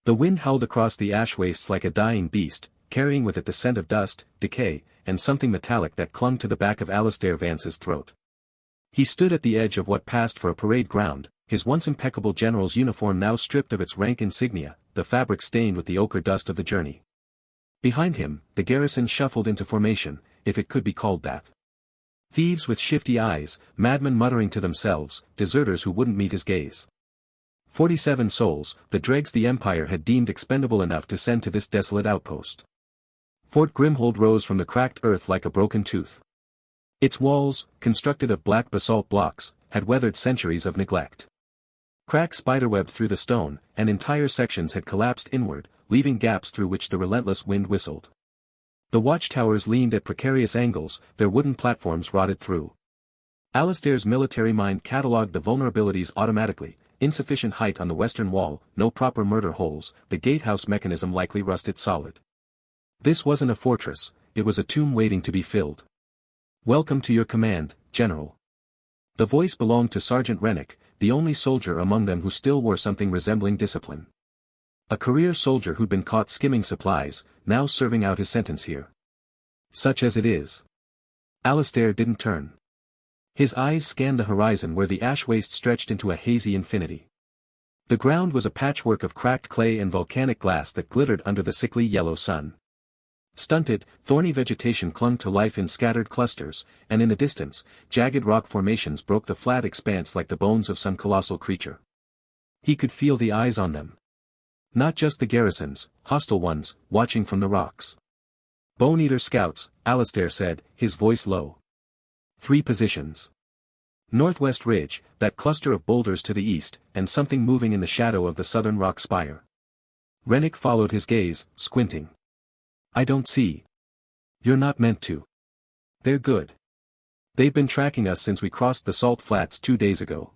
The wind howled across the ash wastes like a dying beast, carrying with it the scent of dust, decay, and something metallic that clung to the back of Alistair Vance's throat. He stood at the edge of what passed for a parade ground, his once impeccable general's uniform now stripped of its rank insignia, the fabric stained with the ochre dust of the journey. Behind him, the garrison shuffled into formation, if it could be called that. Thieves with shifty eyes, madmen muttering to themselves, deserters who wouldn't meet his gaze. 47 souls, the dregs the Empire had deemed expendable enough to send to this desolate outpost. Fort Grimhold rose from the cracked earth like a broken tooth. Its walls, constructed of black basalt blocks, had weathered centuries of neglect. Cracks spiderwebbed through the stone, and entire sections had collapsed inward, leaving gaps through which the relentless wind whistled. The watchtowers leaned at precarious angles, their wooden platforms rotted through. Alistair's military mind catalogued the vulnerabilities automatically: insufficient height on the western wall, no proper murder holes, the gatehouse mechanism likely rusted solid. This wasn't a fortress, it was a tomb waiting to be filled. "Welcome to your command, General." The voice belonged to Sergeant Rennick, the only soldier among them who still wore something resembling discipline. A career soldier who'd been caught skimming supplies, now serving out his sentence here. Such as it is. Alistair didn't turn. His eyes scanned the horizon where the ash waste stretched into a hazy infinity. The ground was a patchwork of cracked clay and volcanic glass that glittered under the sickly yellow sun. Stunted, thorny vegetation clung to life in scattered clusters, and in the distance, jagged rock formations broke the flat expanse like the bones of some colossal creature. He could feel the eyes on them. Not just the garrisons, hostile ones, watching from the rocks. "Bone-eater scouts," Alistair said, his voice low. 3 positions. Northwest ridge, that cluster of boulders to the east, and something moving in the shadow of the southern rock spire. Rennick followed his gaze, squinting. "I don't see." "You're not meant to. They're good. They've been tracking us since we crossed the salt flats 2 days ago."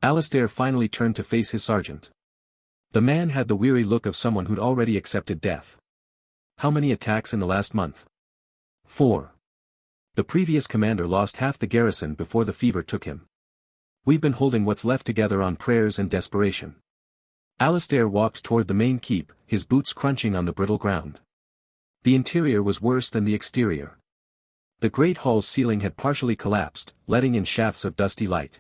Alistair finally turned to face his sergeant. The man had the weary look of someone who'd already accepted death. "How many attacks in the last month?" 4. The previous commander lost half the garrison before the fever took him. "We've been holding what's left together on prayers and desperation." Alistair walked toward the main keep, his boots crunching on the brittle ground. The interior was worse than the exterior. The great hall's ceiling had partially collapsed, letting in shafts of dusty light.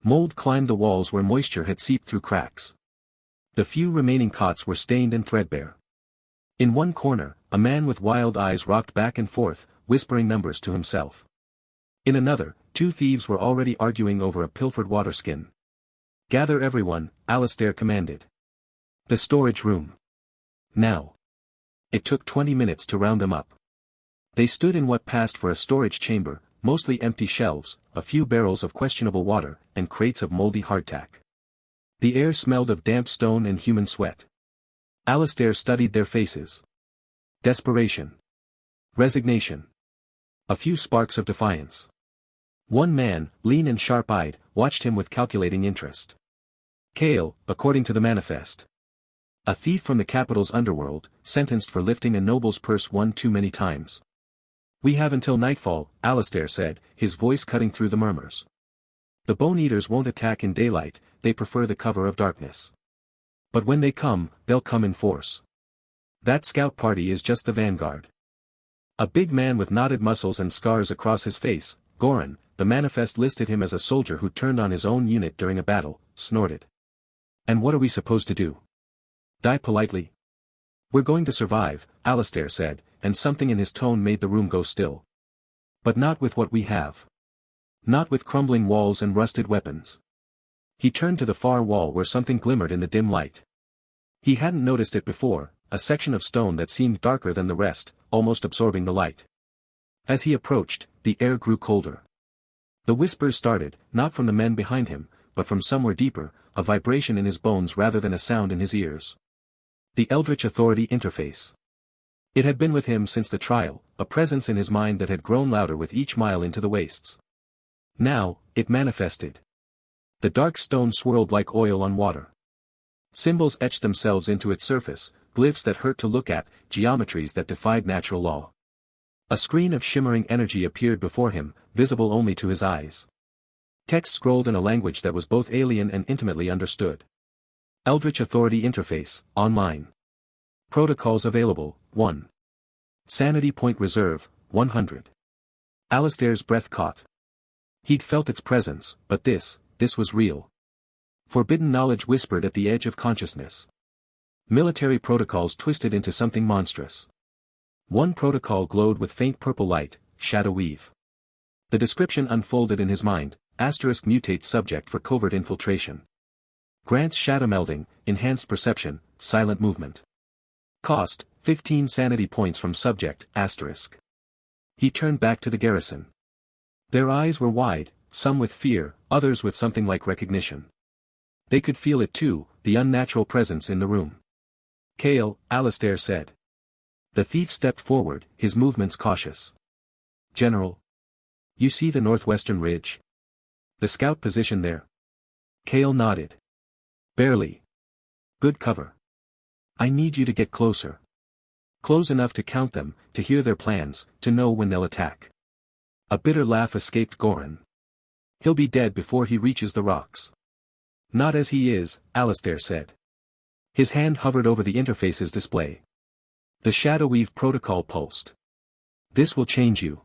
Mold climbed the walls where moisture had seeped through cracks. The few remaining cots were stained and threadbare. In one corner, a man with wild eyes rocked back and forth, whispering numbers to himself. In another, 2 thieves were already arguing over a pilfered waterskin. "Gather everyone," Alistair commanded. "The storage room. Now." It took 20 minutes to round them up. They stood in what passed for a storage chamber, mostly empty shelves, a few barrels of questionable water, and crates of moldy hardtack. The air smelled of damp stone and human sweat. Alistair studied their faces. Desperation. Resignation. A few sparks of defiance. One man, lean and sharp-eyed, watched him with calculating interest. Kale, according to the manifest. A thief from the capital's underworld, sentenced for lifting a noble's purse one too many times. "We have until nightfall," Alistair said, his voice cutting through the murmurs. "The bone-eaters won't attack in daylight, they prefer the cover of darkness. But when they come, they'll come in force. That scout party is just the vanguard." A big man with knotted muscles and scars across his face, Goran, the manifest listed him as a soldier who turned on his own unit during a battle, snorted. "And what are we supposed to do? Die politely?" "We're going to survive," Alistair said, and something in his tone made the room go still. "But not with what we have. Not with crumbling walls and rusted weapons." He turned to the far wall where something glimmered in the dim light. He hadn't noticed it before, a section of stone that seemed darker than the rest, almost absorbing the light. As he approached, the air grew colder. The whispers started, not from the men behind him, but from somewhere deeper, a vibration in his bones rather than a sound in his ears. The Eldritch Authority Interface. It had been with him since the trial, a presence in his mind that had grown louder with each mile into the wastes. Now, it manifested. The dark stone swirled like oil on water. Symbols etched themselves into its surface, glyphs that hurt to look at, geometries that defied natural law. A screen of shimmering energy appeared before him, visible only to his eyes. Text scrolled in a language that was both alien and intimately understood. Eldritch Authority Interface, online. Protocols available, 1. Sanity Point Reserve, 100. Alistair's breath caught. He'd felt its presence, but this was real. Forbidden knowledge whispered at the edge of consciousness. Military protocols twisted into something monstrous. One protocol glowed with faint purple light, shadow weave. The description unfolded in his mind, *mutate subject for covert infiltration. Grants shadow melding, enhanced perception, silent movement. Cost, 15 sanity points from subject, *. He turned back to the garrison. Their eyes were wide, some with fear, others with something like recognition. They could feel it too, the unnatural presence in the room. Kale, Alistair said. The thief stepped forward, his movements cautious. General. You see the northwestern ridge? The scout position there? Kale nodded. Barely. Good cover. I need you to get closer. Close enough to count them, to hear their plans, to know when they'll attack. A bitter laugh escaped Goran. He'll be dead before he reaches the rocks. Not as he is, Alistair said. His hand hovered over the interface's display. The shadow weave protocol pulsed. This will change you.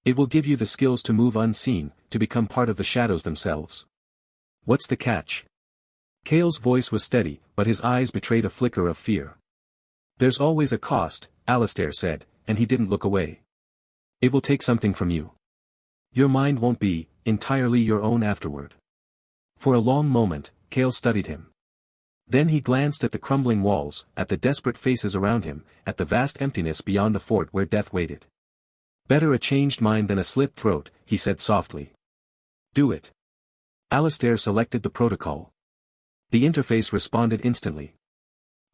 It will give you the skills to move unseen, to become part of the shadows themselves. What's the catch? Kale's voice was steady, but his eyes betrayed a flicker of fear. There's always a cost, Alistair said, and he didn't look away. It will take something from you. Your mind won't be entirely your own afterward. For a long moment, Kale studied him. Then he glanced at the crumbling walls, at the desperate faces around him, at the vast emptiness beyond the fort where death waited. Better a changed mind than a slit throat, he said softly. Do it. Alistair selected the protocol. The interface responded instantly.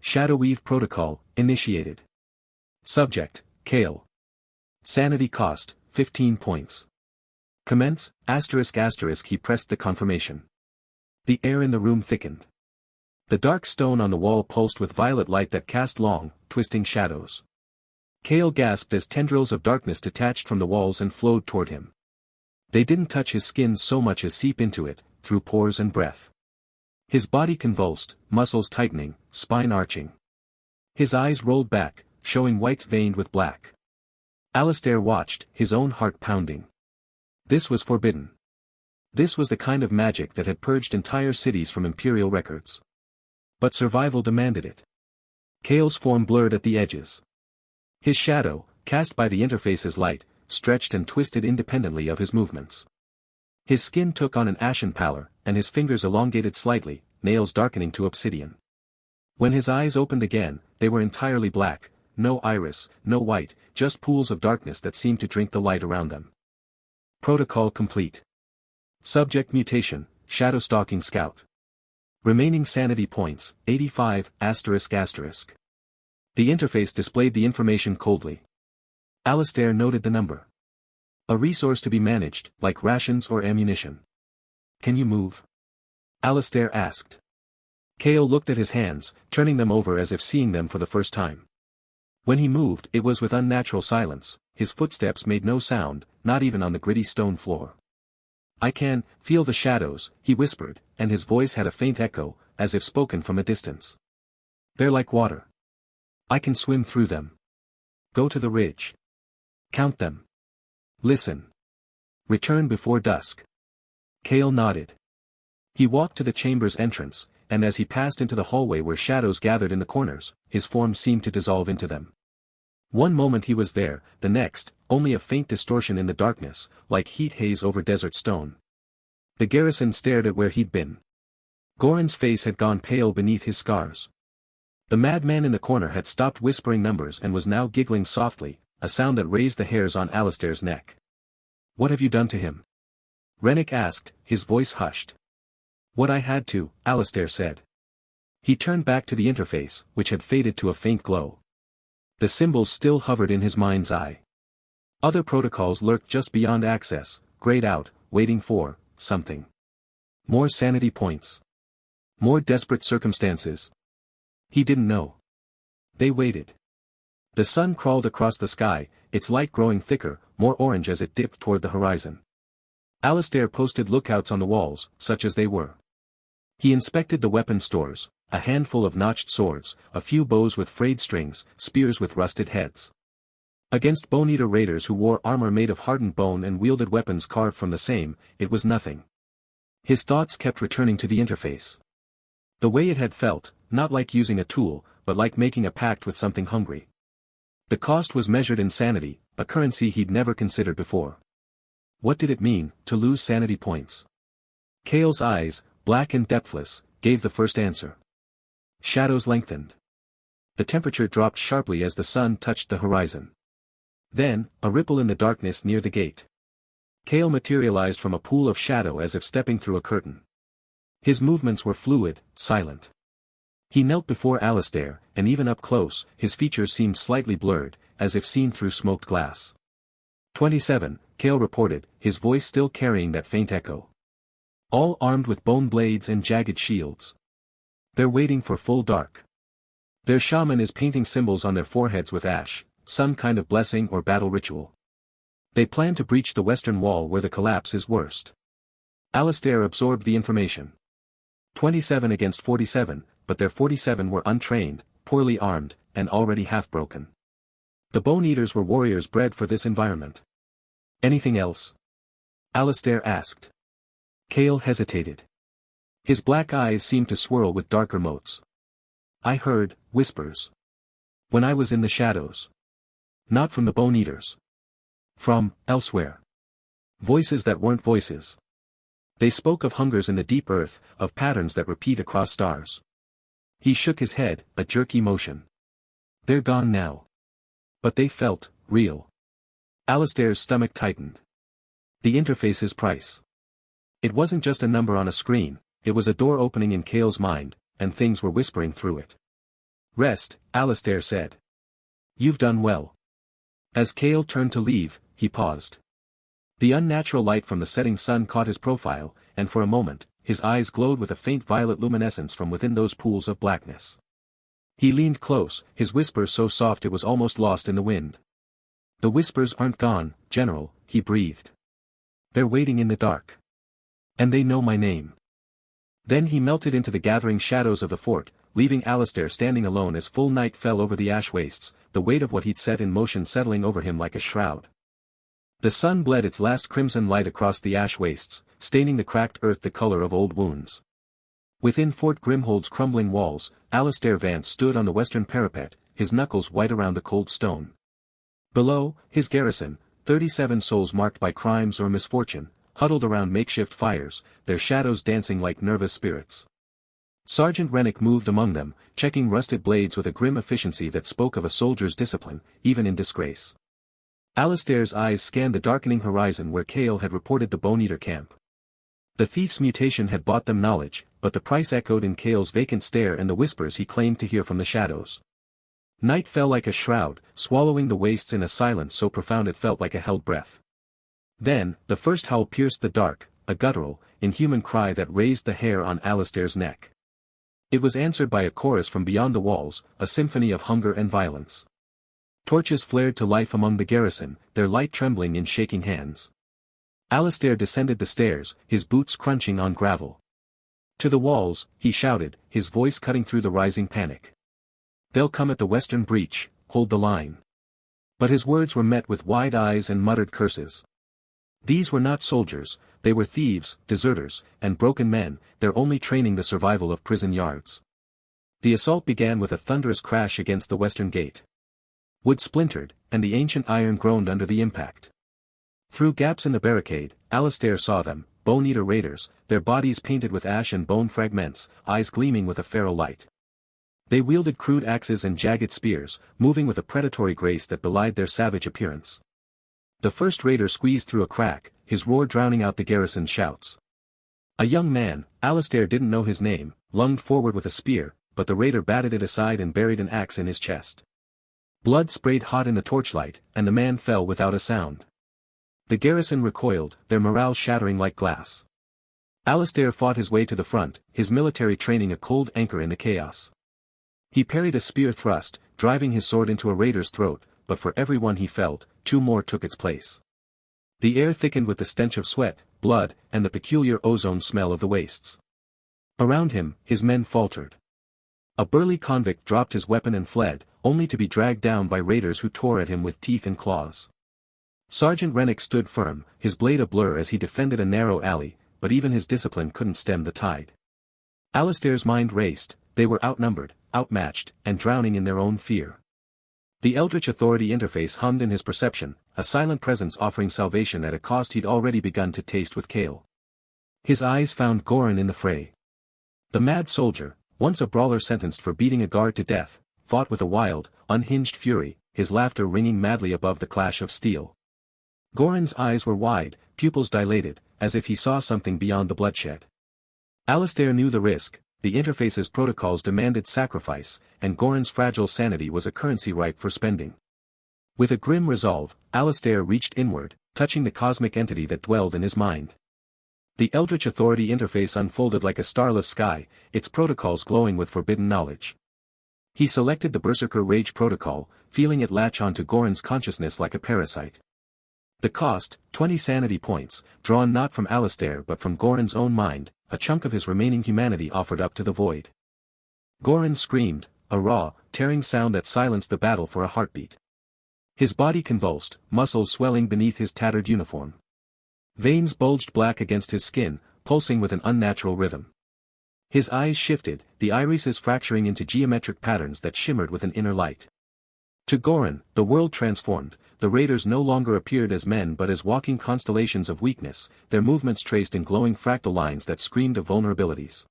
Shadow Weave Protocol, initiated. Subject, Kale. Sanity cost, 15 points. Commence, ****. He pressed the confirmation. The air in the room thickened. The dark stone on the wall pulsed with violet light that cast long, twisting shadows. Kale gasped as tendrils of darkness detached from the walls and flowed toward him. They didn't touch his skin so much as seep into it, through pores and breath. His body convulsed, muscles tightening, spine arching. His eyes rolled back, showing whites veined with black. Alistair watched, his own heart pounding. This was forbidden. This was the kind of magic that had purged entire cities from Imperial records. But survival demanded it. Kale's form blurred at the edges. His shadow, cast by the interface's light, stretched and twisted independently of his movements. His skin took on an ashen pallor, and his fingers elongated slightly, nails darkening to obsidian. When his eyes opened again, they were entirely black, no iris, no white, just pools of darkness that seemed to drink the light around them. Protocol complete. Subject mutation, shadow-stalking scout. Remaining sanity points, 85, ****. The interface displayed the information coldly. Alistair noted the number. A resource to be managed, like rations or ammunition. Can you move? Alistair asked. Kale looked at his hands, turning them over as if seeing them for the first time. When he moved, it was with unnatural silence, his footsteps made no sound, not even on the gritty stone floor. I can feel the shadows, he whispered, and his voice had a faint echo, as if spoken from a distance. They're like water. I can swim through them. Go to the ridge. Count them. Listen. Return before dusk. Kale nodded. He walked to the chamber's entrance, and as he passed into the hallway where shadows gathered in the corners, his form seemed to dissolve into them. One moment he was there, the next, only a faint distortion in the darkness, like heat haze over desert stone. The garrison stared at where he'd been. Goran's face had gone pale beneath his scars. The madman in the corner had stopped whispering numbers and was now giggling softly, a sound that raised the hairs on Alistair's neck. What have you done to him? Rennick asked, his voice hushed. What I had to, Alistair said. He turned back to the interface, which had faded to a faint glow. The symbols still hovered in his mind's eye. Other protocols lurked just beyond access, grayed out, waiting for something. More sanity points. More desperate circumstances. He didn't know. They waited. The sun crawled across the sky, its light growing thicker, more orange as it dipped toward the horizon. Alistair posted lookouts on the walls, such as they were. He inspected the weapon stores, a handful of notched swords, a few bows with frayed strings, spears with rusted heads. Against bone-eater raiders who wore armor made of hardened bone and wielded weapons carved from the same, it was nothing. His thoughts kept returning to the interface. The way it had felt, not like using a tool, but like making a pact with something hungry. The cost was measured in sanity, a currency he'd never considered before. What did it mean, to lose sanity points? Kale's eyes, black and depthless, gave the first answer. Shadows lengthened. The temperature dropped sharply as the sun touched the horizon. Then, a ripple in the darkness near the gate. Kale materialized from a pool of shadow as if stepping through a curtain. His movements were fluid, silent. He knelt before Alistair, and even up close, his features seemed slightly blurred, as if seen through smoked glass. 27, Kale reported, his voice still carrying that faint echo. All armed with bone blades and jagged shields. They're waiting for full dark. Their shaman is painting symbols on their foreheads with ash, some kind of blessing or battle ritual. They plan to breach the western wall where the collapse is worst. Alistair absorbed the information. 27 against 47, but their 47 were untrained, poorly armed, and already half-broken. The Bone-Eaters were warriors bred for this environment. Anything else? Alistair asked. Kale hesitated. His black eyes seemed to swirl with darker motes. I heard whispers. When I was in the shadows. Not from the Bone-Eaters. From elsewhere. Voices that weren't voices. They spoke of hungers in the deep earth, of patterns that repeat across stars. He shook his head, a jerky motion. They're gone now. But they felt real. Alistair's stomach tightened. The interface's price. It wasn't just a number on a screen, it was a door opening in Kale's mind, and things were whispering through it. Rest, Alistair said. You've done well. As Kale turned to leave, he paused. The unnatural light from the setting sun caught his profile, and for a moment, his eyes glowed with a faint violet luminescence from within those pools of blackness. He leaned close, his whisper so soft it was almost lost in the wind. The whispers aren't gone, General, he breathed. They're waiting in the dark. And they know my name. Then he melted into the gathering shadows of the fort, leaving Alistair standing alone as full night fell over the ash wastes, the weight of what he'd set in motion settling over him like a shroud. The sun bled its last crimson light across the ash wastes, staining the cracked earth the color of old wounds. Within Fort Grimhold's crumbling walls, Alistair Vance stood on the western parapet, his knuckles white around the cold stone. Below, his garrison, 37 souls marked by crimes or misfortune, huddled around makeshift fires, their shadows dancing like nervous spirits. Sergeant Rennick moved among them, checking rusted blades with a grim efficiency that spoke of a soldier's discipline, even in disgrace. Alistair's eyes scanned the darkening horizon where Kale had reported the Bone-Eater camp. The thief's mutation had bought them knowledge, but the price echoed in Kale's vacant stare and the whispers he claimed to hear from the shadows. Night fell like a shroud, swallowing the wastes in a silence so profound it felt like a held breath. Then, the first howl pierced the dark, a guttural, inhuman cry that raised the hair on Alistair's neck. It was answered by a chorus from beyond the walls, a symphony of hunger and violence. Torches flared to life among the garrison, their light trembling in shaking hands. Alistair descended the stairs, his boots crunching on gravel. To the walls, he shouted, his voice cutting through the rising panic. They'll come at the western breach, hold the line. But his words were met with wide eyes and muttered curses. These were not soldiers, they were thieves, deserters, and broken men, their only training the survival of prison yards. The assault began with a thunderous crash against the western gate. Wood splintered, and the ancient iron groaned under the impact. Through gaps in the barricade, Alistair saw them, Bone-Eater raiders, their bodies painted with ash and bone fragments, eyes gleaming with a feral light. They wielded crude axes and jagged spears, moving with a predatory grace that belied their savage appearance. The first raider squeezed through a crack, his roar drowning out the garrison's shouts. A young man, Alistair didn't know his name, lunged forward with a spear, but the raider batted it aside and buried an axe in his chest. Blood sprayed hot in the torchlight, and the man fell without a sound. The garrison recoiled, their morale shattering like glass. Alistair fought his way to the front, his military training a cold anchor in the chaos. He parried a spear thrust, driving his sword into a raider's throat, but for every one he felled, 2 more took its place. The air thickened with the stench of sweat, blood, and the peculiar ozone smell of the wastes. Around him, his men faltered. A burly convict dropped his weapon and fled, only to be dragged down by raiders who tore at him with teeth and claws. Sergeant Rennick stood firm, his blade a blur as he defended a narrow alley, but even his discipline couldn't stem the tide. Alistair's mind raced, they were outnumbered, outmatched, and drowning in their own fear. The Eldritch Authority Interface hummed in his perception, a silent presence offering salvation at a cost he'd already begun to taste with Kale. His eyes found Goran in the fray. The mad soldier, once a brawler sentenced for beating a guard to death, fought with a wild, unhinged fury, his laughter ringing madly above the clash of steel. Goran's eyes were wide, pupils dilated, as if he saw something beyond the bloodshed. Alistair knew the risk, the interface's protocols demanded sacrifice, and Goran's fragile sanity was a currency ripe for spending. With a grim resolve, Alistair reached inward, touching the cosmic entity that dwelled in his mind. The Eldritch Authority Interface unfolded like a starless sky, its protocols glowing with forbidden knowledge. He selected the Berserker Rage protocol, feeling it latch onto Goran's consciousness like a parasite. The cost, 20 sanity points, drawn not from Alistair but from Goran's own mind, a chunk of his remaining humanity offered up to the void. Goran screamed, a raw, tearing sound that silenced the battle for a heartbeat. His body convulsed, muscles swelling beneath his tattered uniform. Veins bulged black against his skin, pulsing with an unnatural rhythm. His eyes shifted, the irises fracturing into geometric patterns that shimmered with an inner light. To Goran, the world transformed. The raiders no longer appeared as men but as walking constellations of weakness, their movements traced in glowing fractal lines that screamed of vulnerabilities.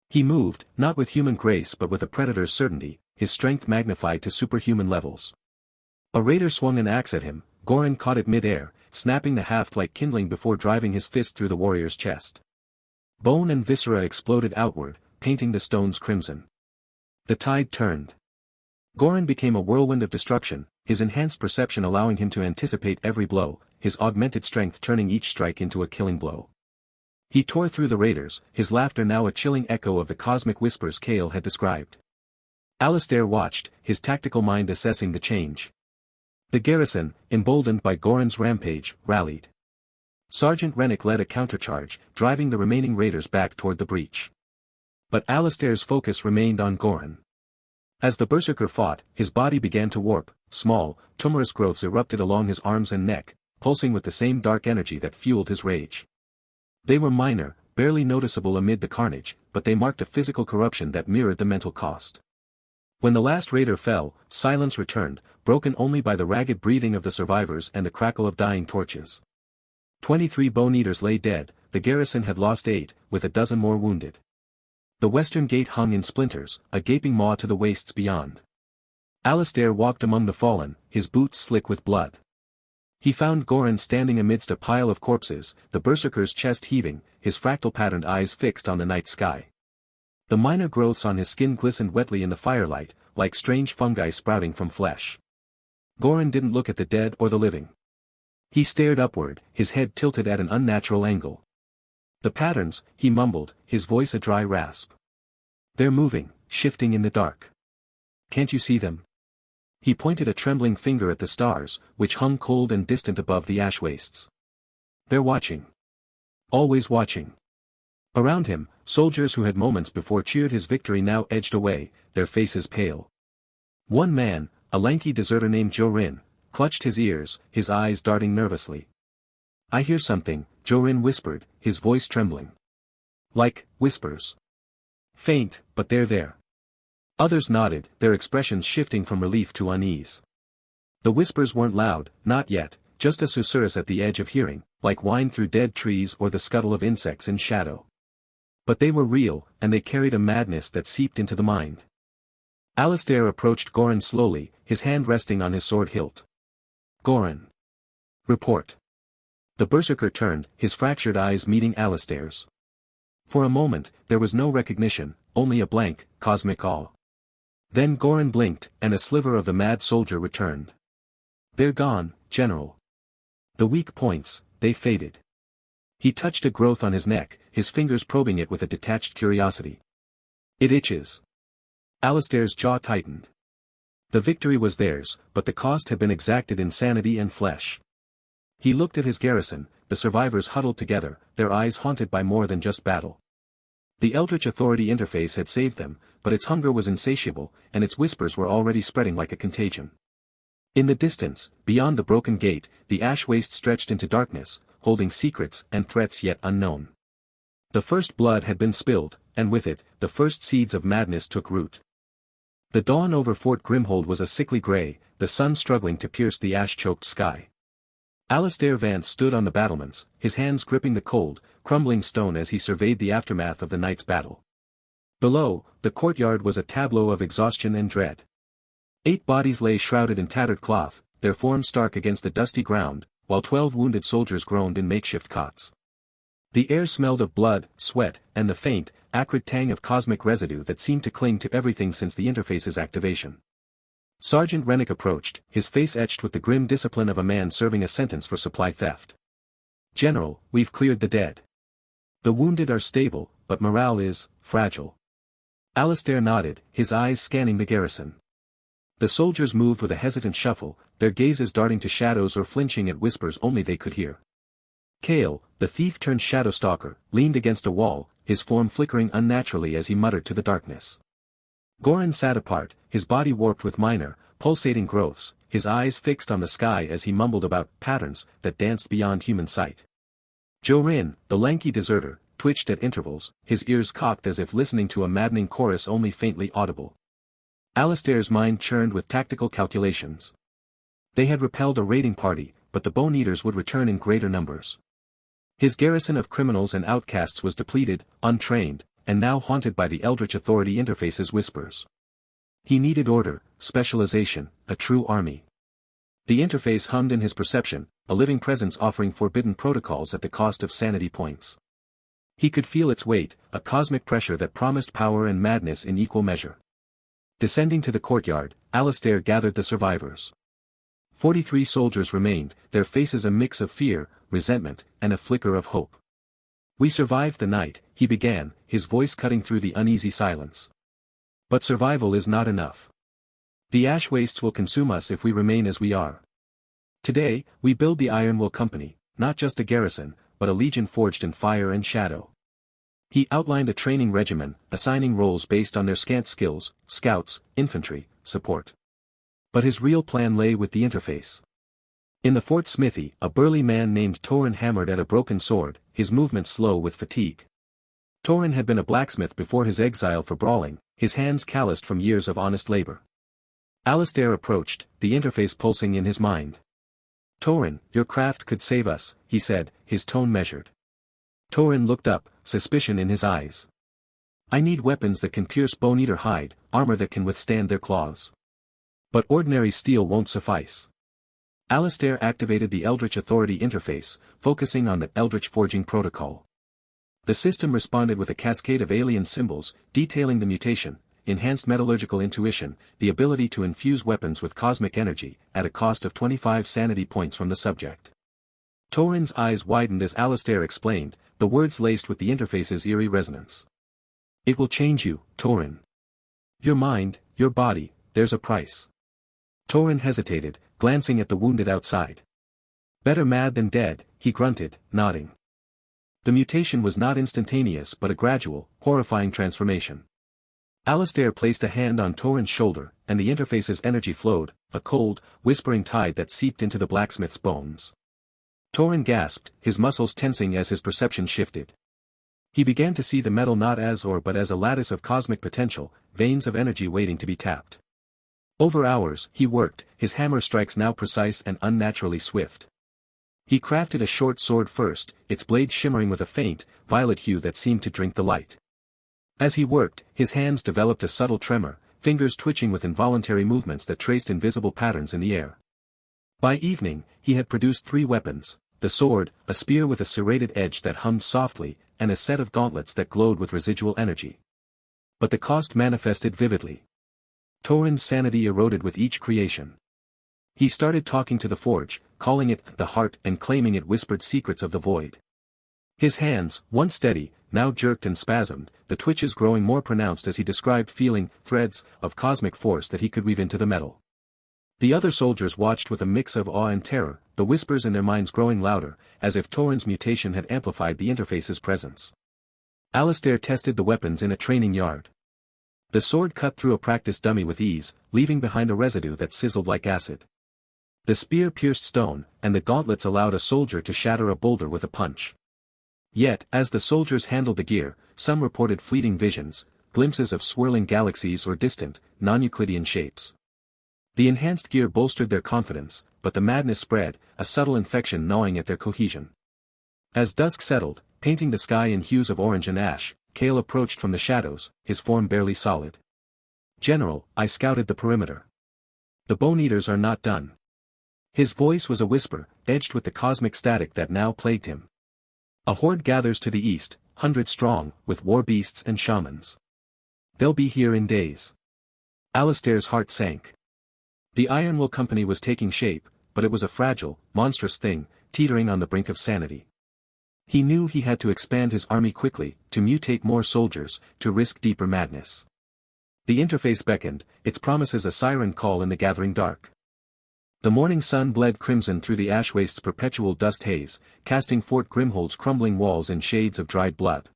He moved, not with human grace but with a predator's certainty, his strength magnified to superhuman levels. A raider swung an axe at him, Goran caught it mid-air, snapping the haft like kindling before driving his fist through the warrior's chest. Bone and viscera exploded outward, painting the stones crimson. The tide turned. Goran became a whirlwind of destruction, his enhanced perception allowing him to anticipate every blow, his augmented strength turning each strike into a killing blow. He tore through the raiders, his laughter now a chilling echo of the cosmic whispers Kale had described. Alistair watched, his tactical mind assessing the change. The garrison, emboldened by Goran's rampage, rallied. Sergeant Rennick led a countercharge, driving the remaining raiders back toward the breach. But Alistair's focus remained on Goran. As the berserker fought, his body began to warp, small, tumorous growths erupted along his arms and neck, pulsing with the same dark energy that fueled his rage. They were minor, barely noticeable amid the carnage, but they marked a physical corruption that mirrored the mental cost. When the last raider fell, silence returned, broken only by the ragged breathing of the survivors and the crackle of dying torches. 23 bone-eaters lay dead, the garrison had lost 8, with a dozen more wounded. The western gate hung in splinters, a gaping maw to the wastes beyond. Alistair walked among the fallen, his boots slick with blood. He found Goran standing amidst a pile of corpses, the berserker's chest heaving, his fractal-patterned eyes fixed on the night sky. The minor growths on his skin glistened wetly in the firelight, like strange fungi sprouting from flesh. Goran didn't look at the dead or the living. He stared upward, his head tilted at an unnatural angle. The patterns, he mumbled, his voice a dry rasp. They're moving, shifting in the dark. Can't you see them? He pointed a trembling finger at the stars, which hung cold and distant above the ash wastes. They're watching. Always watching. Around him, soldiers who had moments before cheered his victory now edged away, their faces pale. One man, a lanky deserter named Jorin, clutched his ears, his eyes darting nervously. I hear something, Jorin whispered, his voice trembling. Like, whispers. Faint, but they're there. Others nodded, their expressions shifting from relief to unease. The whispers weren't loud, not yet, just a susurrus at the edge of hearing, like whine through dead trees or the scuttle of insects in shadow. But they were real, and they carried a madness that seeped into the mind. Alistair approached Goran slowly, his hand resting on his sword hilt. Goran. Report. The berserker turned, his fractured eyes meeting Alistair's. For a moment, there was no recognition, only a blank, cosmic awe. Then Goran blinked, and a sliver of the mad soldier returned. They're gone, General. The weak points, they faded. He touched a growth on his neck, his fingers probing it with a detached curiosity. It itches. Alistair's jaw tightened. The victory was theirs, but the cost had been exacted in sanity and flesh. He looked at his garrison, the survivors huddled together, their eyes haunted by more than just battle. The Eldritch Authority Interface had saved them, but its hunger was insatiable, and its whispers were already spreading like a contagion. In the distance, beyond the broken gate, the ash waste stretched into darkness, holding secrets and threats yet unknown. The first blood had been spilled, and with it, the first seeds of madness took root. The dawn over Fort Grimhold was a sickly grey, the sun struggling to pierce the ash-choked sky. Alistair Vance stood on the battlements, his hands gripping the cold, crumbling stone as he surveyed the aftermath of the night's battle. Below, the courtyard was a tableau of exhaustion and dread. 8 bodies lay shrouded in tattered cloth, their forms stark against the dusty ground, while 12 wounded soldiers groaned in makeshift cots. The air smelled of blood, sweat, and the faint, acrid tang of cosmic residue that seemed to cling to everything since the interface's activation. Sergeant Rennick approached, his face etched with the grim discipline of a man serving a sentence for supply theft. "General, we've cleared the dead. The wounded are stable, but morale is fragile." Alistair nodded, his eyes scanning the garrison. The soldiers moved with a hesitant shuffle, their gazes darting to shadows or flinching at whispers only they could hear. Kale, the thief-turned shadow-stalker, leaned against a wall, his form flickering unnaturally as he muttered to the darkness. Goran sat apart, his body warped with minor, pulsating growths, his eyes fixed on the sky as he mumbled about patterns that danced beyond human sight. Jorin, the lanky deserter, twitched at intervals, his ears cocked as if listening to a maddening chorus only faintly audible. Alistair's mind churned with tactical calculations. They had repelled a raiding party, but the Bone Eaters would return in greater numbers. His garrison of criminals and outcasts was depleted, untrained, and now haunted by the Eldritch Authority Interface's whispers. He needed order, specialization, a true army. The interface hummed in his perception, a living presence offering forbidden protocols at the cost of sanity points. He could feel its weight, a cosmic pressure that promised power and madness in equal measure. Descending to the courtyard, Alistair gathered the survivors. 43 soldiers remained, their faces a mix of fear, resentment, and a flicker of hope. "We survived the night," he began, his voice cutting through the uneasy silence. "But survival is not enough. The ash wastes will consume us if we remain as we are. Today, we build the Iron Will Company, not just a garrison, but a legion forged in fire and shadow." He outlined a training regimen, assigning roles based on their scant skills, scouts, infantry, support. But his real plan lay with the interface. In the fort smithy, a burly man named Torin hammered at a broken sword, his movements slow with fatigue. Torin had been a blacksmith before his exile for brawling, his hands calloused from years of honest labor. Alistair approached, the interface pulsing in his mind. "Torin, your craft could save us," he said, his tone measured. Torin looked up, suspicion in his eyes. "I need weapons that can pierce Bone Eater hide, armor that can withstand their claws. But ordinary steel won't suffice." Alistair activated the Eldritch Authority Interface, focusing on the Eldritch Forging Protocol. The system responded with a cascade of alien symbols, detailing the mutation, enhanced metallurgical intuition, the ability to infuse weapons with cosmic energy, at a cost of 25 sanity points from the subject. Torin's eyes widened as Alistair explained, the words laced with the interface's eerie resonance. "It will change you, Torin. Your mind, your body, there's a price." Torin hesitated, glancing at the wounded outside. "Better mad than dead," he grunted, nodding. The mutation was not instantaneous but a gradual, horrifying transformation. Alistair placed a hand on Torin's shoulder, and the interface's energy flowed, a cold, whispering tide that seeped into the blacksmith's bones. Torin gasped, his muscles tensing as his perception shifted. He began to see the metal not as ore but as a lattice of cosmic potential, veins of energy waiting to be tapped. Over hours, he worked, his hammer strikes now precise and unnaturally swift. He crafted a short sword first, its blade shimmering with a faint, violet hue that seemed to drink the light. As he worked, his hands developed a subtle tremor, fingers twitching with involuntary movements that traced invisible patterns in the air. By evening, he had produced 3 weapons, the sword, a spear with a serrated edge that hummed softly, and a set of gauntlets that glowed with residual energy. But the cost manifested vividly. Torin's sanity eroded with each creation. He started talking to the forge, calling it the heart and claiming it whispered secrets of the void. His hands, once steady, now jerked and spasmed, the twitches growing more pronounced as he described feeling threads of cosmic force that he could weave into the metal. The other soldiers watched with a mix of awe and terror, the whispers in their minds growing louder, as if Torin's mutation had amplified the interface's presence. Alistair tested the weapons in a training yard. The sword cut through a practice dummy with ease, leaving behind a residue that sizzled like acid. The spear pierced stone, and the gauntlets allowed a soldier to shatter a boulder with a punch. Yet, as the soldiers handled the gear, some reported fleeting visions, glimpses of swirling galaxies or distant, non-Euclidean shapes. The enhanced gear bolstered their confidence, but the madness spread, a subtle infection gnawing at their cohesion. As dusk settled, painting the sky in hues of orange and ash, Cale approached from the shadows, his form barely solid. "General, I scouted the perimeter. The Bone Eaters are not done." His voice was a whisper, edged with the cosmic static that now plagued him. "A horde gathers to the east, 100 strong, with war beasts and shamans. They'll be here in days." Alistair's heart sank. The Ironwool Company was taking shape, but it was a fragile, monstrous thing, teetering on the brink of sanity. He knew he had to expand his army quickly, to mutate more soldiers, to risk deeper madness. The interface beckoned, its promises a siren call in the gathering dark. The morning sun bled crimson through the ash waste's perpetual dust haze, casting Fort Grimhold's crumbling walls in shades of dried blood.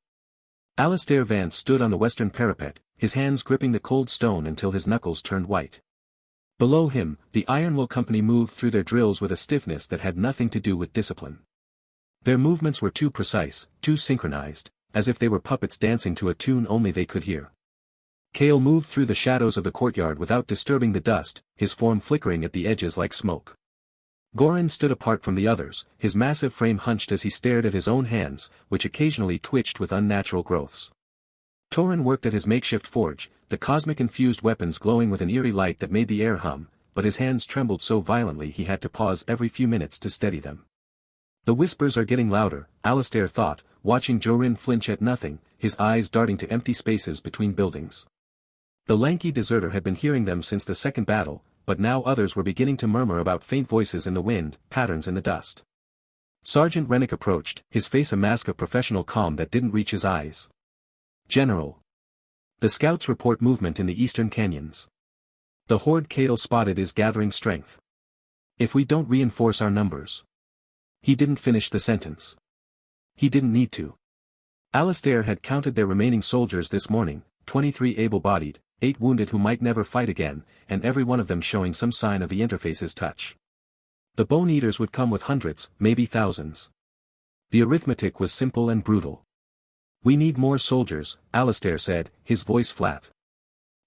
Alistair Vance stood on the western parapet, his hands gripping the cold stone until his knuckles turned white. Below him, the Ironwool Company moved through their drills with a stiffness that had nothing to do with discipline. Their movements were too precise, too synchronized, as if they were puppets dancing to a tune only they could hear. Cale moved through the shadows of the courtyard without disturbing the dust, his form flickering at the edges like smoke. Goran stood apart from the others, his massive frame hunched as he stared at his own hands, which occasionally twitched with unnatural growths. Torin worked at his makeshift forge, the cosmic-infused weapons glowing with an eerie light that made the air hum, but his hands trembled so violently he had to pause every few minutes to steady them. The whispers are getting louder, Alistair thought, watching Jorin flinch at nothing, his eyes darting to empty spaces between buildings. The lanky deserter had been hearing them since the second battle, but now others were beginning to murmur about faint voices in the wind, patterns in the dust. Sergeant Rennick approached, his face a mask of professional calm that didn't reach his eyes. "General. The scouts report movement in the eastern canyons. The horde Cale spotted is gathering strength. If we don't reinforce our numbers." He didn't finish the sentence. He didn't need to. Alistair had counted their remaining soldiers this morning, 23 able-bodied, 8 wounded who might never fight again, and every one of them showing some sign of the interface's touch. The Bone Eaters would come with hundreds, maybe thousands. The arithmetic was simple and brutal. "We need more soldiers," Alistair said, his voice flat.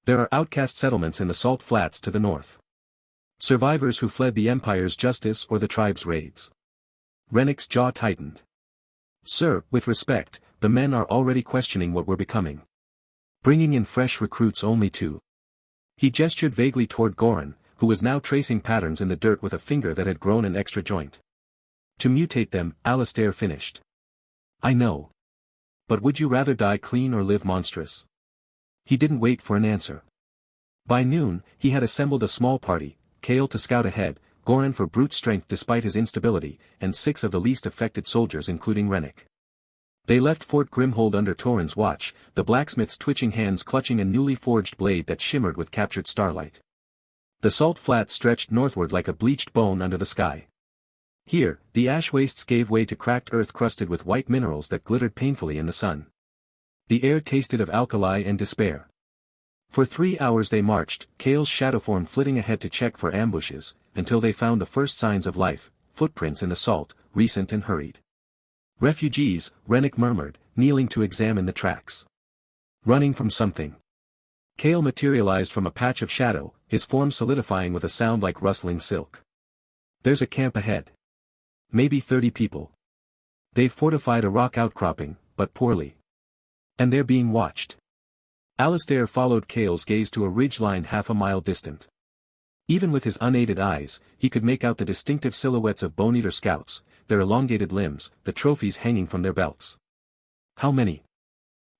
"There are outcast settlements in the Salt Flats to the north. Survivors who fled the Empire's justice or the tribe's raids." Rennick's jaw tightened. "Sir, with respect, the men are already questioning what we're becoming. Bringing in fresh recruits only to..." He gestured vaguely toward Goran, who was now tracing patterns in the dirt with a finger that had grown an extra joint. "To mutate them," Alistair finished. "I know. But would you rather die clean or live monstrous?" He didn't wait for an answer. By noon, he had assembled a small party, Cale to scout ahead, Goran for brute strength despite his instability, and 6 of the least affected soldiers including Rennick. They left Fort Grimhold under Torin's watch, the blacksmith's twitching hands clutching a newly forged blade that shimmered with captured starlight. The salt flat stretched northward like a bleached bone under the sky. Here, the ash wastes gave way to cracked earth crusted with white minerals that glittered painfully in the sun. The air tasted of alkali and despair. For 3 hours they marched, Cale's shadow form flitting ahead to check for ambushes, until they found the first signs of life, footprints in the salt, recent and hurried. "Refugees," Rennick murmured, kneeling to examine the tracks. "Running from something." Cale materialized from a patch of shadow, his form solidifying with a sound like rustling silk. "There's a camp ahead. Maybe 30 people. They've fortified a rock outcropping, but poorly. And they're being watched." Alistair followed Cale's gaze to a ridgeline half a mile distant. Even with his unaided eyes, he could make out the distinctive silhouettes of Bone Eater scouts, their elongated limbs, the trophies hanging from their belts. "How many?"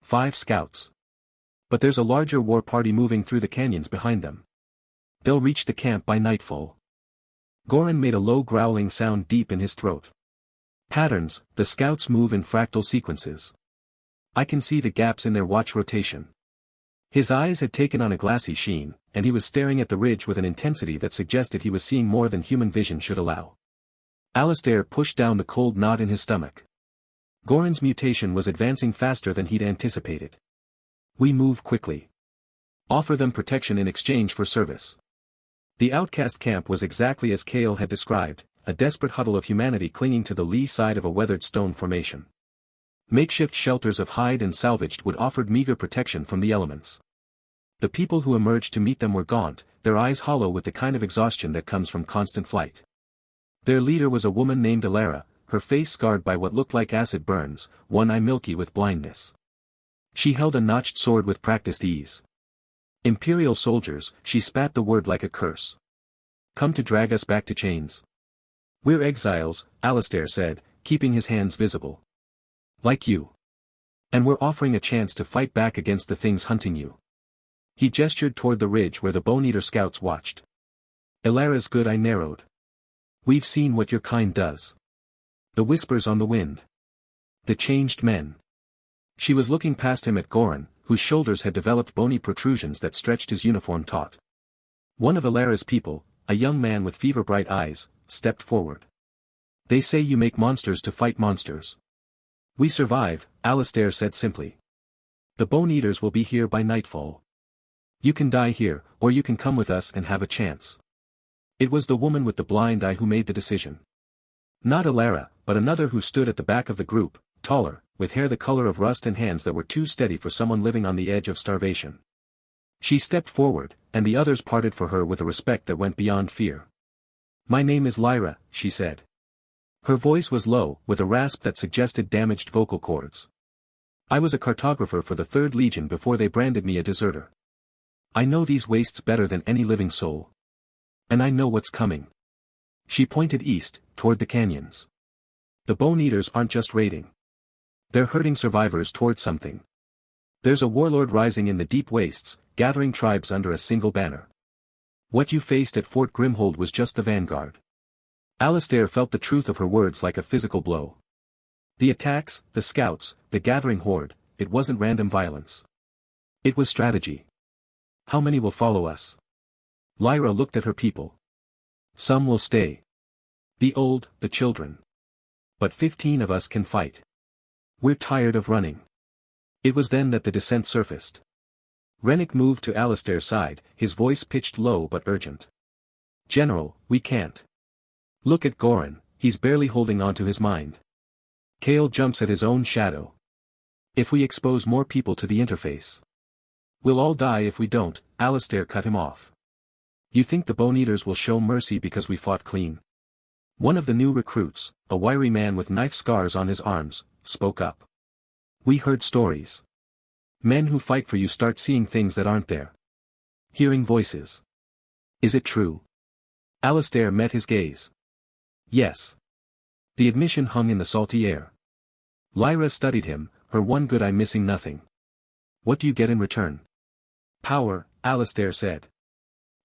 5 scouts. But there's a larger war party moving through the canyons behind them. They'll reach the camp by nightfall. Goran made a low growling sound deep in his throat. "Patterns, the scouts move in fractal sequences. I can see the gaps in their watch rotation." His eyes had taken on a glassy sheen, and he was staring at the ridge with an intensity that suggested he was seeing more than human vision should allow. Alistair pushed down the cold knot in his stomach. Goran's mutation was advancing faster than he'd anticipated. We move quickly. Offer them protection in exchange for service. The outcast camp was exactly as Kale had described, a desperate huddle of humanity clinging to the lee side of a weathered stone formation. Makeshift shelters of hide and salvaged wood offered meager protection from the elements. The people who emerged to meet them were gaunt, their eyes hollow with the kind of exhaustion that comes from constant flight. Their leader was a woman named Alara, her face scarred by what looked like acid burns, one eye milky with blindness. She held a notched sword with practiced ease. Imperial soldiers, she spat the word like a curse. Come to drag us back to chains. We're exiles, Alistair said, keeping his hands visible. Like you. And we're offering a chance to fight back against the things hunting you. He gestured toward the ridge where the Bone-Eater scouts watched. Alara's good eye narrowed. We've seen what your kind does. The whispers on the wind. The changed men. She was looking past him at Goran, whose shoulders had developed bony protrusions that stretched his uniform taut. One of Alara's people, a young man with fever-bright eyes, stepped forward. They say you make monsters to fight monsters. We survive, Alistair said simply. The Bone-Eaters will be here by nightfall. You can die here, or you can come with us and have a chance. It was the woman with the blind eye who made the decision. Not Alara, but another who stood at the back of the group, taller, with hair the color of rust and hands that were too steady for someone living on the edge of starvation. She stepped forward, and the others parted for her with a respect that went beyond fear. My name is Lyra, she said. Her voice was low, with a rasp that suggested damaged vocal cords. I was a cartographer for the 3rd Legion before they branded me a deserter. I know these wastes better than any living soul. And I know what's coming. She pointed east, toward the canyons. The Bone-Eaters aren't just raiding. They're herding survivors toward something. There's a warlord rising in the deep wastes, gathering tribes under a single banner. What you faced at Fort Grimhold was just the vanguard. Alistair felt the truth of her words like a physical blow. The attacks, the scouts, the gathering horde, it wasn't random violence. It was strategy. How many will follow us? Lyra looked at her people. Some will stay. The old, the children. But 15 of us can fight. We're tired of running. It was then that the dissent surfaced. Rennick moved to Alistair's side, his voice pitched low but urgent. General, we can't. Look at Goran, he's barely holding on to his mind. Kale jumps at his own shadow. If we expose more people to the interface. We'll all die if we don't, Alistair cut him off. You think the Bone-Eaters will show mercy because we fought clean? One of the new recruits, a wiry man with knife scars on his arms, spoke up. We heard stories. Men who fight for you start seeing things that aren't there. Hearing voices. Is it true? Alistair met his gaze. Yes. The admission hung in the salty air. Lyra studied him, her one good eye missing nothing. What do you get in return? Power, Alistair said.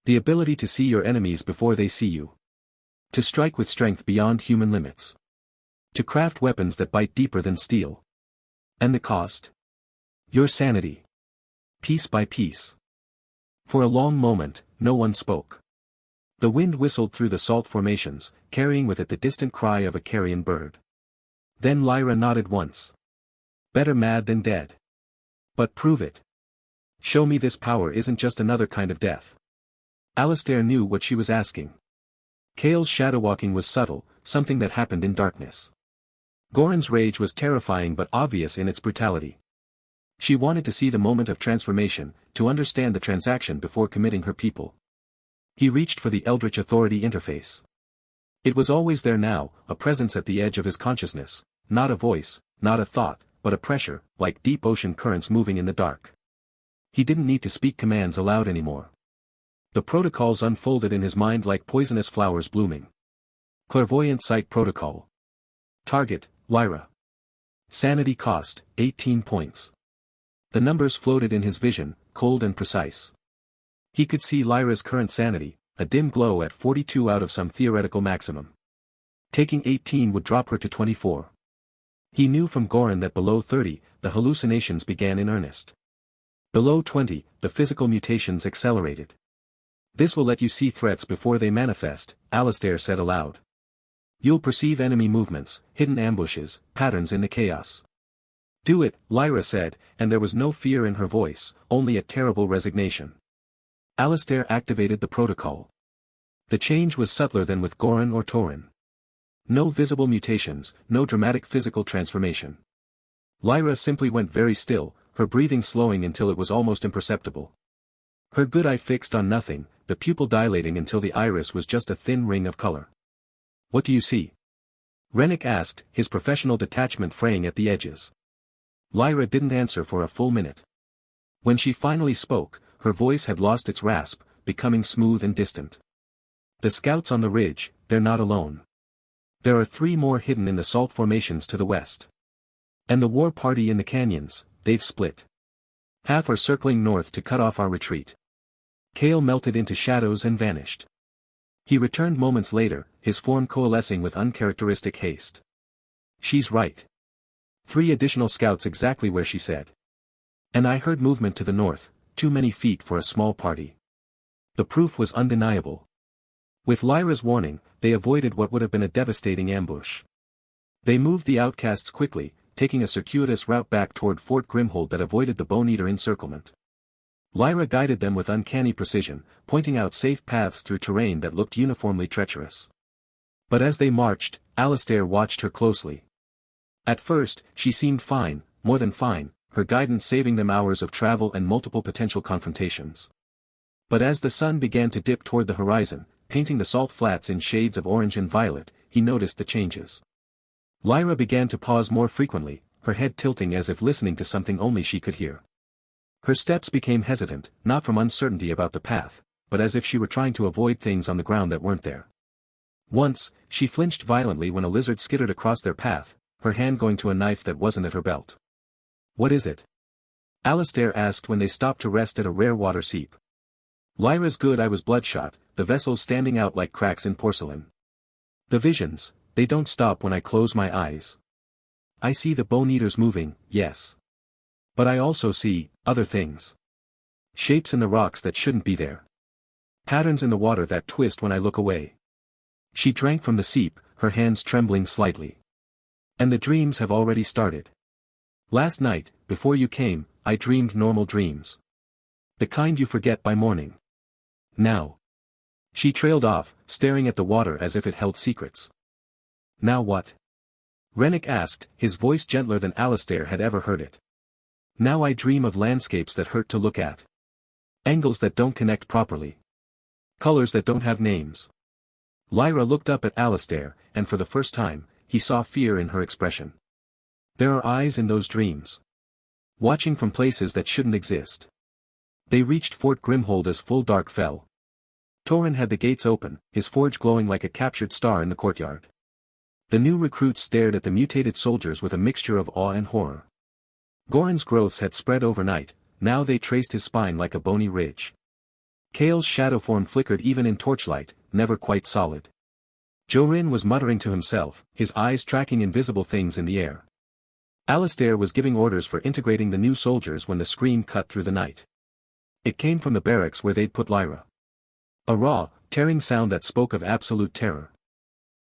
The ability to see your enemies before they see you. To strike with strength beyond human limits. To craft weapons that bite deeper than steel. And the cost? Your sanity. Piece by piece. For a long moment, no one spoke. The wind whistled through the salt formations, carrying with it the distant cry of a carrion bird. Then Lyra nodded once. Better mad than dead. But prove it. Show me this power isn't just another kind of death. Alistair knew what she was asking. Kale's shadowwalking was subtle, something that happened in darkness. Goran's rage was terrifying but obvious in its brutality. She wanted to see the moment of transformation, to understand the transaction before committing her people. He reached for the Eldritch Authority Interface. It was always there now, a presence at the edge of his consciousness, not a voice, not a thought, but a pressure, like deep ocean currents moving in the dark. He didn't need to speak commands aloud anymore. The protocols unfolded in his mind like poisonous flowers blooming. Clairvoyant Sight Protocol. Target, Lyra. Sanity cost, 18 points. The numbers floated in his vision, cold and precise. He could see Lyra's current sanity, a dim glow at 42 out of some theoretical maximum. Taking 18 would drop her to 24. He knew from Goran that below 30, the hallucinations began in earnest. Below 20, the physical mutations accelerated. This will let you see threats before they manifest, Alistair said aloud. You'll perceive enemy movements, hidden ambushes, patterns in the chaos. Do it, Lyra said, and there was no fear in her voice, only a terrible resignation. Alistair activated the protocol. The change was subtler than with Goran or Torin. No visible mutations, no dramatic physical transformation. Lyra simply went very still, her breathing slowing until it was almost imperceptible. Her good eye fixed on nothing, the pupil dilating until the iris was just a thin ring of color. What do you see? Rennick asked, his professional detachment fraying at the edges. Lyra didn't answer for a full minute. When she finally spoke, her voice had lost its rasp, becoming smooth and distant. The scouts on the ridge, they're not alone. There are 3 more hidden in the salt formations to the west. And the war party in the canyons, they've split. Half are circling north to cut off our retreat. Kale melted into shadows and vanished. He returned moments later, his form coalescing with uncharacteristic haste. She's right. 3 additional scouts exactly where she said. And I heard movement to the north, too many feet for a small party. The proof was undeniable. With Lyra's warning, they avoided what would have been a devastating ambush. They moved the outcasts quickly, taking a circuitous route back toward Fort Grimhold that avoided the Bone Eater encirclement. Lyra guided them with uncanny precision, pointing out safe paths through terrain that looked uniformly treacherous. But as they marched, Alistair watched her closely. At first, she seemed fine, more than fine, her guidance saving them hours of travel and multiple potential confrontations. But as the sun began to dip toward the horizon, painting the salt flats in shades of orange and violet, he noticed the changes. Lyra began to pause more frequently, her head tilting as if listening to something only she could hear. Her steps became hesitant, not from uncertainty about the path, but as if she were trying to avoid things on the ground that weren't there. Once, she flinched violently when a lizard skittered across their path, her hand going to a knife that wasn't at her belt. What is it? Alistair asked when they stopped to rest at a rare water seep. Lyra's good eye was bloodshot, the vessels standing out like cracks in porcelain. The visions, they don't stop when I close my eyes. I see the Bone Eaters moving, yes. But I also see other things. Shapes in the rocks that shouldn't be there. Patterns in the water that twist when I look away. She drank from the seep, her hands trembling slightly. And the dreams have already started. Last night, before you came, I dreamed normal dreams. The kind you forget by morning. Now. She trailed off, staring at the water as if it held secrets. Now what? Rennick asked, his voice gentler than Alistair had ever heard it. Now I dream of landscapes that hurt to look at. Angles that don't connect properly. Colors that don't have names. Lyra looked up at Alistair, and for the first time, he saw fear in her expression. There are eyes in those dreams. Watching from places that shouldn't exist. They reached Fort Grimhold as full dark fell. Torin had the gates open, his forge glowing like a captured star in the courtyard. The new recruits stared at the mutated soldiers with a mixture of awe and horror. Goran's growths had spread overnight, now they traced his spine like a bony ridge. Kale's shadow form flickered even in torchlight, never quite solid. Jorin was muttering to himself, his eyes tracking invisible things in the air. Alistair was giving orders for integrating the new soldiers when the scream cut through the night. It came from the barracks where they'd put Lyra. A raw, tearing sound that spoke of absolute terror.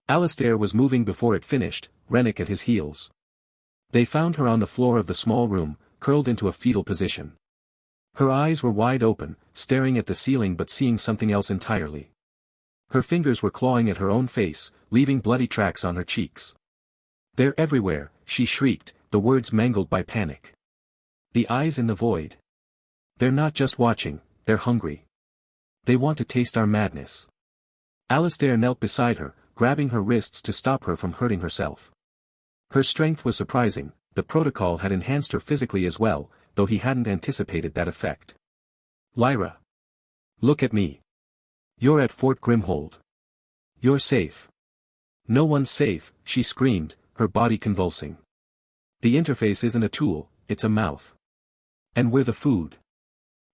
Alistair was moving before it finished, Rennick at his heels. They found her on the floor of the small room, curled into a fetal position. Her eyes were wide open, staring at the ceiling but seeing something else entirely. Her fingers were clawing at her own face, leaving bloody tracks on her cheeks. They're everywhere, she shrieked, the words mangled by panic. The eyes in the void. They're not just watching, they're hungry. They want to taste our madness. Alistair knelt beside her, grabbing her wrists to stop her from hurting herself. Her strength was surprising, the protocol had enhanced her physically as well, though he hadn't anticipated that effect. Lyra. Look at me. You're at Fort Grimhold. You're safe. No one's safe, she screamed, her body convulsing. The interface isn't a tool, it's a mouth. And we're the food.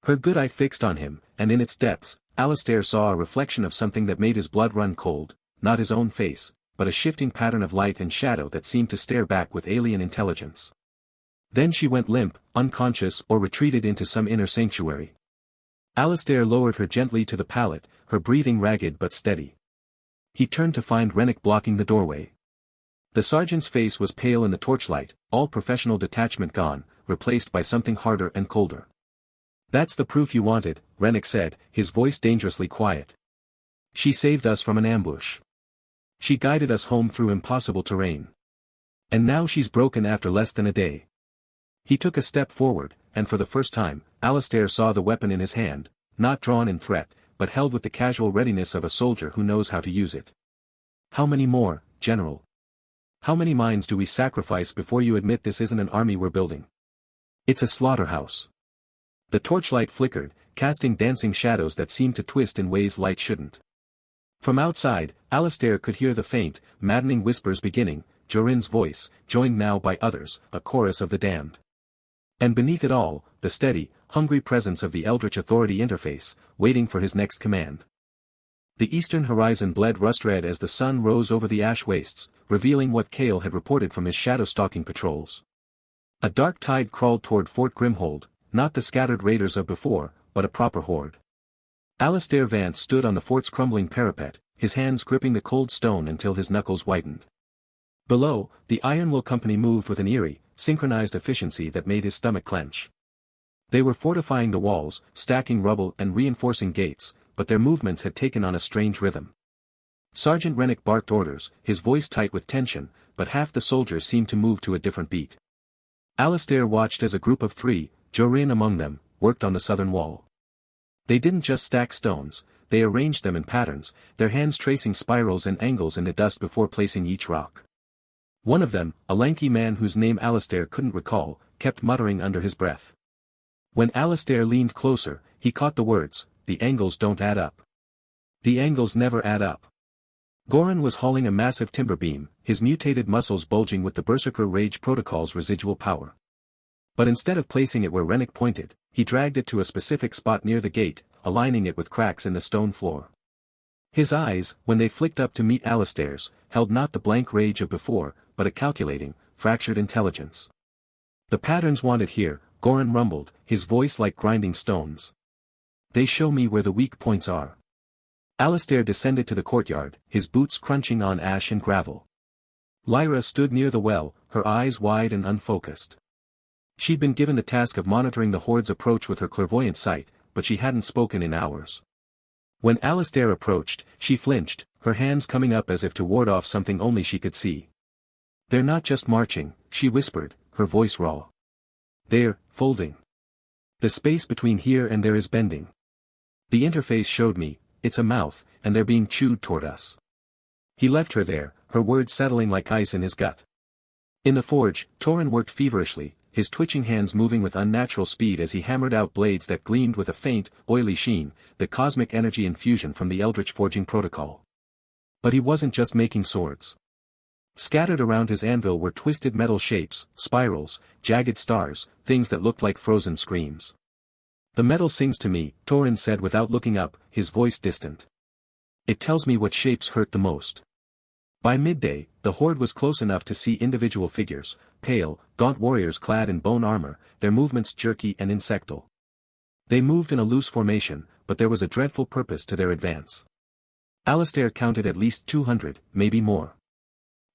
Her good eye fixed on him, and in its depths, Alistair saw a reflection of something that made his blood run cold, not his own face, but a shifting pattern of light and shadow that seemed to stare back with alien intelligence. Then she went limp, unconscious or retreated into some inner sanctuary. Alistair lowered her gently to the pallet, her breathing ragged but steady. He turned to find Rennick blocking the doorway. The sergeant's face was pale in the torchlight, all professional detachment gone, replaced by something harder and colder. "That's the proof you wanted," Rennick said, his voice dangerously quiet. "She saved us from an ambush. She guided us home through impossible terrain. And now she's broken after less than a day." He took a step forward, and for the first time, Alistair saw the weapon in his hand, not drawn in threat, but held with the casual readiness of a soldier who knows how to use it. "How many more, General? How many minds do we sacrifice before you admit this isn't an army we're building? It's a slaughterhouse." The torchlight flickered, casting dancing shadows that seemed to twist in ways light shouldn't. From outside, Alistair could hear the faint, maddening whispers beginning, Jorin's voice, joined now by others, a chorus of the damned. And beneath it all, the steady, hungry presence of the Eldritch Authority Interface, waiting for his next command. The eastern horizon bled rust-red as the sun rose over the ash wastes, revealing what Cale had reported from his shadow-stalking patrols. A dark tide crawled toward Fort Grimhold, not the scattered raiders of before, but a proper horde. Alistair Vance stood on the fort's crumbling parapet, his hands gripping the cold stone until his knuckles whitened. Below, the Iron Will Company moved with an eerie, synchronized efficiency that made his stomach clench. They were fortifying the walls, stacking rubble and reinforcing gates, but their movements had taken on a strange rhythm. Sergeant Rennick barked orders, his voice tight with tension, but half the soldiers seemed to move to a different beat. Alistair watched as a group of 3, Jorin among them, worked on the southern wall. They didn't just stack stones, they arranged them in patterns, their hands tracing spirals and angles in the dust before placing each rock. One of them, a lanky man whose name Alistair couldn't recall, kept muttering under his breath. When Alistair leaned closer, he caught the words, "The angles don't add up. The angles never add up." Goran was hauling a massive timber beam, his mutated muscles bulging with the berserker rage protocol's residual power. But instead of placing it where Rennick pointed, he dragged it to a specific spot near the gate, aligning it with cracks in the stone floor. His eyes, when they flicked up to meet Alistair's, held not the blank rage of before, but a calculating, fractured intelligence. "The patterns wanted here," Goran rumbled, his voice like grinding stones. "They show me where the weak points are." Alistair descended to the courtyard, his boots crunching on ash and gravel. Lyra stood near the well, her eyes wide and unfocused. She'd been given the task of monitoring the horde's approach with her clairvoyant sight, but she hadn't spoken in hours. When Alistair approached, she flinched, her hands coming up as if to ward off something only she could see. "They're not just marching," she whispered, her voice raw. "They're folding. The space between here and there is bending. The interface showed me, it's a mouth, and they're being chewed toward us." He left her there, her words settling like ice in his gut. In the forge, Torin worked feverishly, his twitching hands moving with unnatural speed as he hammered out blades that gleamed with a faint, oily sheen, the cosmic energy infusion from the Eldritch forging protocol. But he wasn't just making swords. Scattered around his anvil were twisted metal shapes, spirals, jagged stars, things that looked like frozen screams. "The metal sings to me," Torin said without looking up, his voice distant. "It tells me what shapes hurt the most." By midday, the horde was close enough to see individual figures, pale, gaunt warriors clad in bone armor, their movements jerky and insectal. They moved in a loose formation, but there was a dreadful purpose to their advance. Alistair counted at least 200, maybe more.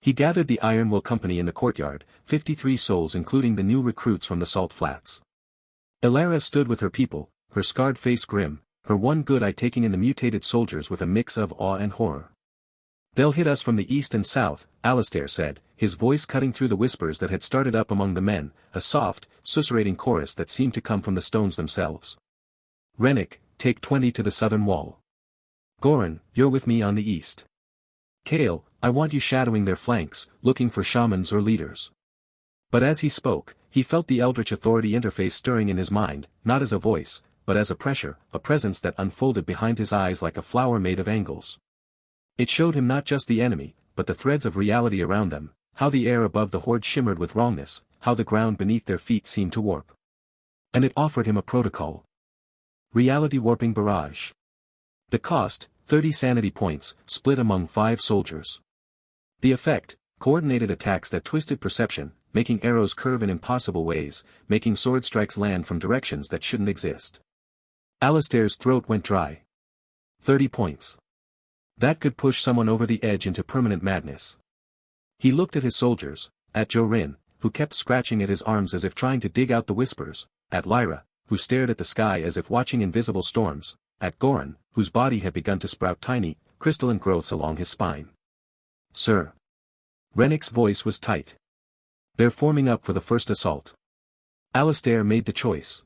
He gathered the Iron Will Company in the courtyard, 53 souls including the new recruits from the Salt Flats. Ilara stood with her people, her scarred face grim, her one good eye taking in the mutated soldiers with a mix of awe and horror. "They'll hit us from the east and south," Alistair said, his voice cutting through the whispers that had started up among the men, a soft, susurrating chorus that seemed to come from the stones themselves. "Rennick, take 20 to the southern wall. Goran, you're with me on the east. Cale, I want you shadowing their flanks, looking for shamans or leaders." But as he spoke, he felt the Eldritch Authority Interface stirring in his mind, not as a voice, but as a pressure, a presence that unfolded behind his eyes like a flower made of angles. It showed him not just the enemy, but the threads of reality around them, how the air above the horde shimmered with wrongness, how the ground beneath their feet seemed to warp. And it offered him a protocol. Reality warping barrage. The cost, 30 sanity points, split among 5 soldiers. The effect, coordinated attacks that twisted perception, making arrows curve in impossible ways, making sword strikes land from directions that shouldn't exist. Alistair's throat went dry. 30 points. That could push someone over the edge into permanent madness. He looked at his soldiers, at Jorin, who kept scratching at his arms as if trying to dig out the whispers, at Lyra, who stared at the sky as if watching invisible storms, at Goran, whose body had begun to sprout tiny, crystalline growths along his spine. "Sir." Rennick's voice was tight. "They're forming up for the first assault." Alistair made the choice.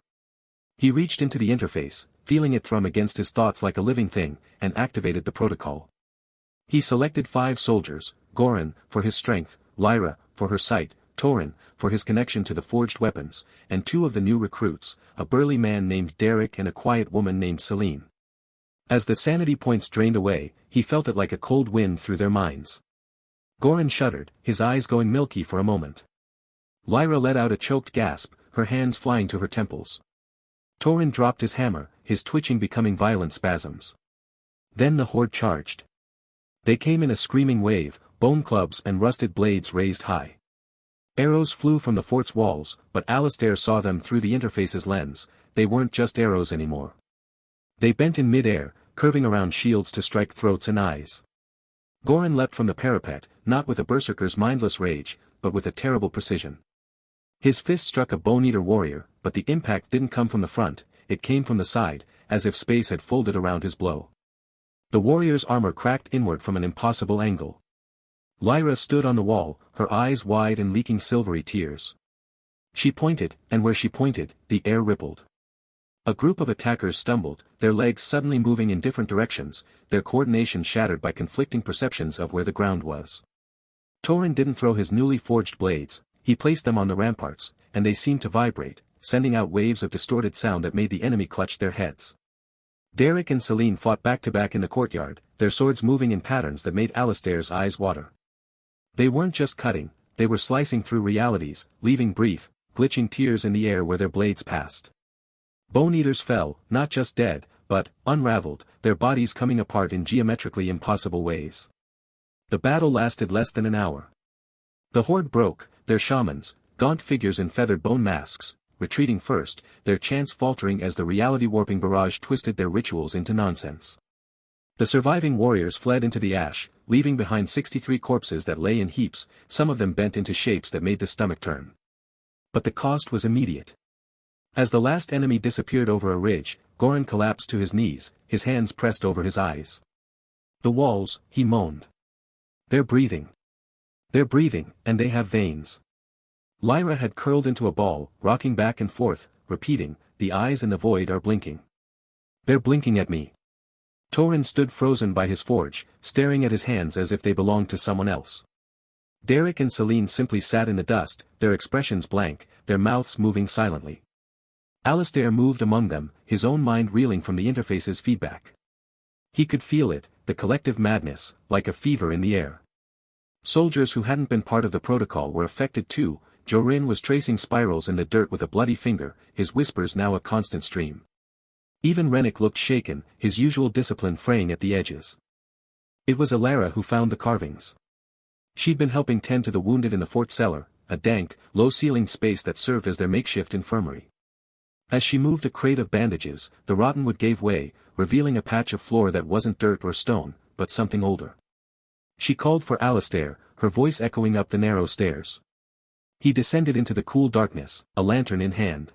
He reached into the interface, feeling it thrum against his thoughts like a living thing, and activated the protocol. He selected 5 soldiers, Goran, for his strength, Lyra, for her sight, Torin, for his connection to the forged weapons, and 2 of the new recruits, a burly man named Derek and a quiet woman named Celine. As the sanity points drained away, he felt it like a cold wind through their minds. Goran shuddered, his eyes going milky for a moment. Lyra let out a choked gasp, her hands flying to her temples. Torin dropped his hammer, his twitching becoming violent spasms. Then the horde charged. They came in a screaming wave, bone clubs and rusted blades raised high. Arrows flew from the fort's walls, but Alistair saw them through the interface's lens. They weren't just arrows anymore. They bent in mid-air, curving around shields to strike throats and eyes. Goran leapt from the parapet, not with a berserker's mindless rage, but with a terrible precision. His fist struck a bone-eater warrior, but the impact didn't come from the front, it came from the side, as if space had folded around his blow. The warrior's armor cracked inward from an impossible angle. Lyra stood on the wall, her eyes wide and leaking silvery tears. She pointed, and where she pointed, the air rippled. A group of attackers stumbled, their legs suddenly moving in different directions, their coordination shattered by conflicting perceptions of where the ground was. Torin didn't throw his newly forged blades, he placed them on the ramparts, and they seemed to vibrate, sending out waves of distorted sound that made the enemy clutch their heads. Derek and Celine fought back-to-back in the courtyard, their swords moving in patterns that made Alistair's eyes water. They weren't just cutting, they were slicing through realities, leaving brief, glitching tears in the air where their blades passed. Bone-eaters fell, not just dead, but, unraveled, their bodies coming apart in geometrically impossible ways. The battle lasted less than an hour. The horde broke, their shamans, gaunt figures in feathered bone masks, retreating first, their chants faltering as the reality-warping barrage twisted their rituals into nonsense. The surviving warriors fled into the ash, leaving behind 63 corpses that lay in heaps, some of them bent into shapes that made the stomach turn. But the cost was immediate. As the last enemy disappeared over a ridge, Goran collapsed to his knees, his hands pressed over his eyes. "The walls," he moaned. "They're breathing. They're breathing, and they have veins." Lyra had curled into a ball, rocking back and forth, repeating, "The eyes in the void are blinking. They're blinking at me." Torin stood frozen by his forge, staring at his hands as if they belonged to someone else. Derek and Celine simply sat in the dust, their expressions blank, their mouths moving silently. Alistair moved among them, his own mind reeling from the interface's feedback. He could feel it, the collective madness, like a fever in the air. Soldiers who hadn't been part of the protocol were affected too. Jorin was tracing spirals in the dirt with a bloody finger, his whispers now a constant stream. Even Rennick looked shaken, his usual discipline fraying at the edges. It was Alara who found the carvings. She'd been helping tend to the wounded in the fort cellar, a dank, low-ceilinged space that served as their makeshift infirmary. As she moved a crate of bandages, the rottenwood gave way, revealing a patch of floor that wasn't dirt or stone, but something older. She called for Alistair, her voice echoing up the narrow stairs. He descended into the cool darkness, a lantern in hand.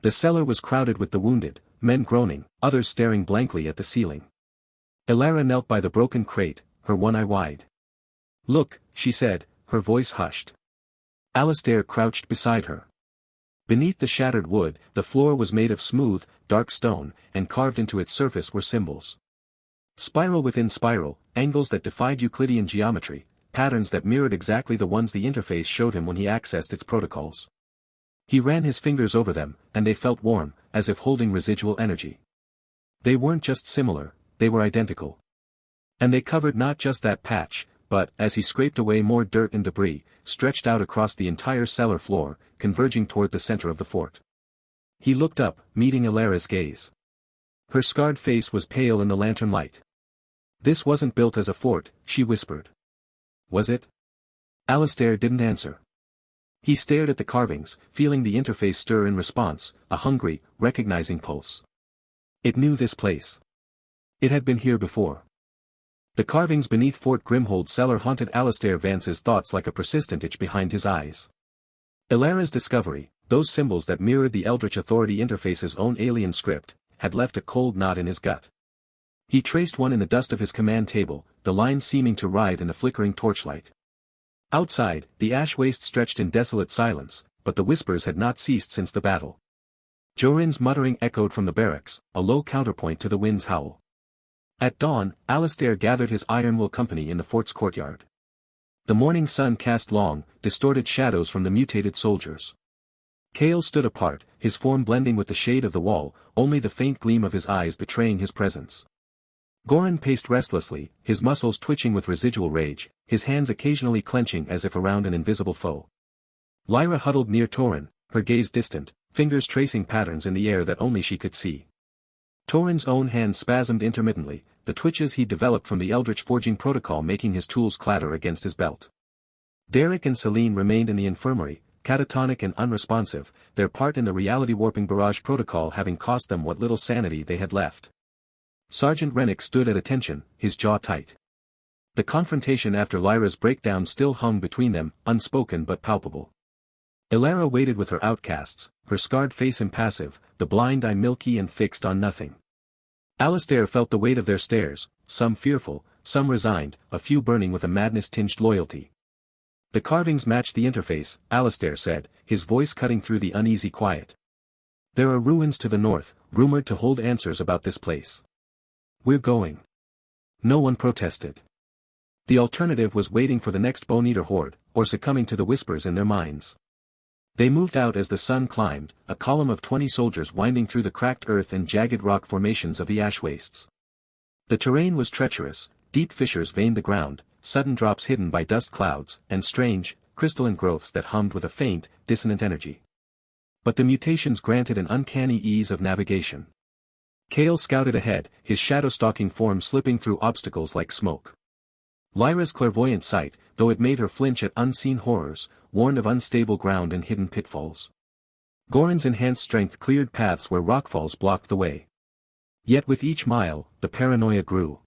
The cellar was crowded with the wounded, men groaning, others staring blankly at the ceiling. Alara knelt by the broken crate, her one eye wide. "Look," she said, her voice hushed. Alistair crouched beside her. Beneath the shattered wood, the floor was made of smooth, dark stone, and carved into its surface were symbols. Spiral within spiral, angles that defied Euclidean geometry, patterns that mirrored exactly the ones the interface showed him when he accessed its protocols. He ran his fingers over them, and they felt warm, as if holding residual energy. They weren't just similar, they were identical. And they covered not just that patch, but, as he scraped away more dirt and debris, stretched out across the entire cellar floor, converging toward the center of the fort. He looked up, meeting Alara's gaze. Her scarred face was pale in the lantern light. "This wasn't built as a fort," she whispered. "Was it?" Alistair didn't answer. He stared at the carvings, feeling the interface stir in response, a hungry, recognizing pulse. It knew this place. It had been here before. The carvings beneath Fort Grimhold's cellar haunted Alistair Vance's thoughts like a persistent itch behind his eyes. Ilara's discovery, those symbols that mirrored the Eldritch Authority Interface's own alien script, had left a cold knot in his gut. He traced one in the dust of his command table, the lines seeming to writhe in the flickering torchlight. Outside, the ash waste stretched in desolate silence, but the whispers had not ceased since the battle. Jorin's muttering echoed from the barracks, a low counterpoint to the wind's howl. At dawn, Alistair gathered his Ironwill company in the fort's courtyard. The morning sun cast long, distorted shadows from the mutated soldiers. Cale stood apart, his form blending with the shade of the wall, only the faint gleam of his eyes betraying his presence. Gorin paced restlessly, his muscles twitching with residual rage, his hands occasionally clenching as if around an invisible foe. Lyra huddled near Torin, her gaze distant, fingers tracing patterns in the air that only she could see. Torin's own hands spasmed intermittently, the twitches he'd developed from the Eldritch forging protocol making his tools clatter against his belt. Derek and Celine remained in the infirmary, catatonic and unresponsive, their part in the reality-warping barrage protocol having cost them what little sanity they had left. Sergeant Rennick stood at attention, his jaw tight. The confrontation after Lyra's breakdown still hung between them, unspoken but palpable. Ilara waited with her outcasts, her scarred face impassive, the blind eye milky and fixed on nothing. Alistair felt the weight of their stares, some fearful, some resigned, a few burning with a madness-tinged loyalty. The carvings matched the interface, Alistair said, his voice cutting through the uneasy quiet. There are ruins to the north, rumored to hold answers about this place. We're going. No one protested. The alternative was waiting for the next bone-eater horde, or succumbing to the whispers in their minds. They moved out as the sun climbed, a column of 20 soldiers winding through the cracked earth and jagged rock formations of the ash wastes. The terrain was treacherous, deep fissures veined the ground, sudden drops hidden by dust clouds, and strange, crystalline growths that hummed with a faint, dissonant energy. But the mutations granted an uncanny ease of navigation. Cale scouted ahead, his shadow-stalking form slipping through obstacles like smoke. Lyra's clairvoyant sight, though it made her flinch at unseen horrors, warned of unstable ground and hidden pitfalls. Gorin's enhanced strength cleared paths where rockfalls blocked the way. Yet with each mile, the paranoia grew.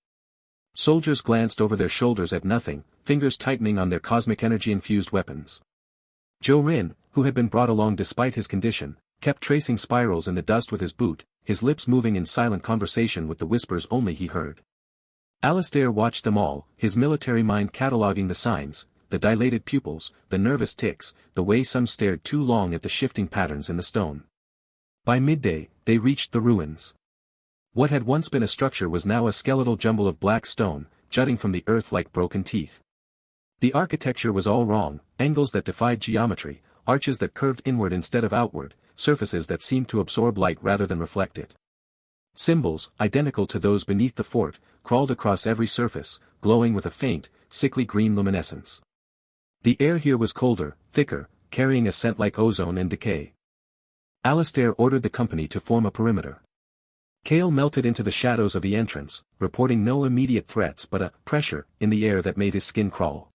Soldiers glanced over their shoulders at nothing, fingers tightening on their cosmic energy-infused weapons. Jorin, who had been brought along despite his condition, kept tracing spirals in the dust with his boot, his lips moving in silent conversation with the whispers only he heard. Alistair watched them all, his military mind cataloguing the signs, the dilated pupils, the nervous tics, the way some stared too long at the shifting patterns in the stone. By midday, they reached the ruins. What had once been a structure was now a skeletal jumble of black stone, jutting from the earth like broken teeth. The architecture was all wrong, angles that defied geometry, arches that curved inward instead of outward, surfaces that seemed to absorb light rather than reflect it. Symbols, identical to those beneath the fort, crawled across every surface, glowing with a faint, sickly green luminescence. The air here was colder, thicker, carrying a scent like ozone and decay. Alistair ordered the company to form a perimeter. Cale melted into the shadows of the entrance, reporting no immediate threats but a pressure in the air that made his skin crawl.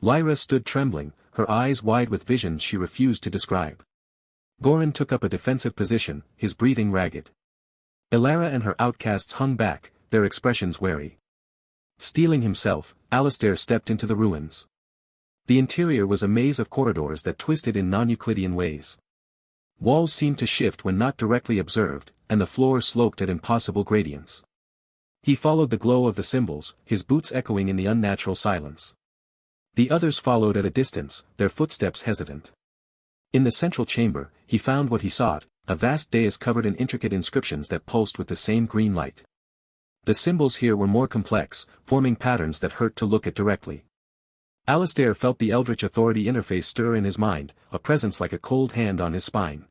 Lyra stood trembling, her eyes wide with visions she refused to describe. Gorin took up a defensive position, his breathing ragged. Ilara and her outcasts hung back, their expressions wary. Steeling himself, Alistair stepped into the ruins. The interior was a maze of corridors that twisted in non-Euclidean ways. Walls seemed to shift when not directly observed, and the floor sloped at impossible gradients. He followed the glow of the symbols, his boots echoing in the unnatural silence. The others followed at a distance, their footsteps hesitant. In the central chamber, he found what he sought, a vast dais covered in intricate inscriptions that pulsed with the same green light. The symbols here were more complex, forming patterns that hurt to look at directly. Alistair felt the Eldritch Authority Interface stir in his mind, a presence like a cold hand on his spine.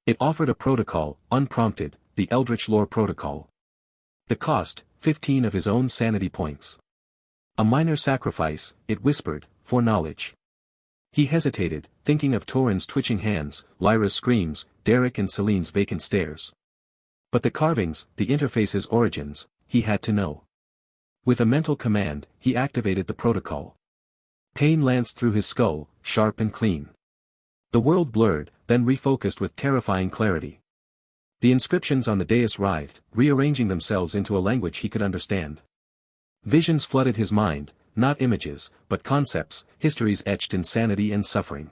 It offered a protocol, unprompted, the Eldritch Lore Protocol. The cost, 15 of his own Sanity Points. A minor sacrifice, it whispered, for knowledge. He hesitated, thinking of Torin's twitching hands, Lyra's screams, Derek and Celine's vacant stares. But the carvings, the interface's origins, he had to know. With a mental command, he activated the protocol. Pain lanced through his skull, sharp and clean. The world blurred, then refocused with terrifying clarity. The inscriptions on the dais writhed, rearranging themselves into a language he could understand. Visions flooded his mind, not images, but concepts, histories etched in sanity and suffering.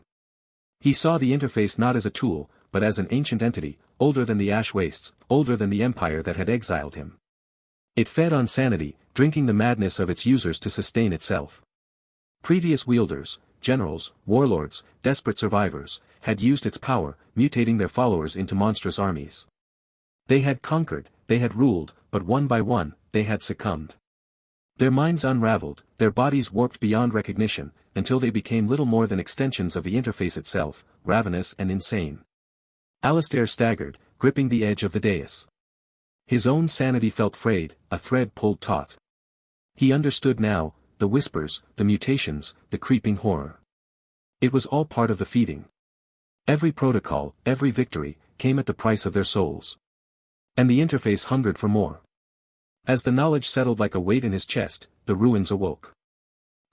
He saw the interface not as a tool, but as an ancient entity, older than the ash wastes, older than the empire that had exiled him. It fed on sanity, drinking the madness of its users to sustain itself. Previous wielders, generals, warlords, desperate survivors, had used its power, mutating their followers into monstrous armies. They had conquered, they had ruled, but one by one, they had succumbed. Their minds unraveled, their bodies warped beyond recognition, until they became little more than extensions of the interface itself, ravenous and insane. Alistair staggered, gripping the edge of the dais. His own sanity felt frayed, a thread pulled taut. He understood now, the whispers, the mutations, the creeping horror. It was all part of the feeding. Every protocol, every victory, came at the price of their souls. And the interface hungered for more. As the knowledge settled like a weight in his chest, the ruins awoke.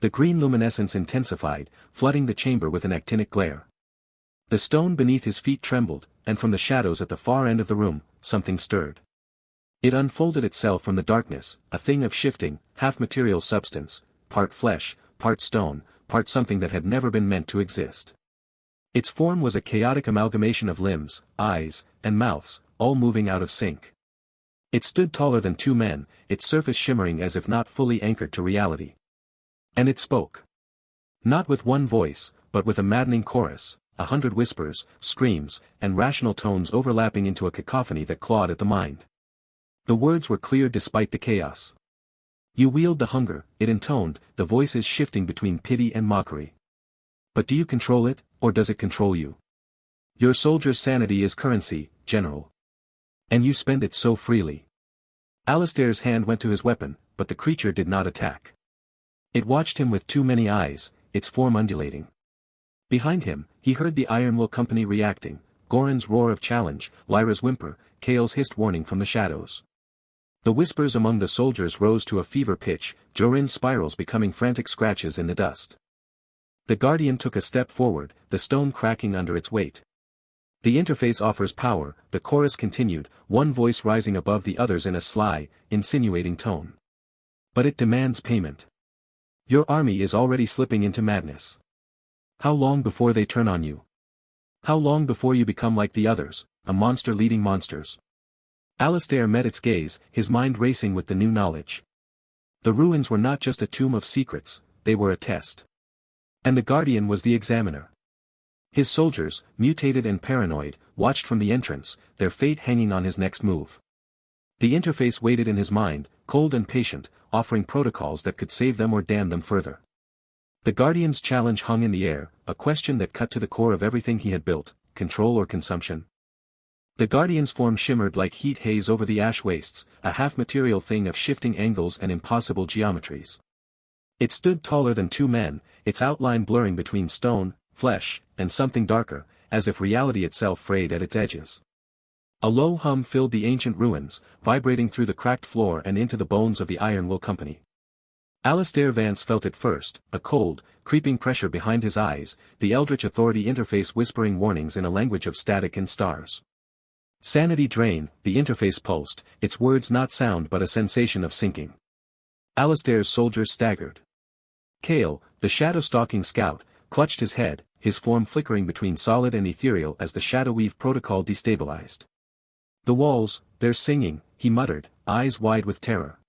The green luminescence intensified, flooding the chamber with an actinic glare. The stone beneath his feet trembled, and from the shadows at the far end of the room, something stirred. It unfolded itself from the darkness, a thing of shifting, half-material substance, part flesh, part stone, part something that had never been meant to exist. Its form was a chaotic amalgamation of limbs, eyes, and mouths, all moving out of sync. It stood taller than two men, its surface shimmering as if not fully anchored to reality. And it spoke. Not with one voice, but with a maddening chorus, 100 whispers, screams, and rational tones overlapping into a cacophony that clawed at the mind. The words were clear despite the chaos. You wield the hunger, it intoned, the voices shifting between pity and mockery. But do you control it, or does it control you? Your soldier's sanity is currency, General. And you spend it so freely. Alistair's hand went to his weapon, but the creature did not attack. It watched him with too many eyes, its form undulating. Behind him, he heard the Ironwill Company reacting, Goran's roar of challenge, Lyra's whimper, Kale's hissed warning from the shadows. The whispers among the soldiers rose to a fever pitch, Jorin's spirals becoming frantic scratches in the dust. The Guardian took a step forward, the stone cracking under its weight. The interface offers power, the chorus continued, one voice rising above the others in a sly, insinuating tone. But it demands payment. Your army is already slipping into madness. How long before they turn on you? How long before you become like the others, a monster leading monsters? Alistair met its gaze, his mind racing with the new knowledge. The ruins were not just a tomb of secrets, they were a test. And the Guardian was the examiner. His soldiers, mutated and paranoid, watched from the entrance, their fate hanging on his next move. The interface waited in his mind, cold and patient, offering protocols that could save them or damn them further. The Guardian's challenge hung in the air, a question that cut to the core of everything he had built, control or consumption. The Guardian's form shimmered like heat haze over the ash wastes, a half-material thing of shifting angles and impossible geometries. It stood taller than two men, its outline blurring between stone, flesh, and something darker, as if reality itself frayed at its edges. A low hum filled the ancient ruins, vibrating through the cracked floor and into the bones of the Ironwill Company. Alistair Vance felt it first, a cold, creeping pressure behind his eyes, the Eldritch Authority Interface whispering warnings in a language of static and stars. Sanity drain, the interface pulsed, its words not sound but a sensation of sinking. Alistair's soldiers staggered. Kale, the shadow-stalking scout, clutched his head, his form flickering between solid and ethereal as the Shadowweave protocol destabilized. The walls, they're singing, he muttered, eyes wide with terror.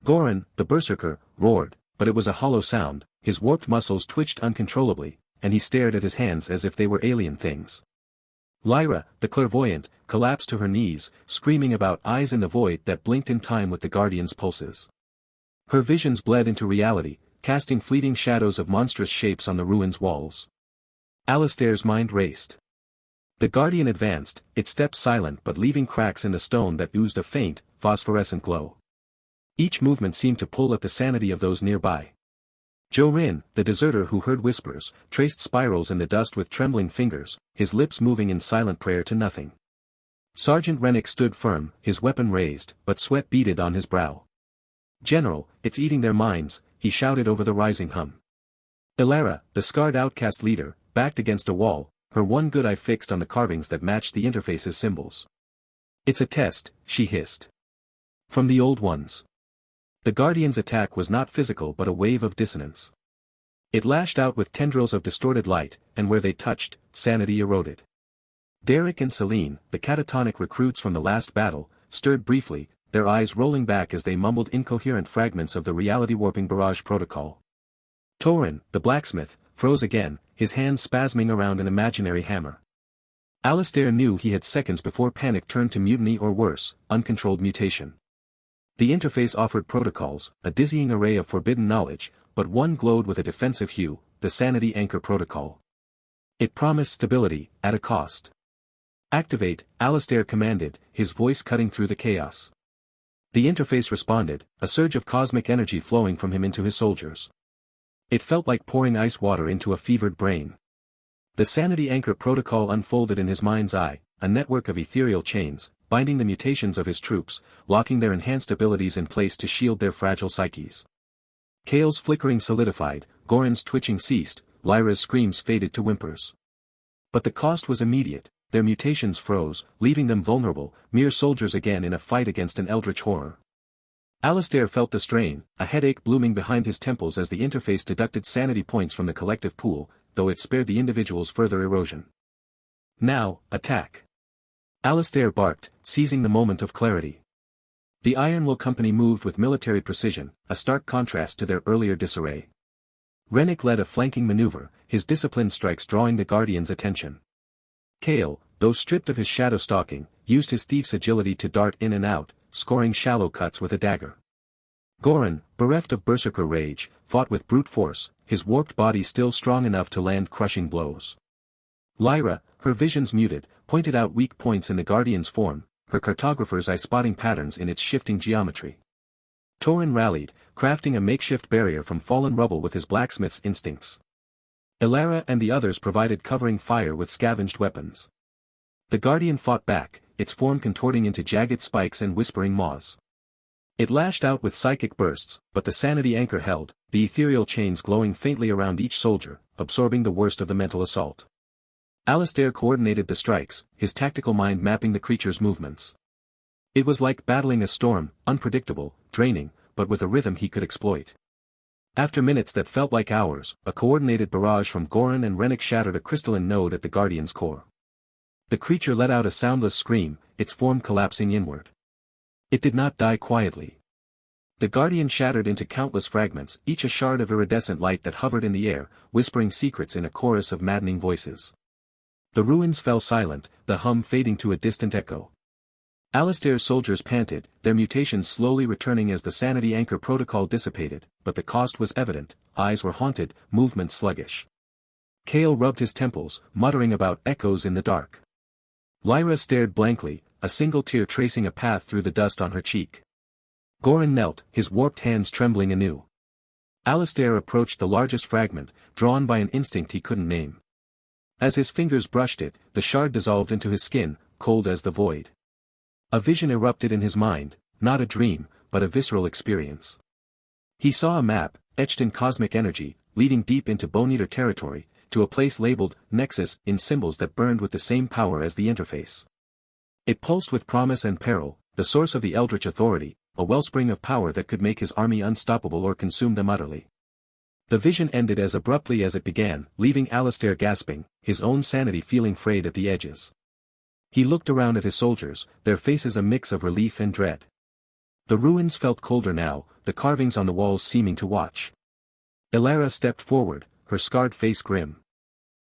Goran, the berserker, roared, but it was a hollow sound, his warped muscles twitched uncontrollably, and he stared at his hands as if they were alien things. Lyra, the clairvoyant, collapsed to her knees, screaming about eyes in the void that blinked in time with the Guardian's pulses. Her visions bled into reality, casting fleeting shadows of monstrous shapes on the ruins' walls. Alistair's mind raced. The Guardian advanced, its steps silent but leaving cracks in the stone that oozed a faint, phosphorescent glow. Each movement seemed to pull at the sanity of those nearby. Jorin, the deserter who heard whispers, traced spirals in the dust with trembling fingers, his lips moving in silent prayer to nothing. Sergeant Rennick stood firm, his weapon raised, but sweat beaded on his brow. General, it's eating their minds, he shouted over the rising hum. Ilara, the scarred outcast leader, backed against a wall, her one good eye fixed on the carvings that matched the interface's symbols. It's a test, she hissed. From the old ones. The Guardian's attack was not physical but a wave of dissonance. It lashed out with tendrils of distorted light, and where they touched, sanity eroded. Derek and Celine, the catatonic recruits from the last battle, stirred briefly, their eyes rolling back as they mumbled incoherent fragments of the reality-warping barrage protocol. Torin, the blacksmith, froze again, his hands spasming around an imaginary hammer. Alistair knew he had seconds before panic turned to mutiny or worse, uncontrolled mutation. The interface offered protocols, a dizzying array of forbidden knowledge, but one glowed with a defensive hue, the Sanity Anchor Protocol. It promised stability, at a cost. "Activate," Alistair commanded, his voice cutting through the chaos. The interface responded, a surge of cosmic energy flowing from him into his soldiers. It felt like pouring ice water into a fevered brain. The Sanity Anchor Protocol unfolded in his mind's eye, a network of ethereal chains, binding the mutations of his troops, locking their enhanced abilities in place to shield their fragile psyches. Kale's flickering solidified, Goran's twitching ceased, Lyra's screams faded to whimpers. But the cost was immediate, their mutations froze, leaving them vulnerable, mere soldiers again in a fight against an eldritch horror. Alistair felt the strain, a headache blooming behind his temples as the interface deducted sanity points from the collective pool, though it spared the individuals further erosion. "Now, attack!" Alistair barked, seizing the moment of clarity. The Ironwool Company moved with military precision, a stark contrast to their earlier disarray. Rennick led a flanking maneuver, his disciplined strikes drawing the Guardian's attention. Kale, though stripped of his shadow-stalking, used his thief's agility to dart in and out, scoring shallow cuts with a dagger. Goran, bereft of berserker rage, fought with brute force, his warped body still strong enough to land crushing blows. Lyra, her visions muted, pointed out weak points in the Guardian's form, her cartographer's eye spotting patterns in its shifting geometry. Torin rallied, crafting a makeshift barrier from fallen rubble with his blacksmith's instincts. Ilara and the others provided covering fire with scavenged weapons. The Guardian fought back, its form contorting into jagged spikes and whispering maws. It lashed out with psychic bursts, but the Sanity Anchor held, the ethereal chains glowing faintly around each soldier, absorbing the worst of the mental assault. Alistair coordinated the strikes, his tactical mind mapping the creature's movements. It was like battling a storm, unpredictable, draining, but with a rhythm he could exploit. After minutes that felt like hours, a coordinated barrage from Goran and Rennick shattered a crystalline node at the Guardian's core. The creature let out a soundless scream, its form collapsing inward. It did not die quietly. The Guardian shattered into countless fragments, each a shard of iridescent light that hovered in the air, whispering secrets in a chorus of maddening voices. The ruins fell silent, the hum fading to a distant echo. Alistair's soldiers panted, their mutations slowly returning as the Sanity Anchor Protocol dissipated, but the cost was evident, eyes were haunted, movement sluggish. Kale rubbed his temples, muttering about echoes in the dark. Lyra stared blankly, a single tear tracing a path through the dust on her cheek. Goran knelt, his warped hands trembling anew. Alistair approached the largest fragment, drawn by an instinct he couldn't name. As his fingers brushed it, the shard dissolved into his skin, cold as the void. A vision erupted in his mind, not a dream, but a visceral experience. He saw a map, etched in cosmic energy, leading deep into Bone-Eater territory, to a place labeled Nexus in symbols that burned with the same power as the interface. It pulsed with promise and peril, the source of the Eldritch Authority, a wellspring of power that could make his army unstoppable or consume them utterly. The vision ended as abruptly as it began, leaving Alistair gasping, his own sanity feeling frayed at the edges. He looked around at his soldiers, their faces a mix of relief and dread. The ruins felt colder now, the carvings on the walls seeming to watch. Ilara stepped forward, her scarred face grim.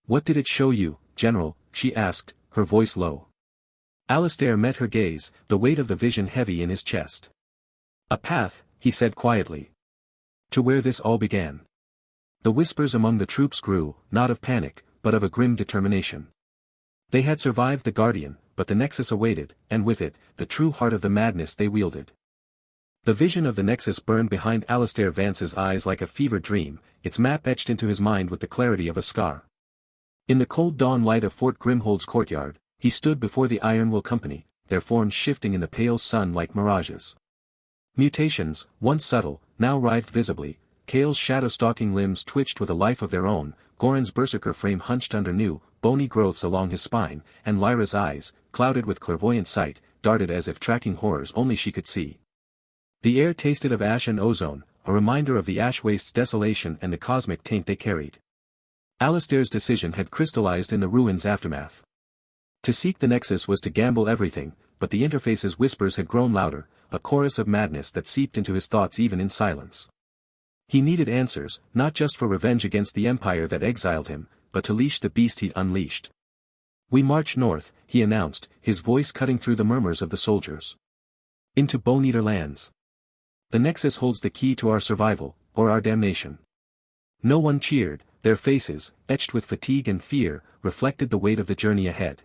"What did it show you, General?" she asked, her voice low. Alistair met her gaze, the weight of the vision heavy in his chest. "A path," he said quietly. "To where this all began." The whispers among the troops grew, not of panic, but of a grim determination. They had survived the Guardian, but the Nexus awaited, and with it, the true heart of the madness they wielded. The vision of the Nexus burned behind Alistair Vance's eyes like a fevered dream, its map etched into his mind with the clarity of a scar. In the cold dawn light of Fort Grimhold's courtyard, he stood before the Ironwool Company, their forms shifting in the pale sun like mirages. Mutations, once subtle, now writhed visibly. Kale's shadow-stalking limbs twitched with a life of their own, Goran's berserker frame hunched under new, bony growths along his spine, and Lyra's eyes, clouded with clairvoyant sight, darted as if tracking horrors only she could see. The air tasted of ash and ozone, a reminder of the ash waste's desolation and the cosmic taint they carried. Alistair's decision had crystallized in the ruins' aftermath. To seek the Nexus was to gamble everything, but the interface's whispers had grown louder, a chorus of madness that seeped into his thoughts even in silence. He needed answers, not just for revenge against the empire that exiled him, but to leash the beast he'd unleashed. "We march north," he announced, his voice cutting through the murmurs of the soldiers. "Into Bone-Eater lands. The Nexus holds the key to our survival, or our damnation." No one cheered, their faces, etched with fatigue and fear, reflected the weight of the journey ahead.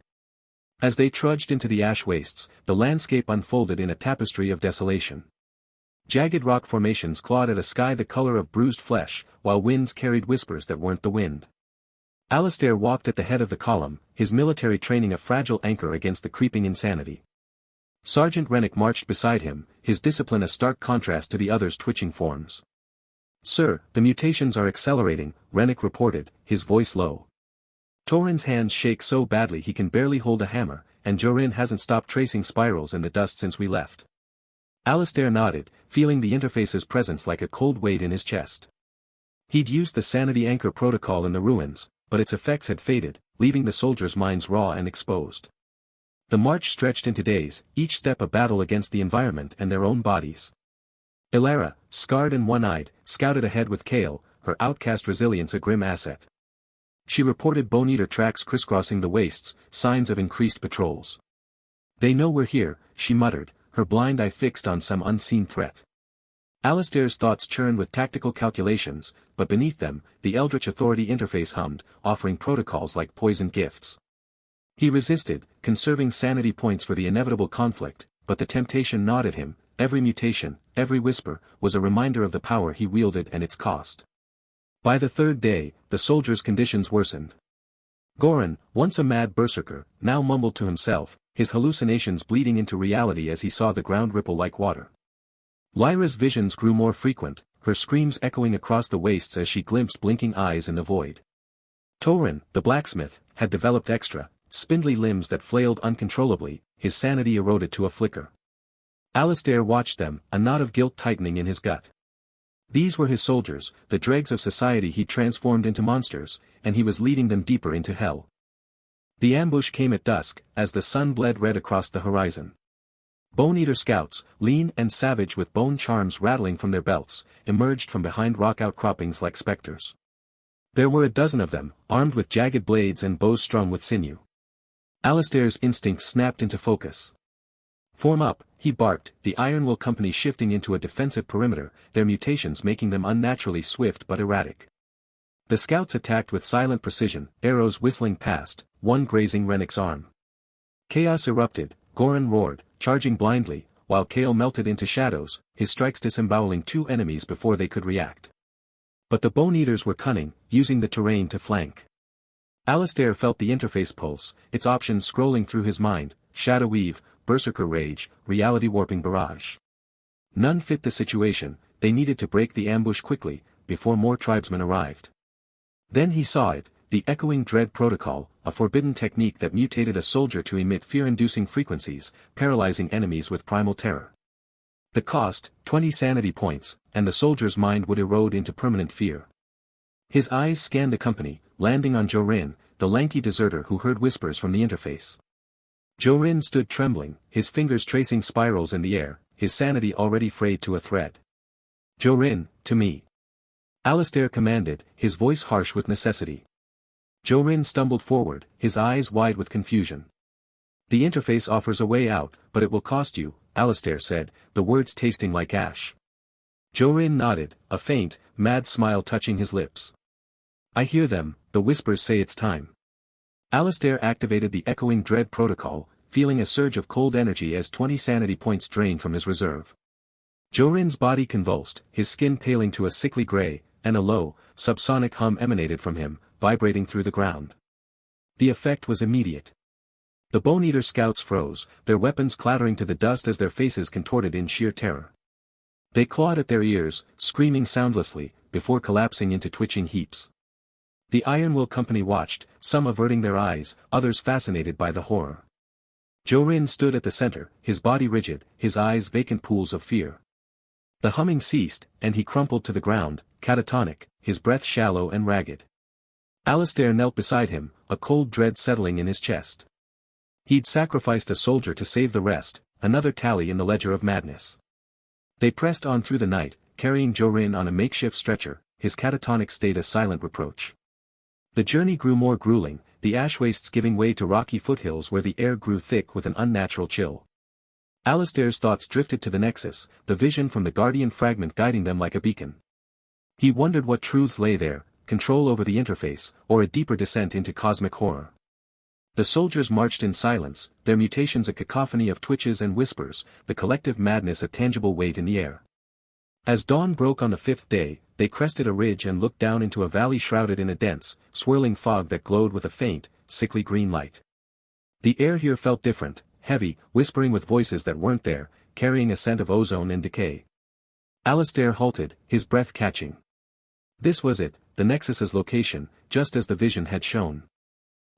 As they trudged into the ash wastes, the landscape unfolded in a tapestry of desolation. Jagged rock formations clawed at a sky the color of bruised flesh, while winds carried whispers that weren't the wind. Alistair walked at the head of the column, his military training a fragile anchor against the creeping insanity. Sergeant Rennick marched beside him, his discipline a stark contrast to the others' twitching forms. "Sir, the mutations are accelerating," Rennick reported, his voice low. "Torin's hands shake so badly he can barely hold a hammer, and Jorin hasn't stopped tracing spirals in the dust since we left." Alistair nodded, feeling the interface's presence like a cold weight in his chest. He'd used the Sanity Anchor protocol in the ruins, but its effects had faded, leaving the soldiers' minds raw and exposed. The march stretched into days, each step a battle against the environment and their own bodies. Ilara, scarred and one-eyed, scouted ahead with Kale, her outcast resilience a grim asset. She reported Bone-Eater tracks crisscrossing the wastes, signs of increased patrols. "They know we're here," she muttered, her blind eye fixed on some unseen threat. Alistair's thoughts churned with tactical calculations, but beneath them, the Eldritch Authority Interface hummed, offering protocols like poisoned gifts. He resisted, conserving sanity points for the inevitable conflict, but the temptation gnawed at him. Every mutation, every whisper, was a reminder of the power he wielded and its cost. By the third day, the soldiers' conditions worsened. Goran, once a mad berserker, now mumbled to himself, his hallucinations bleeding into reality as he saw the ground ripple like water. Lyra's visions grew more frequent, her screams echoing across the wastes as she glimpsed blinking eyes in the void. Torin, the blacksmith, had developed extra, spindly limbs that flailed uncontrollably, his sanity eroded to a flicker. Alistair watched them, a knot of guilt tightening in his gut. These were his soldiers, the dregs of society he transformed into monsters, and he was leading them deeper into hell. The ambush came at dusk, as the sun bled red across the horizon. Bone-Eater scouts, lean and savage with bone charms rattling from their belts, emerged from behind rock outcroppings like specters. There were a dozen of them, armed with jagged blades and bows strung with sinew. Alistair's instincts snapped into focus. "Form up," he barked, the Ironwool Company shifting into a defensive perimeter, their mutations making them unnaturally swift but erratic. The scouts attacked with silent precision, arrows whistling past, one grazing Rennick's arm. Chaos erupted, Goran roared, charging blindly, while Kale melted into shadows, his strikes disemboweling two enemies before they could react. But the Bone-Eaters were cunning, using the terrain to flank. Alistair felt the interface pulse, its options scrolling through his mind: Shadow Weave, Berserker Rage, Reality Warping Barrage. None fit the situation, they needed to break the ambush quickly, before more tribesmen arrived. Then he saw it, the Echoing Dread Protocol, a forbidden technique that mutated a soldier to emit fear-inducing frequencies, paralyzing enemies with primal terror. The cost, 20 sanity points, and the soldier's mind would erode into permanent fear. His eyes scanned the company, landing on Jorin, the lanky deserter who heard whispers from the interface. Jorin stood trembling, his fingers tracing spirals in the air, his sanity already frayed to a thread. "Jorin, to me." Alistair commanded, his voice harsh with necessity. Jorin stumbled forward, his eyes wide with confusion. "The interface offers a way out, but it will cost you," Alistair said, the words tasting like ash. Jorin nodded, a faint, mad smile touching his lips. "I hear them, the whispers say it's time." Alistair activated the Echoing Dread Protocol, feeling a surge of cold energy as 20 sanity points drained from his reserve. Jorin's body convulsed, his skin paling to a sickly gray, and a low, subsonic hum emanated from him, vibrating through the ground. The effect was immediate. The Bone-Eater scouts froze, their weapons clattering to the dust as their faces contorted in sheer terror. They clawed at their ears, screaming soundlessly, before collapsing into twitching heaps. The Ironwool Company watched, some averting their eyes, others fascinated by the horror. Jorin stood at the center, his body rigid, his eyes vacant pools of fear. The humming ceased, and he crumpled to the ground, catatonic, his breath shallow and ragged. Alistair knelt beside him, a cold dread settling in his chest. He'd sacrificed a soldier to save the rest, another tally in the ledger of madness. They pressed on through the night, carrying Jorin on a makeshift stretcher, his catatonic state a silent reproach. The journey grew more grueling, the ash wastes giving way to rocky foothills where the air grew thick with an unnatural chill. Alistair's thoughts drifted to the Nexus, the vision from the Guardian fragment guiding them like a beacon. He wondered what truths lay there, control over the interface, or a deeper descent into cosmic horror. The soldiers marched in silence, their mutations a cacophony of twitches and whispers, the collective madness a tangible weight in the air. As dawn broke on the fifth day, they crested a ridge and looked down into a valley shrouded in a dense, swirling fog that glowed with a faint, sickly green light. The air here felt different, heavy, whispering with voices that weren't there, carrying a scent of ozone and decay. Alistair halted, his breath catching. This was it, the Nexus's location, just as the vision had shown.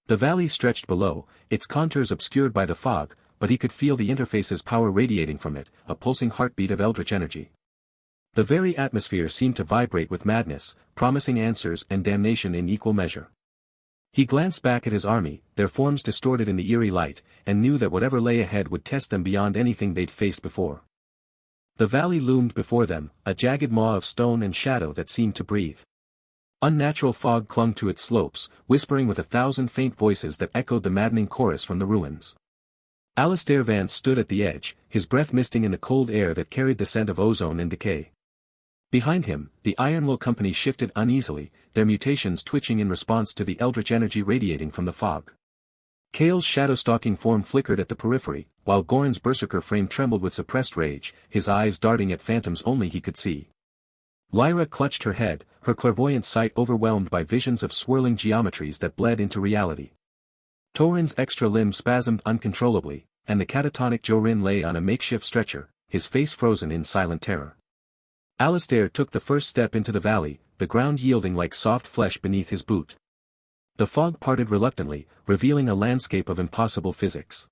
The valley stretched below, its contours obscured by the fog, but he could feel the interface's power radiating from it, a pulsing heartbeat of eldritch energy. The very atmosphere seemed to vibrate with madness, promising answers and damnation in equal measure. He glanced back at his army, their forms distorted in the eerie light, and knew that whatever lay ahead would test them beyond anything they'd faced before. The valley loomed before them, a jagged maw of stone and shadow that seemed to breathe. Unnatural fog clung to its slopes, whispering with 1,000 faint voices that echoed the maddening chorus from the ruins. Alistair Vance stood at the edge, his breath misting in the cold air that carried the scent of ozone and decay. Behind him, the Ironwool Company shifted uneasily, their mutations twitching in response to the eldritch energy radiating from the fog. Kale's shadow-stalking form flickered at the periphery, while Goran's berserker frame trembled with suppressed rage, his eyes darting at phantoms only he could see. Lyra clutched her head, her clairvoyant sight overwhelmed by visions of swirling geometries that bled into reality. Torin's extra limb spasmed uncontrollably, and the catatonic Jorin lay on a makeshift stretcher, his face frozen in silent terror. Alistair took the first step into the valley, the ground yielding like soft flesh beneath his boot. The fog parted reluctantly, revealing a landscape of impossible physics.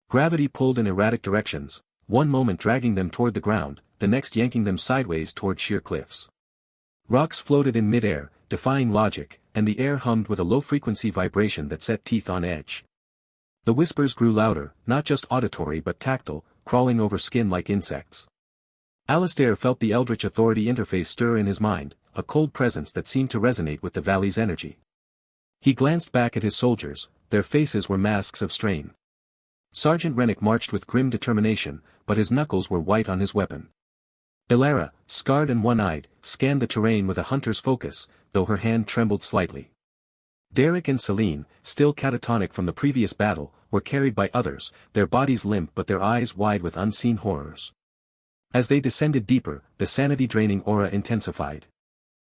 Gravity pulled in erratic directions, one moment dragging them toward the ground, the next yanking them sideways toward sheer cliffs. Rocks floated in midair, defying logic, and the air hummed with a low-frequency vibration that set teeth on edge. The whispers grew louder, not just auditory but tactile, crawling over skin like insects. Alistair felt the Eldritch Authority Interface stir in his mind, a cold presence that seemed to resonate with the valley's energy. He glanced back at his soldiers, their faces were masks of strain. Sergeant Rennick marched with grim determination, but his knuckles were white on his weapon. Ilara, scarred and one-eyed, scanned the terrain with a hunter's focus, though her hand trembled slightly. Derek and Celine, still catatonic from the previous battle, were carried by others, their bodies limp but their eyes wide with unseen horrors. As they descended deeper, the sanity-draining aura intensified.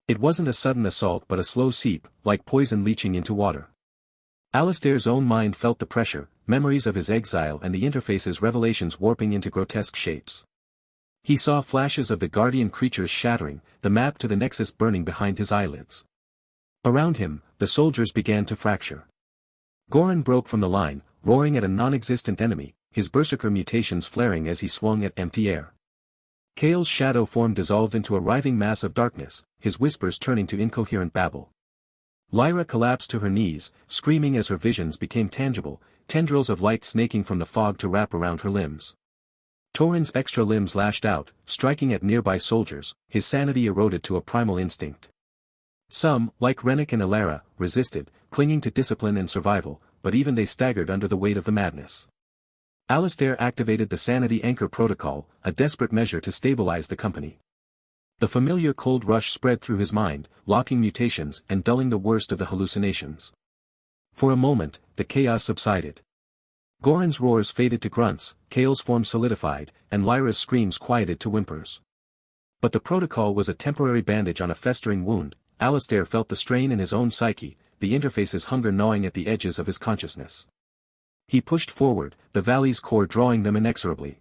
It wasn't a sudden assault but a slow seep, like poison leaching into water. Alistair's own mind felt the pressure, memories of his exile and the interface's revelations warping into grotesque shapes. He saw flashes of the guardian creatures shattering, the map to the Nexus burning behind his eyelids. Around him, the soldiers began to fracture. Goran broke from the line, roaring at a non-existent enemy, his berserker mutations flaring as he swung at empty air. Kale's shadow form dissolved into a writhing mass of darkness, his whispers turning to incoherent babble. Lyra collapsed to her knees, screaming as her visions became tangible, tendrils of light snaking from the fog to wrap around her limbs. Torin's extra limbs lashed out, striking at nearby soldiers, his sanity eroded to a primal instinct. Some, like Rennick and Ilara, resisted, clinging to discipline and survival, but even they staggered under the weight of the madness. Alistair activated the Sanity Anchor Protocol, a desperate measure to stabilize the company. The familiar cold rush spread through his mind, locking mutations and dulling the worst of the hallucinations. For a moment, the chaos subsided. Goran's roars faded to grunts, Kale's form solidified, and Lyra's screams quieted to whimpers. But the protocol was a temporary bandage on a festering wound. Alistair felt the strain in his own psyche, the interface's hunger gnawing at the edges of his consciousness. He pushed forward, the valley's core drawing them inexorably.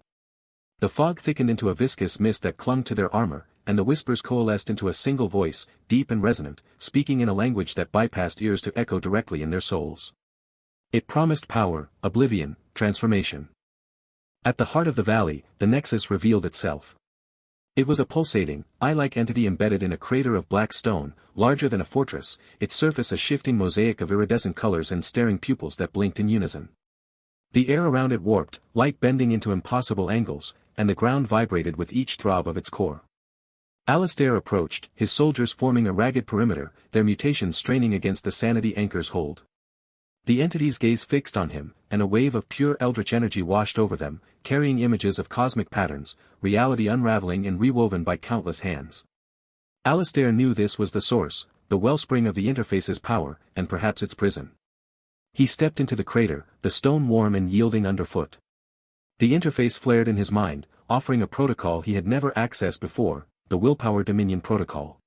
The fog thickened into a viscous mist that clung to their armor, and the whispers coalesced into a single voice, deep and resonant, speaking in a language that bypassed ears to echo directly in their souls. It promised power, oblivion, transformation. At the heart of the valley, the Nexus revealed itself. It was a pulsating, eye-like entity embedded in a crater of black stone, larger than a fortress, its surface a shifting mosaic of iridescent colors and staring pupils that blinked in unison. The air around it warped, light bending into impossible angles, and the ground vibrated with each throb of its core. Alistair approached, his soldiers forming a ragged perimeter, their mutations straining against the sanity anchor's hold. The entity's gaze fixed on him, and a wave of pure eldritch energy washed over them, carrying images of cosmic patterns, reality unraveling and rewoven by countless hands. Alistair knew this was the source, the wellspring of the interface's power, and perhaps its prison. He stepped into the crater, the stone warm and yielding underfoot. The interface flared in his mind, offering a protocol he had never accessed before, the Willpower Dominion Protocol.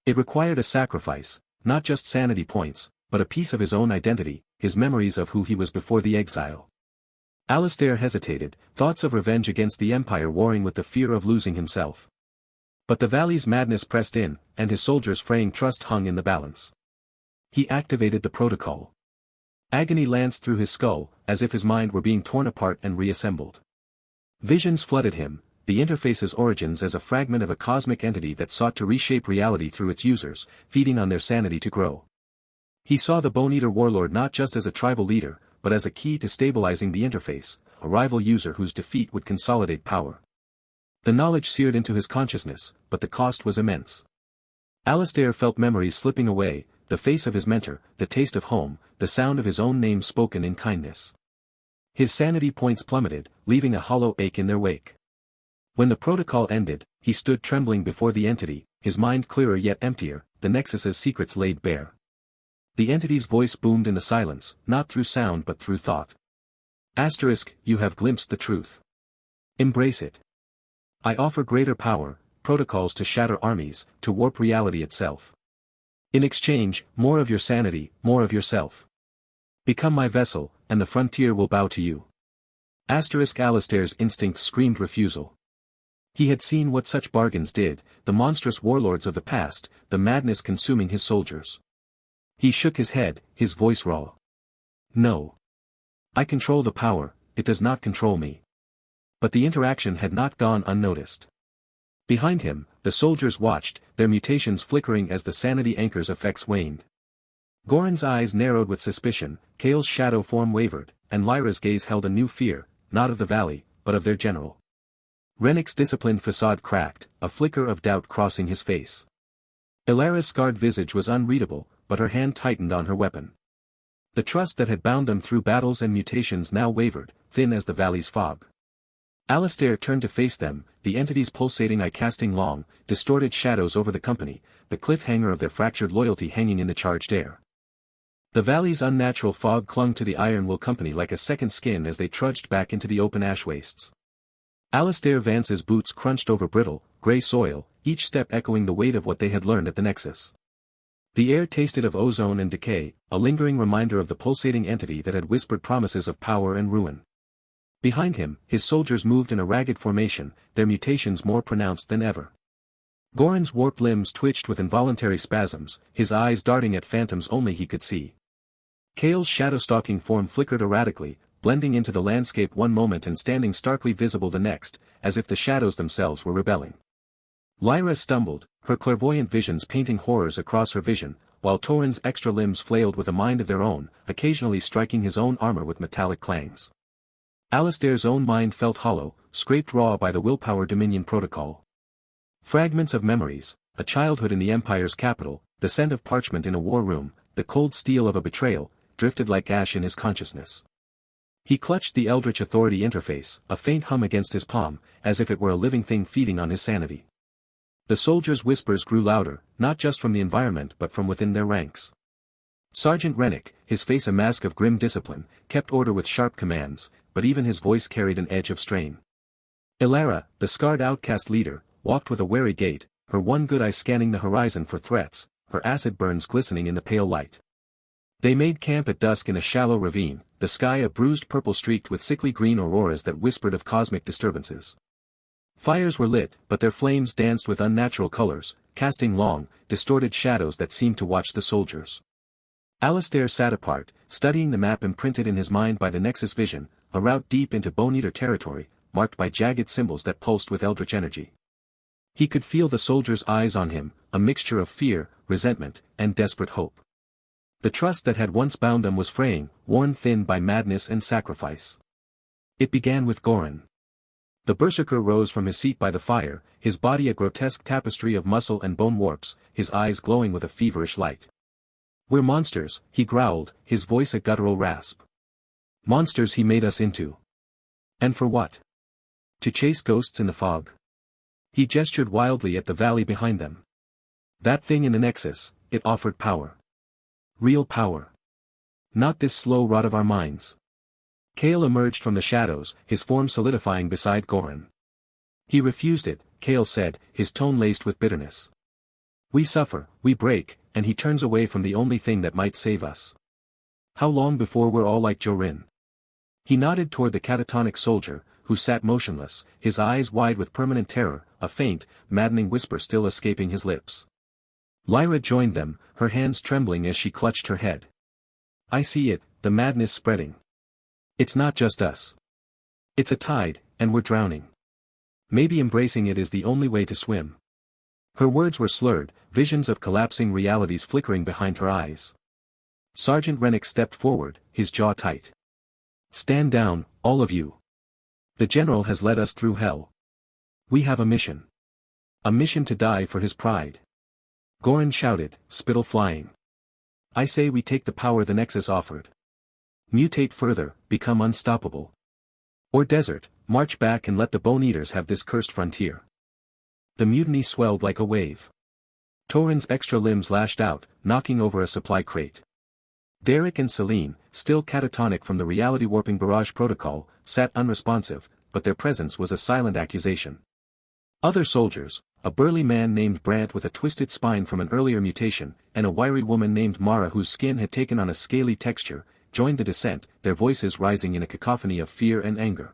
It required a sacrifice, not just sanity points, but a piece of his own identity, his memories of who he was before the exile. Alistair hesitated, thoughts of revenge against the Empire warring with the fear of losing himself. But the valley's madness pressed in, and his soldiers' fraying trust hung in the balance. He activated the protocol. Agony lanced through his skull, as if his mind were being torn apart and reassembled. Visions flooded him, the interface's origins as a fragment of a cosmic entity that sought to reshape reality through its users, feeding on their sanity to grow. He saw the Bone-Eater Warlord not just as a tribal leader, but as a key to stabilizing the interface, a rival user whose defeat would consolidate power. The knowledge seared into his consciousness, but the cost was immense. Alistair felt memories slipping away, the face of his mentor, the taste of home, the sound of his own name spoken in kindness. His sanity points plummeted, leaving a hollow ache in their wake. When the protocol ended, he stood trembling before the entity, his mind clearer yet emptier, the Nexus's secrets laid bare. The entity's voice boomed in the silence, not through sound but through thought. Asterisk, you have glimpsed the truth. Embrace it. I offer greater power, protocols to shatter armies, to warp reality itself. In exchange, more of your sanity, more of yourself. Become my vessel, and the frontier will bow to you. Asterisk Alistair's instincts screamed refusal. He had seen what such bargains did, the monstrous warlords of the past, the madness consuming his soldiers. He shook his head, his voice raw. No. I control the power, it does not control me. But the interaction had not gone unnoticed. Behind him, the soldiers watched, their mutations flickering as the sanity anchor's effects waned. Goran's eyes narrowed with suspicion, Kale's shadow form wavered, and Lyra's gaze held a new fear, not of the valley, but of their general. Rennick's disciplined facade cracked, a flicker of doubt crossing his face. Ilara's scarred visage was unreadable, but her hand tightened on her weapon. The trust that had bound them through battles and mutations now wavered, thin as the valley's fog. Alistair turned to face them, the entity's pulsating eye casting long, distorted shadows over the company, the cliffhanger of their fractured loyalty hanging in the charged air. The valley's unnatural fog clung to the Iron Will Company like a second skin as they trudged back into the open ash wastes. Alistair Vance's boots crunched over brittle, grey soil, each step echoing the weight of what they had learned at the Nexus. The air tasted of ozone and decay, a lingering reminder of the pulsating entity that had whispered promises of power and ruin. Behind him, his soldiers moved in a ragged formation, their mutations more pronounced than ever. Goran's warped limbs twitched with involuntary spasms, his eyes darting at phantoms only he could see. Kale's shadow-stalking form flickered erratically, blending into the landscape one moment and standing starkly visible the next, as if the shadows themselves were rebelling. Lyra stumbled, her clairvoyant visions painting horrors across her vision, while Torin's extra limbs flailed with a mind of their own, occasionally striking his own armor with metallic clangs. Alistair's own mind felt hollow, scraped raw by the Willpower Dominion Protocol. Fragments of memories, a childhood in the Empire's capital, the scent of parchment in a war room, the cold steel of a betrayal, drifted like ash in his consciousness. He clutched the Eldritch Authority Interface, a faint hum against his palm, as if it were a living thing feeding on his sanity. The soldiers' whispers grew louder, not just from the environment but from within their ranks. Sergeant Rennick, his face a mask of grim discipline, kept order with sharp commands, but even his voice carried an edge of strain. Ilara, the scarred outcast leader, walked with a wary gait, her one good eye scanning the horizon for threats, her acid burns glistening in the pale light. They made camp at dusk in a shallow ravine, the sky a bruised purple streaked with sickly green auroras that whispered of cosmic disturbances. Fires were lit, but their flames danced with unnatural colors, casting long, distorted shadows that seemed to watch the soldiers. Alistair sat apart, studying the map imprinted in his mind by the Nexus vision, a route deep into Bone-Eater territory, marked by jagged symbols that pulsed with eldritch energy. He could feel the soldiers' eyes on him, a mixture of fear, resentment, and desperate hope. The trust that had once bound them was fraying, worn thin by madness and sacrifice. It began with Goran. The berserker rose from his seat by the fire, his body a grotesque tapestry of muscle and bone warps, his eyes glowing with a feverish light. "We're monsters," he growled, his voice a guttural rasp. "Monsters he made us into. And for what? To chase ghosts in the fog?" He gestured wildly at the valley behind them. That thing in the Nexus, it offered power. Real power. Not this slow rot of our minds. Kale emerged from the shadows, his form solidifying beside Goran. "He refused it," Kale said, his tone laced with bitterness. "We suffer, we break, and he turns away from the only thing that might save us. How long before we're all like Jorin?" He nodded toward the catatonic soldier, who sat motionless, his eyes wide with permanent terror, a faint, maddening whisper still escaping his lips. Lyra joined them, her hands trembling as she clutched her head. "I see it, the madness spreading. It's not just us. It's a tide, and we're drowning. Maybe embracing it is the only way to swim." Her words were slurred, visions of collapsing realities flickering behind her eyes. Sergeant Rennick stepped forward, his jaw tight. "Stand down, all of you. The general has led us through hell. We have a mission. A mission to die for his pride." Goran shouted, spittle flying. "I say we take the power the Nexus offered. Mutate further, become unstoppable. Or desert, march back and let the Bone Eaters have this cursed frontier." The mutiny swelled like a wave. Torin's extra limbs lashed out, knocking over a supply crate. Derek and Celine, still catatonic from the reality-warping barrage protocol, sat unresponsive, but their presence was a silent accusation. Other soldiers, a burly man named Brant with a twisted spine from an earlier mutation, and a wiry woman named Mara whose skin had taken on a scaly texture, joined the dissent, their voices rising in a cacophony of fear and anger.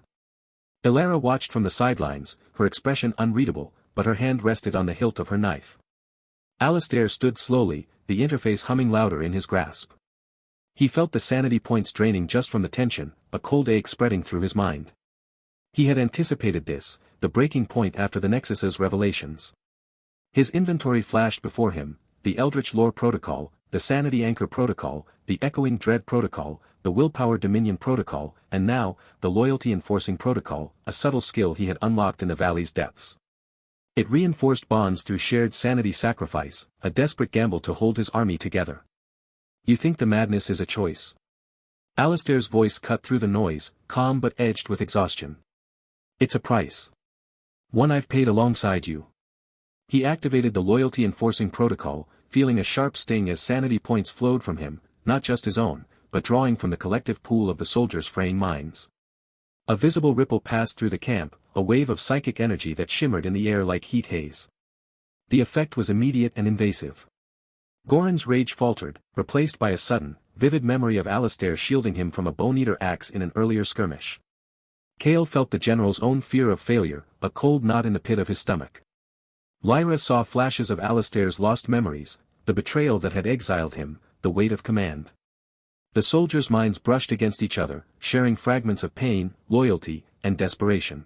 Ilara watched from the sidelines, her expression unreadable, but her hand rested on the hilt of her knife. Alistair stood slowly, the interface humming louder in his grasp. He felt the sanity points draining just from the tension, a cold ache spreading through his mind. He had anticipated this, the breaking point after the Nexus's revelations. His inventory flashed before him, the Eldritch Lore Protocol, the Sanity Anchor Protocol, the Echoing Dread Protocol, the Willpower Dominion Protocol, and now, the Loyalty Enforcing Protocol, a subtle skill he had unlocked in the valley's depths. It reinforced bonds through shared sanity sacrifice, a desperate gamble to hold his army together. "You think the madness is a choice?" Alistair's voice cut through the noise, calm but edged with exhaustion. "It's a price. One I've paid alongside you." He activated the Loyalty Enforcing Protocol, feeling a sharp sting as sanity points flowed from him, not just his own, but drawing from the collective pool of the soldiers' fraying minds. A visible ripple passed through the camp, a wave of psychic energy that shimmered in the air like heat haze. The effect was immediate and invasive. Goran's rage faltered, replaced by a sudden, vivid memory of Alistair shielding him from a bone-eater axe in an earlier skirmish. Kale felt the general's own fear of failure, a cold knot in the pit of his stomach. Lyra saw flashes of Alistair's lost memories, the betrayal that had exiled him, the weight of command. The soldiers' minds brushed against each other, sharing fragments of pain, loyalty, and desperation.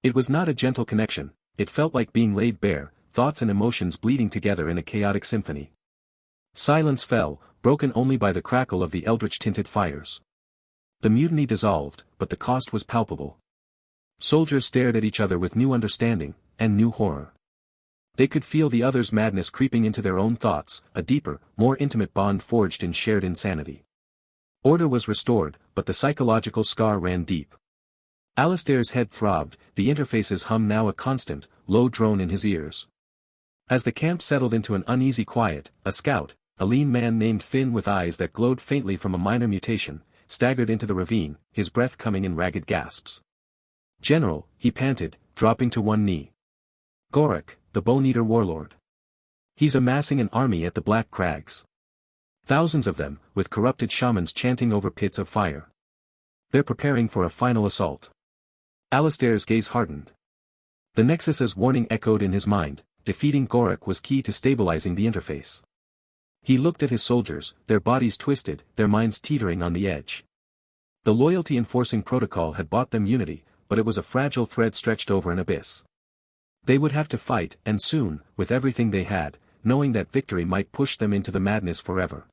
It was not a gentle connection, it felt like being laid bare, thoughts and emotions bleeding together in a chaotic symphony. Silence fell, broken only by the crackle of the eldritch-tinted fires. The mutiny dissolved, but the cost was palpable. Soldiers stared at each other with new understanding, and new horror. They could feel the other's madness creeping into their own thoughts, a deeper, more intimate bond forged in shared insanity. Order was restored, but the psychological scar ran deep. Alistair's head throbbed, the interface's hum now a constant, low drone in his ears. As the camp settled into an uneasy quiet, a scout, a lean man named Finn with eyes that glowed faintly from a minor mutation, staggered into the ravine, his breath coming in ragged gasps. "General," he panted, dropping to one knee. "Gorak, the Bone-Eater Warlord. He's amassing an army at the Black Crags. Thousands of them, with corrupted shamans chanting over pits of fire. They're preparing for a final assault." Alistair's gaze hardened. The Nexus's warning echoed in his mind, defeating Gorak was key to stabilizing the interface. He looked at his soldiers, their bodies twisted, their minds teetering on the edge. The Loyalty Enforcing Protocol had bought them unity, but it was a fragile thread stretched over an abyss. They would have to fight, and soon, with everything they had, knowing that victory might push them into the madness forever.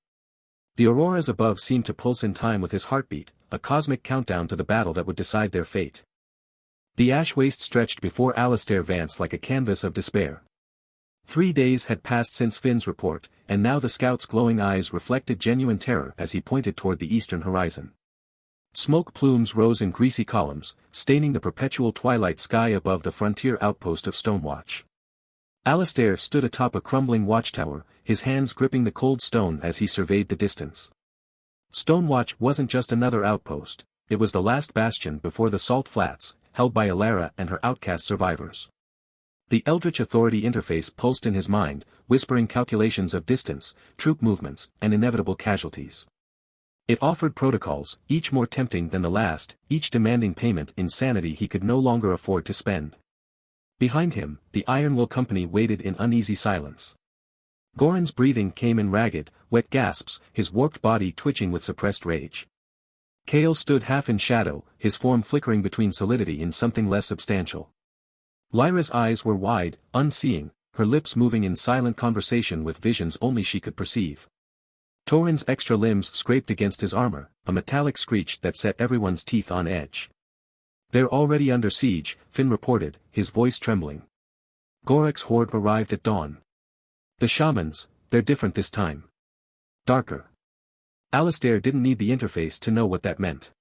The auroras above seemed to pulse in time with his heartbeat, a cosmic countdown to the battle that would decide their fate. The ash waste stretched before Alistair Vance like a canvas of despair. 3 days had passed since Finn's report, and now the scout's glowing eyes reflected genuine terror as he pointed toward the eastern horizon. Smoke plumes rose in greasy columns, staining the perpetual twilight sky above the frontier outpost of Stonewatch. Alistair stood atop a crumbling watchtower, his hands gripping the cold stone as he surveyed the distance. Stonewatch wasn't just another outpost, it was the last bastion before the Salt Flats, held by Ilara and her outcast survivors. The Eldritch Authority Interface pulsed in his mind, whispering calculations of distance, troop movements, and inevitable casualties. It offered protocols, each more tempting than the last, each demanding payment in sanity he could no longer afford to spend. Behind him, the Ironwool Company waited in uneasy silence. Goran's breathing came in ragged, wet gasps, his warped body twitching with suppressed rage. Kale stood half in shadow, his form flickering between solidity and something less substantial. Lyra's eyes were wide, unseeing, her lips moving in silent conversation with visions only she could perceive. Torin's extra limbs scraped against his armor, a metallic screech that set everyone's teeth on edge. "They're already under siege," Finn reported, his voice trembling. Gorek's horde arrived at dawn. "The shamans, they're different this time. Darker." Alistair didn't need the interface to know what that meant.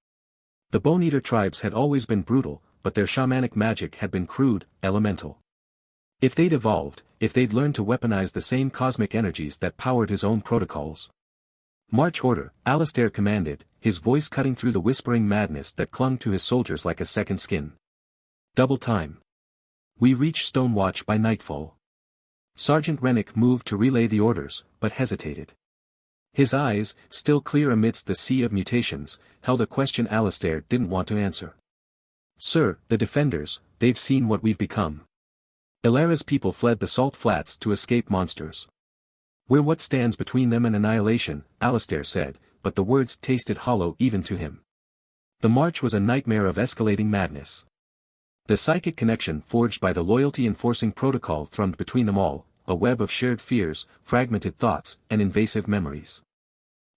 The Bone-Eater tribes had always been brutal, but their shamanic magic had been crude, elemental. If they'd evolved, if they'd learned to weaponize the same cosmic energies that powered his own protocols. "March order," Alistair commanded, his voice cutting through the whispering madness that clung to his soldiers like a second skin. "Double time. We reach Stonewatch by nightfall." Sergeant Rennick moved to relay the orders, but hesitated. His eyes, still clear amidst the sea of mutations, held a question Alistair didn't want to answer. "Sir, the defenders, they've seen what we've become. Ilara's people fled the Salt Flats to escape monsters. We're what stands between them and annihilation," Alistair said, but the words tasted hollow even to him. The march was a nightmare of escalating madness. The psychic connection forged by the loyalty-enforcing protocol thrummed between them all, a web of shared fears, fragmented thoughts, and invasive memories.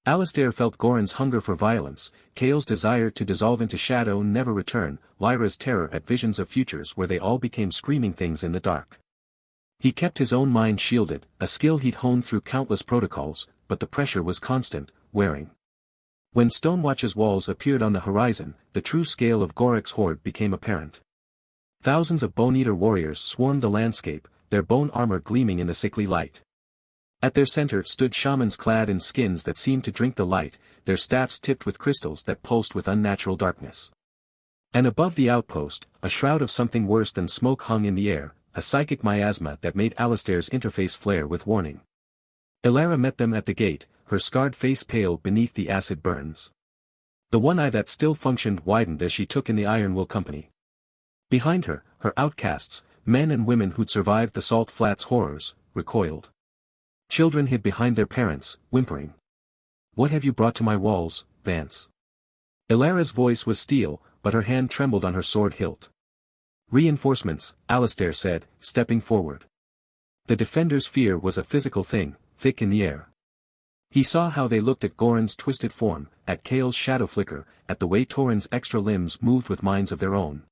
Alistair felt Goran's hunger for violence, Kale's desire to dissolve into shadow and never return, Lyra's terror at visions of futures where they all became screaming things in the dark. He kept his own mind shielded, a skill he'd honed through countless protocols, but the pressure was constant, wearing. When Stonewatch's walls appeared on the horizon, the true scale of Gorek's horde became apparent. Thousands of Bone-Eater warriors swarmed the landscape, their bone armor gleaming in the sickly light. At their center stood shamans clad in skins that seemed to drink the light, their staffs tipped with crystals that pulsed with unnatural darkness. And above the outpost, a shroud of something worse than smoke hung in the air, a psychic miasma that made Alistair's interface flare with warning. Ilara met them at the gate, her scarred face pale beneath the acid burns. The one eye that still functioned widened as she took in the Ironwool Company. Behind her, her outcasts, men and women who'd survived the Salt Flats horrors, recoiled. Children hid behind their parents, whimpering. "What have you brought to my walls, Vance?" Ilara's voice was steel, but her hand trembled on her sword hilt. "Reinforcements," Alistair said, stepping forward. The defenders' fear was a physical thing, thick in the air. He saw how they looked at Goran's twisted form, at Kale's shadow flicker, at the way Torin's extra limbs moved with minds of their own.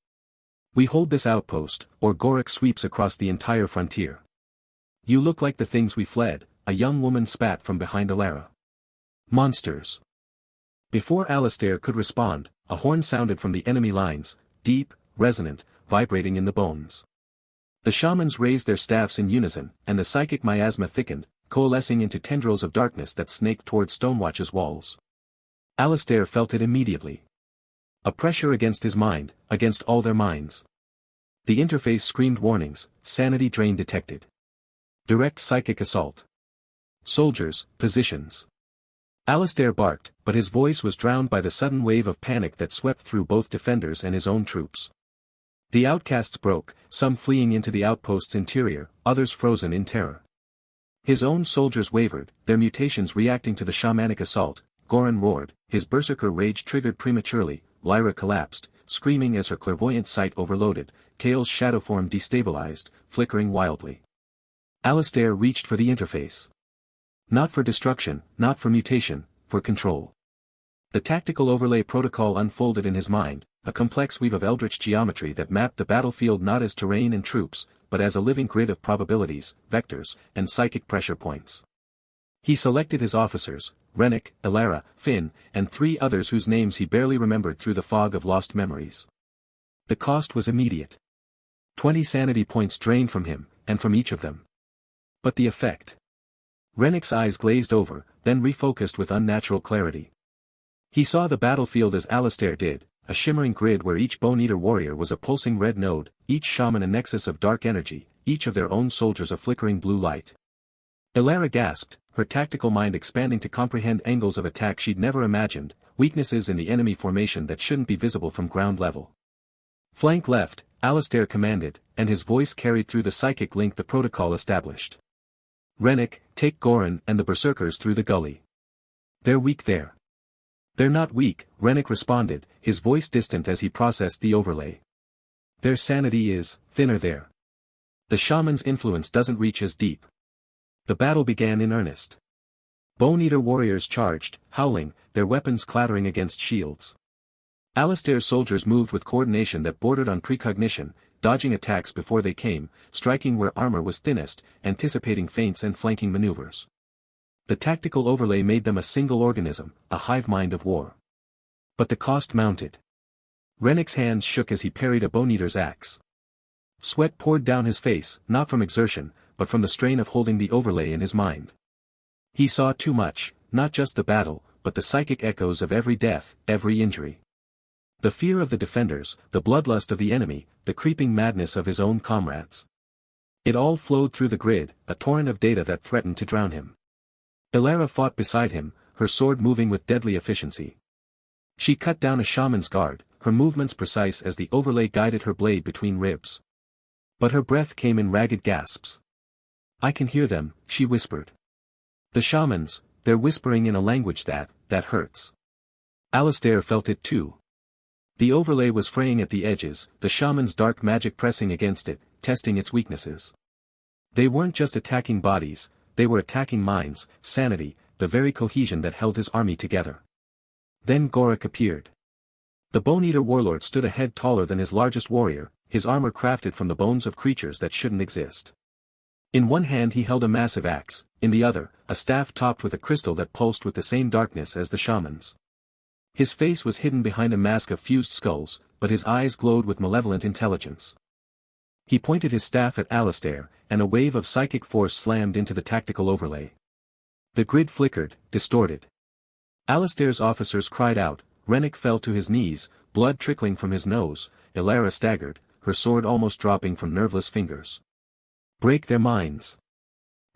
"We hold this outpost, or Gorek sweeps across the entire frontier." "You look like the things we fled," a young woman spat from behind Ilara. "Monsters." Before Alistair could respond, a horn sounded from the enemy lines, deep, resonant, vibrating in the bones. The shamans raised their staffs in unison, and the psychic miasma thickened, coalescing into tendrils of darkness that snaked toward Stonewatch's walls. Alistair felt it immediately. A pressure against his mind, against all their minds. The interface screamed warnings, sanity drain detected. Direct psychic assault. Soldiers, positions. Alistair barked, but his voice was drowned by the sudden wave of panic that swept through both defenders and his own troops. The outcasts broke, some fleeing into the outpost's interior, others frozen in terror. His own soldiers wavered, their mutations reacting to the shamanic assault. Goran roared, his berserker rage triggered prematurely. Lyra collapsed, screaming as her clairvoyant sight overloaded. Kale's shadow form destabilized, flickering wildly. Alistair reached for the interface. Not for destruction, not for mutation, for control. The tactical overlay protocol unfolded in his mind, a complex weave of eldritch geometry that mapped the battlefield not as terrain and troops, but as a living grid of probabilities, vectors, and psychic pressure points. He selected his officers, Rennick, Ilara, Finn, and 3 others whose names he barely remembered through the fog of lost memories. The cost was immediate. 20 sanity points drained from him, and from each of them. But the effect. Rennick's eyes glazed over, then refocused with unnatural clarity. He saw the battlefield as Alistair did, a shimmering grid where each bone-eater warrior was a pulsing red node, each shaman a nexus of dark energy, each of their own soldiers a flickering blue light. Ilara gasped, her tactical mind expanding to comprehend angles of attack she'd never imagined, weaknesses in the enemy formation that shouldn't be visible from ground level. Flank left, Alistair commanded, and his voice carried through the psychic link the protocol established. Rennick, take Goran and the berserkers through the gully. They're weak there. They're not weak, Rennick responded, his voice distant as he processed the overlay. Their sanity is thinner there. The shaman's influence doesn't reach as deep. The battle began in earnest. Bone-eater warriors charged, howling, their weapons clattering against shields. Alistair's soldiers moved with coordination that bordered on precognition, dodging attacks before they came, striking where armor was thinnest, anticipating feints and flanking maneuvers. The tactical overlay made them a single organism, a hive mind of war. But the cost mounted. Rennick's hands shook as he parried a bone-eater's axe. Sweat poured down his face, not from exertion, but from the strain of holding the overlay in his mind. He saw too much, not just the battle, but the psychic echoes of every death, every injury. The fear of the defenders, the bloodlust of the enemy, the creeping madness of his own comrades. It all flowed through the grid, a torrent of data that threatened to drown him. Ilara fought beside him, her sword moving with deadly efficiency. She cut down a shaman's guard, her movements precise as the overlay guided her blade between ribs. But her breath came in ragged gasps. I can hear them, she whispered. The shamans, they're whispering in a language that hurts. Alistair felt it too. The overlay was fraying at the edges, the shaman's dark magic pressing against it, testing its weaknesses. They weren't just attacking bodies, they were attacking minds, sanity, the very cohesion that held his army together. Then Gorak appeared. The bone-eater warlord stood a head taller than his largest warrior, his armor crafted from the bones of creatures that shouldn't exist. In one hand he held a massive axe, in the other, a staff topped with a crystal that pulsed with the same darkness as the shaman's. His face was hidden behind a mask of fused skulls, but his eyes glowed with malevolent intelligence. He pointed his staff at Alistair, and a wave of psychic force slammed into the tactical overlay. The grid flickered, distorted. Alistair's officers cried out, Rennick fell to his knees, blood trickling from his nose, Ilara staggered, her sword almost dropping from nerveless fingers. Break their minds.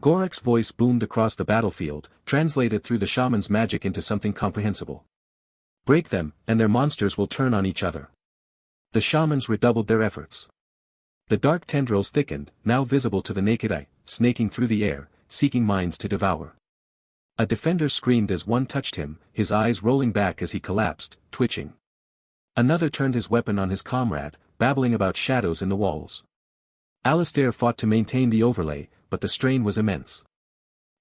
Gorak's voice boomed across the battlefield, translated through the shaman's magic into something comprehensible. Break them, and their monsters will turn on each other. The shamans redoubled their efforts. The dark tendrils thickened, now visible to the naked eye, snaking through the air, seeking minds to devour. A defender screamed as one touched him, his eyes rolling back as he collapsed, twitching. Another turned his weapon on his comrade, babbling about shadows in the walls. Alistair fought to maintain the overlay, but the strain was immense.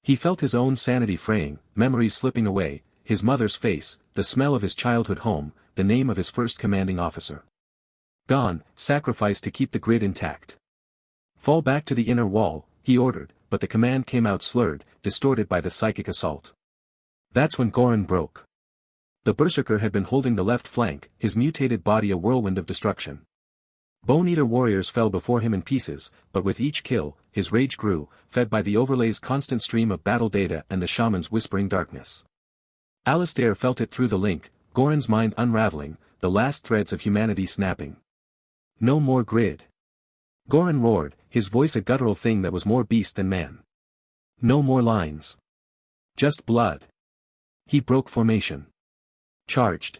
He felt his own sanity fraying, memories slipping away, his mother's face, the smell of his childhood home, the name of his first commanding officer. Gone, sacrificed to keep the grid intact. Fall back to the inner wall, he ordered, but the command came out slurred, distorted by the psychic assault. That's when Goran broke. The berserker had been holding the left flank, his mutated body a whirlwind of destruction. Bone-eater warriors fell before him in pieces, but with each kill, his rage grew, fed by the overlay's constant stream of battle data and the shaman's whispering darkness. Alistair felt it through the link, Goran's mind unraveling, the last threads of humanity snapping. No more grid. Goran roared, his voice a guttural thing that was more beast than man. No more lines. Just blood. He broke formation. Charged.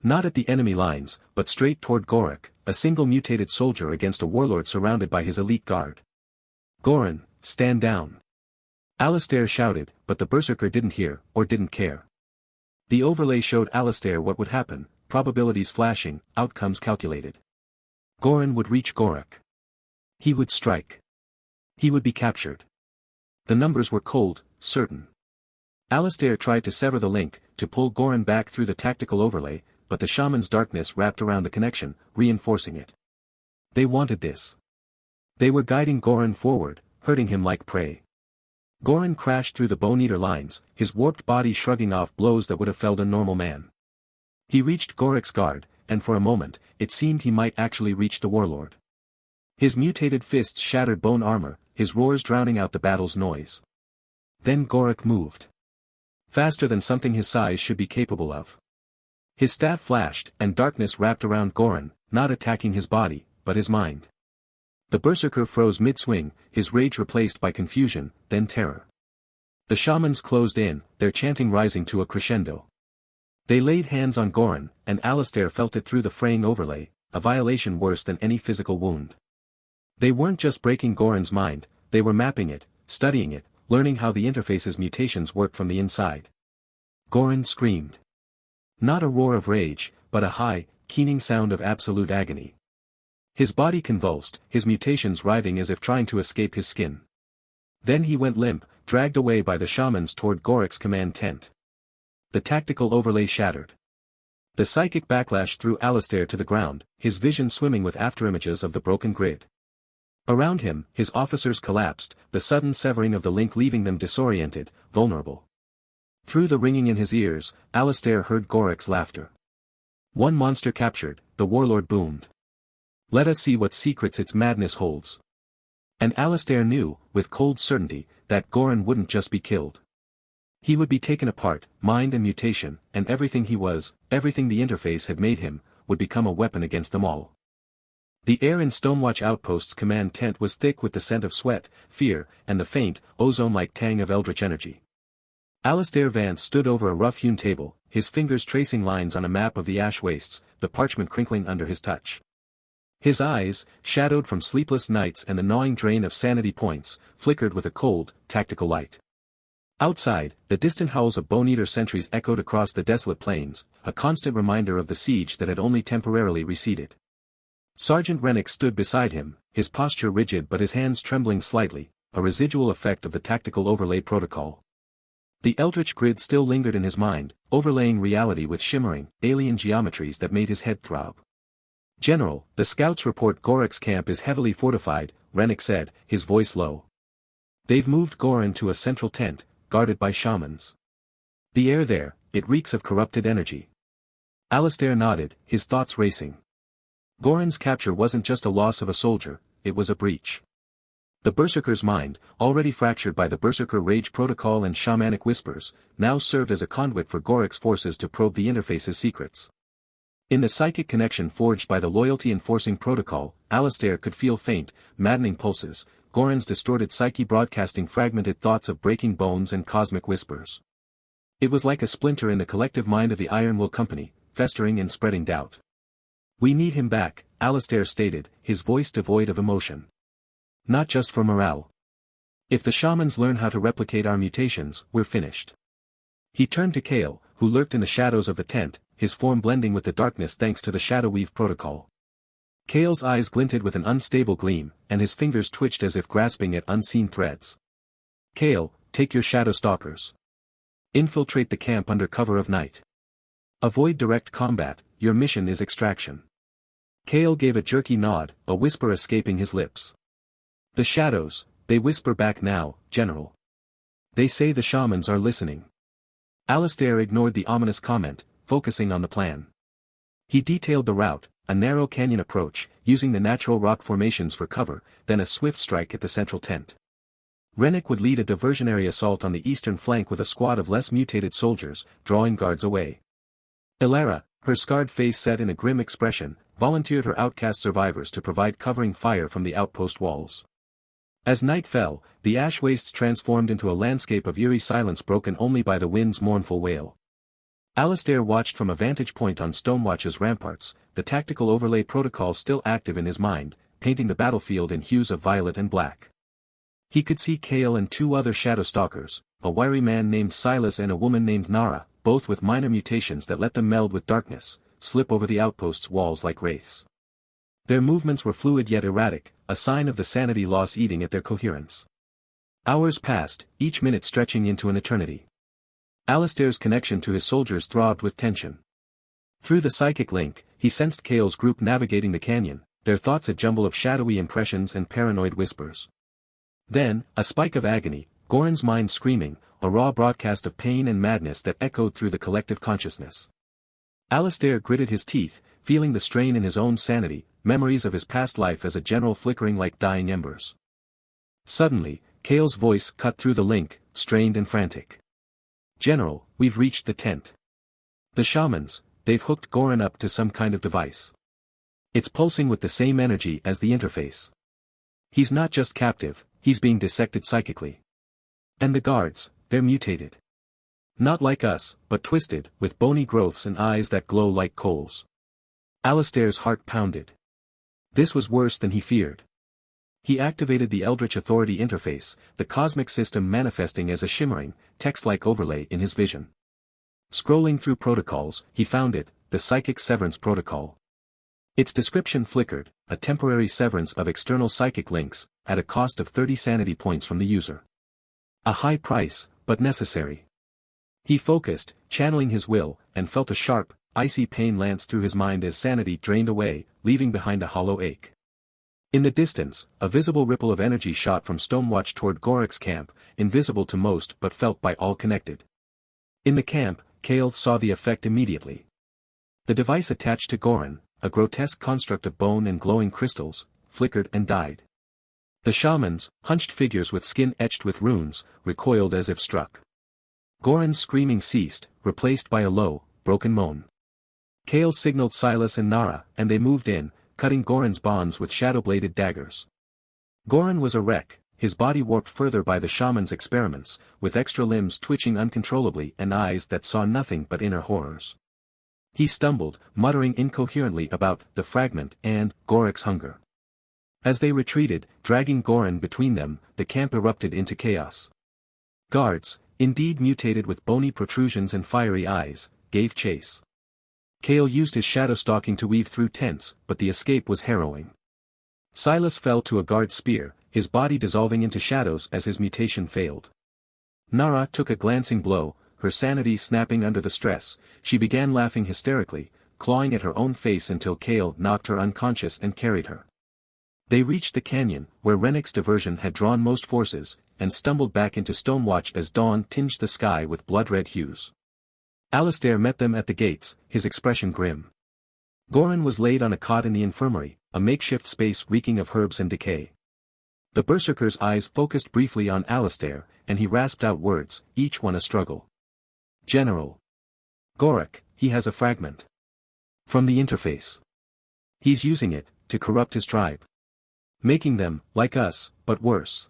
Not at the enemy lines, but straight toward Gorak, a single mutated soldier against a warlord surrounded by his elite guard. Goran, stand down. Alistair shouted, but the berserker didn't hear, or didn't care. The overlay showed Alistair what would happen, probabilities flashing, outcomes calculated. Goran would reach Gorak. He would strike. He would be captured. The numbers were cold, certain. Alistair tried to sever the link, to pull Goran back through the tactical overlay, but the shaman's darkness wrapped around the connection, reinforcing it. They wanted this. They were guiding Goran forward, hurting him like prey. Goran crashed through the bone-eater lines, his warped body shrugging off blows that would have felled a normal man. He reached Gorak's guard, and for a moment, it seemed he might actually reach the Warlord. His mutated fists shattered bone armor, his roars drowning out the battle's noise. Then Gorak moved. Faster than something his size should be capable of. His staff flashed, and darkness wrapped around Goran, not attacking his body, but his mind. The berserker froze mid-swing, his rage replaced by confusion, then terror. The shamans closed in, their chanting rising to a crescendo. They laid hands on Goran, and Alistair felt it through the fraying overlay, a violation worse than any physical wound. They weren't just breaking Goran's mind, they were mapping it, studying it, learning how the interface's mutations worked from the inside. Goran screamed. Not a roar of rage, but a high, keening sound of absolute agony. His body convulsed, his mutations writhing as if trying to escape his skin. Then he went limp, dragged away by the shamans toward Gorak's command tent. The tactical overlay shattered. The psychic backlash threw Alistair to the ground, his vision swimming with afterimages of the broken grid. Around him, his officers collapsed, the sudden severing of the link leaving them disoriented, vulnerable. Through the ringing in his ears, Alistair heard Gorak's laughter. One monster captured, the Warlord boomed. Let us see what secrets its madness holds. And Alistair knew, with cold certainty, that Goran wouldn't just be killed. He would be taken apart, mind and mutation, and everything he was, everything the interface had made him, would become a weapon against them all. The air in Stonewatch Outpost's command tent was thick with the scent of sweat, fear, and the faint, ozone-like tang of eldritch energy. Alistair Vance stood over a rough-hewn table, his fingers tracing lines on a map of the ash wastes, the parchment crinkling under his touch. His eyes, shadowed from sleepless nights and the gnawing drain of sanity points, flickered with a cold, tactical light. Outside, the distant howls of bone-eater sentries echoed across the desolate plains, a constant reminder of the siege that had only temporarily receded. Sergeant Rennick stood beside him, his posture rigid but his hands trembling slightly, a residual effect of the tactical overlay protocol. The eldritch grid still lingered in his mind, overlaying reality with shimmering, alien geometries that made his head throb. General, the scouts report Gorak's camp is heavily fortified, Rennick said, his voice low. They've moved Goran to a central tent, guarded by shamans. The air there, it reeks of corrupted energy. Alistair nodded, his thoughts racing. Goran's capture wasn't just a loss of a soldier, it was a breach. The berserker's mind, already fractured by the berserker rage protocol and shamanic whispers, now served as a conduit for Gorak's forces to probe the interface's secrets. In the psychic connection forged by the loyalty-enforcing protocol, Alistair could feel faint, maddening pulses, Goran's distorted psyche broadcasting fragmented thoughts of breaking bones and cosmic whispers. It was like a splinter in the collective mind of the Iron Will Company, festering and spreading doubt. We need him back, Alistair stated, his voice devoid of emotion. Not just for morale. If the shamans learn how to replicate our mutations, we're finished. He turned to Kale, who lurked in the shadows of the tent, his form blending with the darkness thanks to the shadow weave protocol. Kale's eyes glinted with an unstable gleam, and his fingers twitched as if grasping at unseen threads. Kale, take your shadow-stalkers. Infiltrate the camp under cover of night. Avoid direct combat, your mission is extraction. Kale gave a jerky nod, a whisper escaping his lips. The shadows, they whisper back now, General. They say the shamans are listening. Alistair ignored the ominous comment, focusing on the plan. He detailed the route, a narrow canyon approach, using the natural rock formations for cover, then a swift strike at the central tent. Rennick would lead a diversionary assault on the eastern flank with a squad of less mutated soldiers, drawing guards away. Ilara, her scarred face set in a grim expression, volunteered her outcast survivors to provide covering fire from the outpost walls. As night fell, the ash wastes transformed into a landscape of eerie silence broken only by the wind's mournful wail. Alistair watched from a vantage point on Stonewatch's ramparts, the tactical overlay protocol still active in his mind, painting the battlefield in hues of violet and black. He could see Kale and two other shadow-stalkers, a wiry man named Silas and a woman named Nara, both with minor mutations that let them meld with darkness, slip over the outpost's walls like wraiths. Their movements were fluid yet erratic, a sign of the sanity loss eating at their coherence. Hours passed, each minute stretching into an eternity. Alistair's connection to his soldiers throbbed with tension. Through the psychic link, he sensed Kale's group navigating the canyon, their thoughts a jumble of shadowy impressions and paranoid whispers. Then, a spike of agony, Goran's mind screaming, a raw broadcast of pain and madness that echoed through the collective consciousness. Alistair gritted his teeth, feeling the strain in his own sanity, memories of his past life as a general flickering like dying embers. Suddenly, Kale's voice cut through the link, strained and frantic. "General, we've reached the tent. The shamans, they've hooked Goran up to some kind of device. It's pulsing with the same energy as the interface. He's not just captive, he's being dissected psychically. And the guards, they're mutated. Not like us, but twisted, with bony growths and eyes that glow like coals." Alistair's heart pounded. This was worse than he feared. He activated the Eldritch Authority Interface, the cosmic system manifesting as a shimmering, text-like overlay in his vision. Scrolling through protocols, he found it, the Psychic Severance Protocol. Its description flickered, a temporary severance of external psychic links, at a cost of 30 sanity points from the user. A high price, but necessary. He focused, channeling his will, and felt a sharp, icy pain lance through his mind as sanity drained away, leaving behind a hollow ache. In the distance, a visible ripple of energy shot from Stonewatch toward Gorak's camp, invisible to most but felt by all connected. In the camp, Kale saw the effect immediately. The device attached to Goran, a grotesque construct of bone and glowing crystals, flickered and died. The shamans, hunched figures with skin etched with runes, recoiled as if struck. Goran's screaming ceased, replaced by a low, broken moan. Kale signaled Silas and Nara, and they moved in, cutting Goran's bonds with shadow-bladed daggers. Goran was a wreck, his body warped further by the shaman's experiments, with extra limbs twitching uncontrollably and eyes that saw nothing but inner horrors. He stumbled, muttering incoherently about the fragment and Gorak's hunger. As they retreated, dragging Goran between them, the camp erupted into chaos. Guards, indeed mutated with bony protrusions and fiery eyes, gave chase. Kale used his shadow-stalking to weave through tents, but the escape was harrowing. Silas fell to a guard's spear, his body dissolving into shadows as his mutation failed. Nara took a glancing blow, her sanity snapping under the stress. She began laughing hysterically, clawing at her own face until Kale knocked her unconscious and carried her. They reached the canyon, where Rennick's diversion had drawn most forces, and stumbled back into Stonewatch as dawn tinged the sky with blood-red hues. Alistair met them at the gates, his expression grim. Goran was laid on a cot in the infirmary, a makeshift space reeking of herbs and decay. The berserker's eyes focused briefly on Alistair, and he rasped out words, each one a struggle. "General. Gorak, he has a fragment. From the interface. He's using it, to corrupt his tribe. Making them, like us, but worse.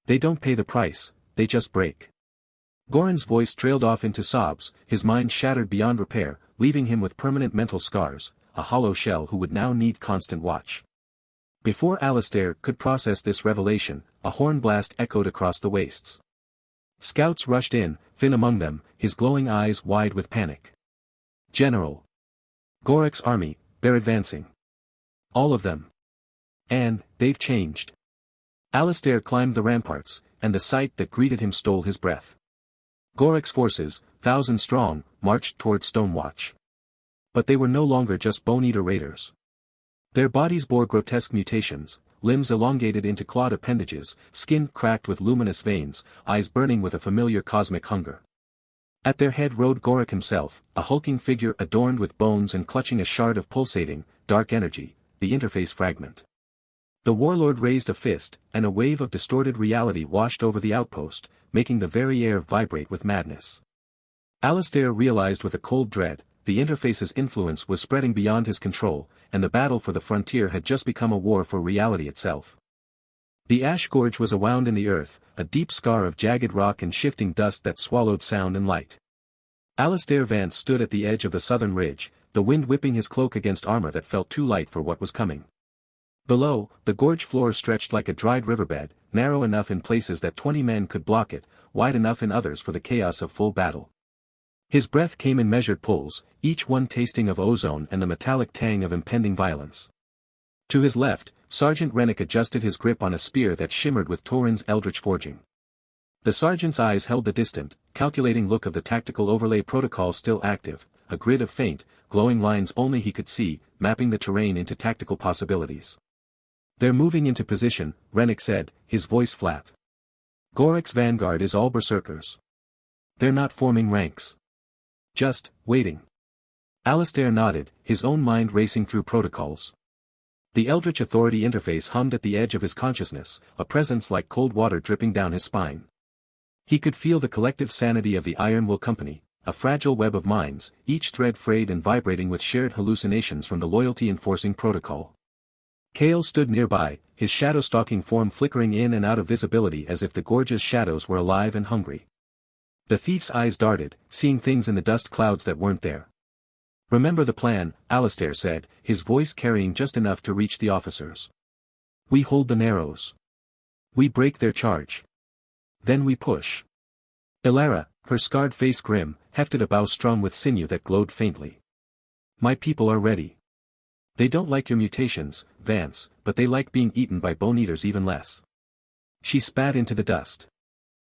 They don't pay the price, they just break." Goran's voice trailed off into sobs, his mind shattered beyond repair, leaving him with permanent mental scars, a hollow shell who would now need constant watch. Before Alistair could process this revelation, a horn blast echoed across the wastes. Scouts rushed in, Finn among them, his glowing eyes wide with panic. "General. Gorak's army, they're advancing. All of them. And, they've changed." Alistair climbed the ramparts, and the sight that greeted him stole his breath. Gorak's forces, 1,000 strong, marched toward Stonewatch. But they were no longer just bone-eater raiders. Their bodies bore grotesque mutations, limbs elongated into clawed appendages, skin cracked with luminous veins, eyes burning with a familiar cosmic hunger. At their head rode Gorak himself, a hulking figure adorned with bones and clutching a shard of pulsating, dark energy, the interface fragment. The warlord raised a fist, and a wave of distorted reality washed over the outpost, making the very air vibrate with madness. Alistair realized with a cold dread, the interface's influence was spreading beyond his control, and the battle for the frontier had just become a war for reality itself. The ash gorge was awound in the earth, a deep scar of jagged rock and shifting dust that swallowed sound and light. Alistair Vance stood at the edge of the southern ridge, the wind whipping his cloak against armor that felt too light for what was coming. Below, the gorge floor stretched like a dried riverbed, narrow enough in places that 20 men could block it, wide enough in others for the chaos of full battle. His breath came in measured pulls, each one tasting of ozone and the metallic tang of impending violence. To his left, Sergeant Rennick adjusted his grip on a spear that shimmered with Tauren's eldritch forging. The sergeant's eyes held the distant, calculating look of the tactical overlay protocol still active, a grid of faint, glowing lines only he could see, mapping the terrain into tactical possibilities. "They're moving into position," Rennick said, his voice flat. "Gorek's vanguard is all berserkers. They're not forming ranks. Just waiting." Alistair nodded, his own mind racing through protocols. The Eldritch Authority Interface hummed at the edge of his consciousness, a presence like cold water dripping down his spine. He could feel the collective sanity of the Iron Will Company, a fragile web of minds, each thread frayed and vibrating with shared hallucinations from the loyalty-enforcing protocol. Kale stood nearby, his shadow-stalking form flickering in and out of visibility as if the gorge's shadows were alive and hungry. The thief's eyes darted, seeing things in the dust clouds that weren't there. "Remember the plan," Alistair said, his voice carrying just enough to reach the officers. "We hold the Narrows. We break their charge. Then we push." Ilara, her scarred face grim, hefted a bow strung with sinew that glowed faintly. "My people are ready. They don't like your mutations, Vance, but they like being eaten by bone-eaters even less." She spat into the dust.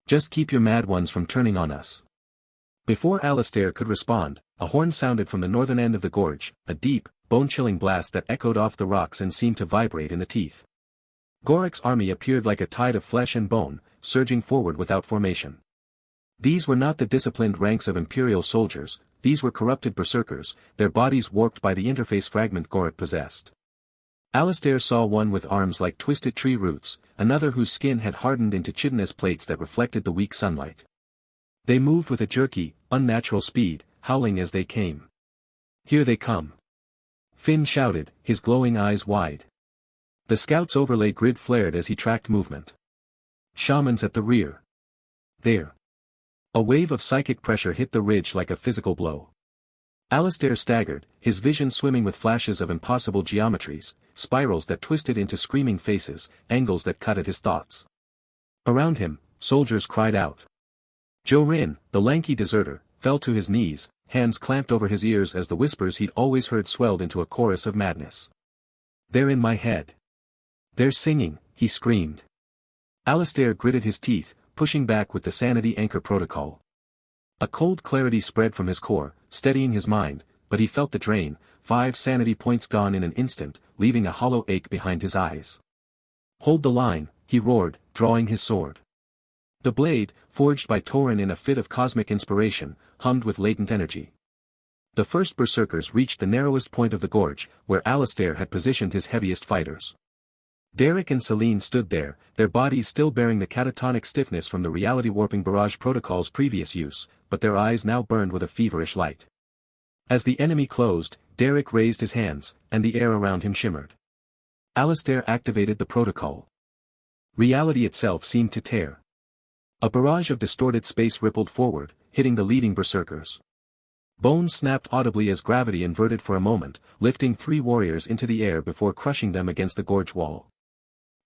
"Just keep your mad ones from turning on us." Before Alistair could respond, a horn sounded from the northern end of the gorge, a deep, bone-chilling blast that echoed off the rocks and seemed to vibrate in the teeth. Gorek's army appeared like a tide of flesh and bone, surging forward without formation. These were not the disciplined ranks of Imperial soldiers, these were corrupted berserkers, their bodies warped by the interface fragment Gorek possessed. Alistair saw one with arms like twisted tree roots, another whose skin had hardened into chitinous plates that reflected the weak sunlight. They moved with a jerky, unnatural speed, howling as they came. "Here they come!" Finn shouted, his glowing eyes wide. The scout's overlay grid flared as he tracked movement. "Shamans at the rear. There." A wave of psychic pressure hit the ridge like a physical blow. Alistair staggered, his vision swimming with flashes of impossible geometries, spirals that twisted into screaming faces, angles that cut at his thoughts. Around him, soldiers cried out. Jorin, the lanky deserter, fell to his knees, hands clamped over his ears as the whispers he'd always heard swelled into a chorus of madness. "They're in my head. They're singing," he screamed. Alistair gritted his teeth, pushing back with the sanity anchor protocol. A cold clarity spread from his core, steadying his mind, but he felt the drain, 5 sanity points gone in an instant, leaving a hollow ache behind his eyes. "Hold the line," he roared, drawing his sword. The blade, forged by Tauren in a fit of cosmic inspiration, hummed with latent energy. The first berserkers reached the narrowest point of the gorge, where Alistair had positioned his heaviest fighters. Derek and Celine stood there, their bodies still bearing the catatonic stiffness from the reality-warping barrage protocol's previous use, but their eyes now burned with a feverish light. As the enemy closed, Derek raised his hands, and the air around him shimmered. Alistair activated the protocol. Reality itself seemed to tear. A barrage of distorted space rippled forward, hitting the leading berserkers. Bones snapped audibly as gravity inverted for a moment, lifting 3 warriors into the air before crushing them against the gorge wall.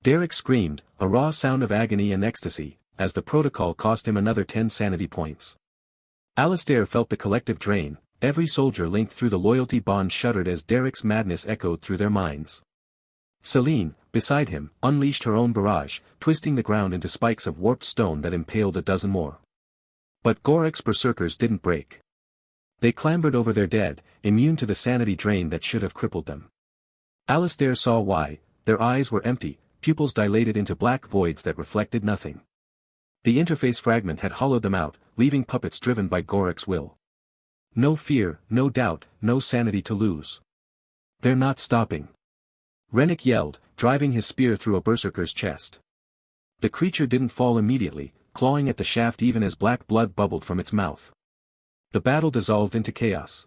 Derek screamed, a raw sound of agony and ecstasy, as the protocol cost him another 10 sanity points. Alistair felt the collective drain, every soldier linked through the loyalty bond shuddered as Derek's madness echoed through their minds. Celine, beside him, unleashed her own barrage, twisting the ground into spikes of warped stone that impaled a dozen more. But Gorek's berserkers didn't break. They clambered over their dead, immune to the sanity drain that should have crippled them. Alistair saw why, their eyes were empty, pupils dilated into black voids that reflected nothing. The interface fragment had hollowed them out, leaving puppets driven by Gorek's will. No fear, no doubt, no sanity to lose. "They're not stopping." Rennick yelled, driving his spear through a berserker's chest. The creature didn't fall immediately, clawing at the shaft even as black blood bubbled from its mouth. The battle dissolved into chaos.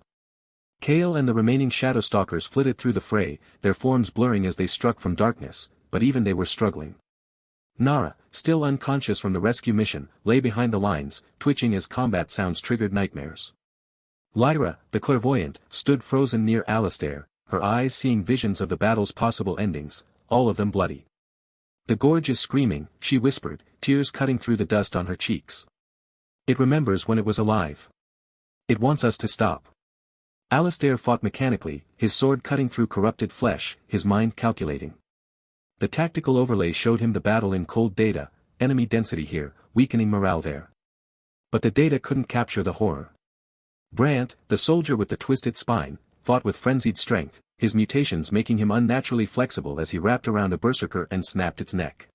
Kale and the remaining shadow-stalkers flitted through the fray, their forms blurring as they struck from darkness, but even they were struggling. Nara, still unconscious from the rescue mission, lay behind the lines, twitching as combat sounds triggered nightmares. Lyra, the clairvoyant, stood frozen near Alistair, her eyes seeing visions of the battle's possible endings, all of them bloody. "The gorge is screaming," she whispered, tears cutting through the dust on her cheeks. "It remembers when it was alive. It wants us to stop." Alistair fought mechanically, his sword cutting through corrupted flesh, his mind calculating. The tactical overlay showed him the battle in cold data, enemy density here, weakening morale there. But the data couldn't capture the horror. Brant, the soldier with the twisted spine, fought with frenzied strength, his mutations making him unnaturally flexible as he wrapped around a berserker and snapped its neck.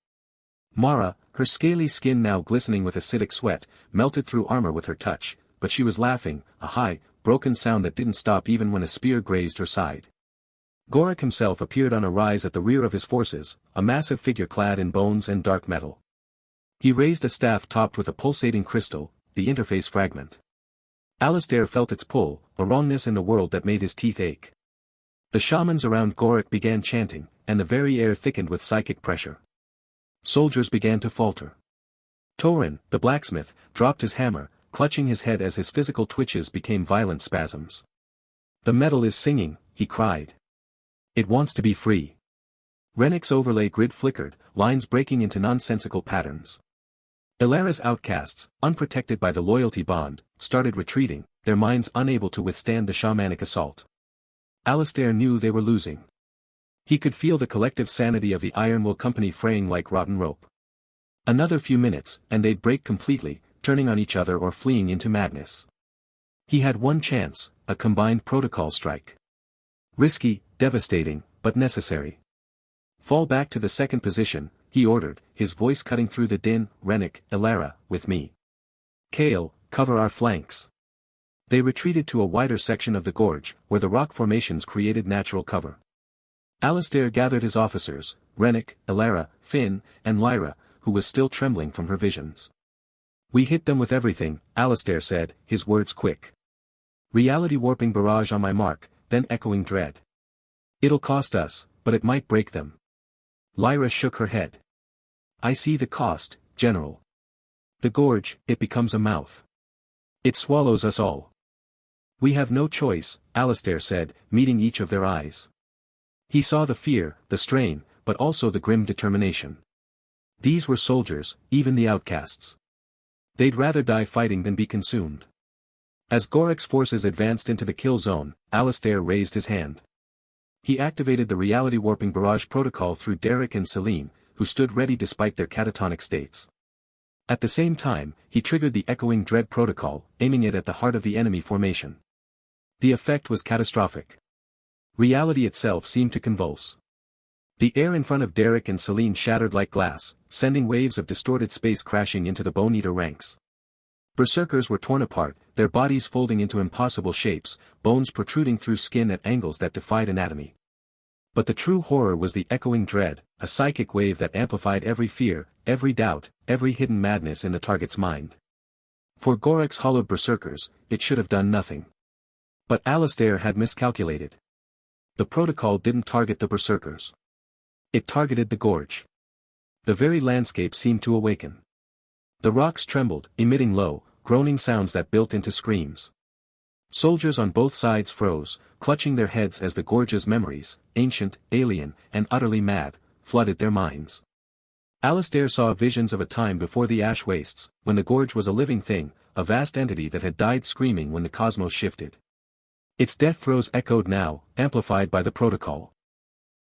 Mara, her scaly skin now glistening with acidic sweat, melted through armor with her touch, but she was laughing, a high, broken sound that didn't stop even when a spear grazed her side. Gorak himself appeared on a rise at the rear of his forces, a massive figure clad in bones and dark metal. He raised a staff topped with a pulsating crystal, the interface fragment. Alistair felt its pull, a wrongness in the world that made his teeth ache. The shamans around Gorak began chanting, and the very air thickened with psychic pressure. Soldiers began to falter. Torin, the blacksmith, dropped his hammer, clutching his head as his physical twitches became violent spasms. "The metal is singing," he cried. "It wants to be free." Rennick's overlay grid flickered, lines breaking into nonsensical patterns. Ilara's outcasts, unprotected by the loyalty bond, started retreating, their minds unable to withstand the shamanic assault. Alistair knew they were losing. He could feel the collective sanity of the Ironwool Company fraying like rotten rope. Another few minutes, and they'd break completely, turning on each other or fleeing into madness. He had one chance, a combined protocol strike. Risky, devastating, but necessary. "Fall back to the second position," he ordered, his voice cutting through the din. "Rennick, Ilara, with me. Kale, cover our flanks." They retreated to a wider section of the gorge, where the rock formations created natural cover. Alistair gathered his officers, Rennick, Ilara, Finn, and Lyra, who was still trembling from her visions. "We hit them with everything," Alistair said, his words quick. "Reality warping barrage on my mark, then echoing dread. It'll cost us, but it might break them." Lyra shook her head. "I see the cost, General. The gorge, it becomes a mouth. It swallows us all." "We have no choice," Alistair said, meeting each of their eyes. He saw the fear, the strain, but also the grim determination. These were soldiers, even the outcasts. They'd rather die fighting than be consumed. As Gorak's forces advanced into the kill zone, Alistair raised his hand. He activated the reality warping barrage protocol through Derek and Celine, who stood ready despite their catatonic states. At the same time, he triggered the echoing dread protocol, aiming it at the heart of the enemy formation. The effect was catastrophic. Reality itself seemed to convulse. The air in front of Derek and Celine shattered like glass, sending waves of distorted space crashing into the Bone-Eater ranks. Berserkers were torn apart, their bodies folding into impossible shapes, bones protruding through skin at angles that defied anatomy. But the true horror was the echoing dread, a psychic wave that amplified every fear, every doubt, every hidden madness in the target's mind. For Gorak's hollowed berserkers, it should have done nothing. But Alistair had miscalculated. The protocol didn't target the berserkers. It targeted the gorge. The very landscape seemed to awaken. The rocks trembled, emitting low, groaning sounds that built into screams. Soldiers on both sides froze, clutching their heads as the gorge's memories, ancient, alien, and utterly mad, flooded their minds. Alistair saw visions of a time before the ash wastes, when the gorge was a living thing, a vast entity that had died screaming when the cosmos shifted. Its death throes echoed now, amplified by the protocol.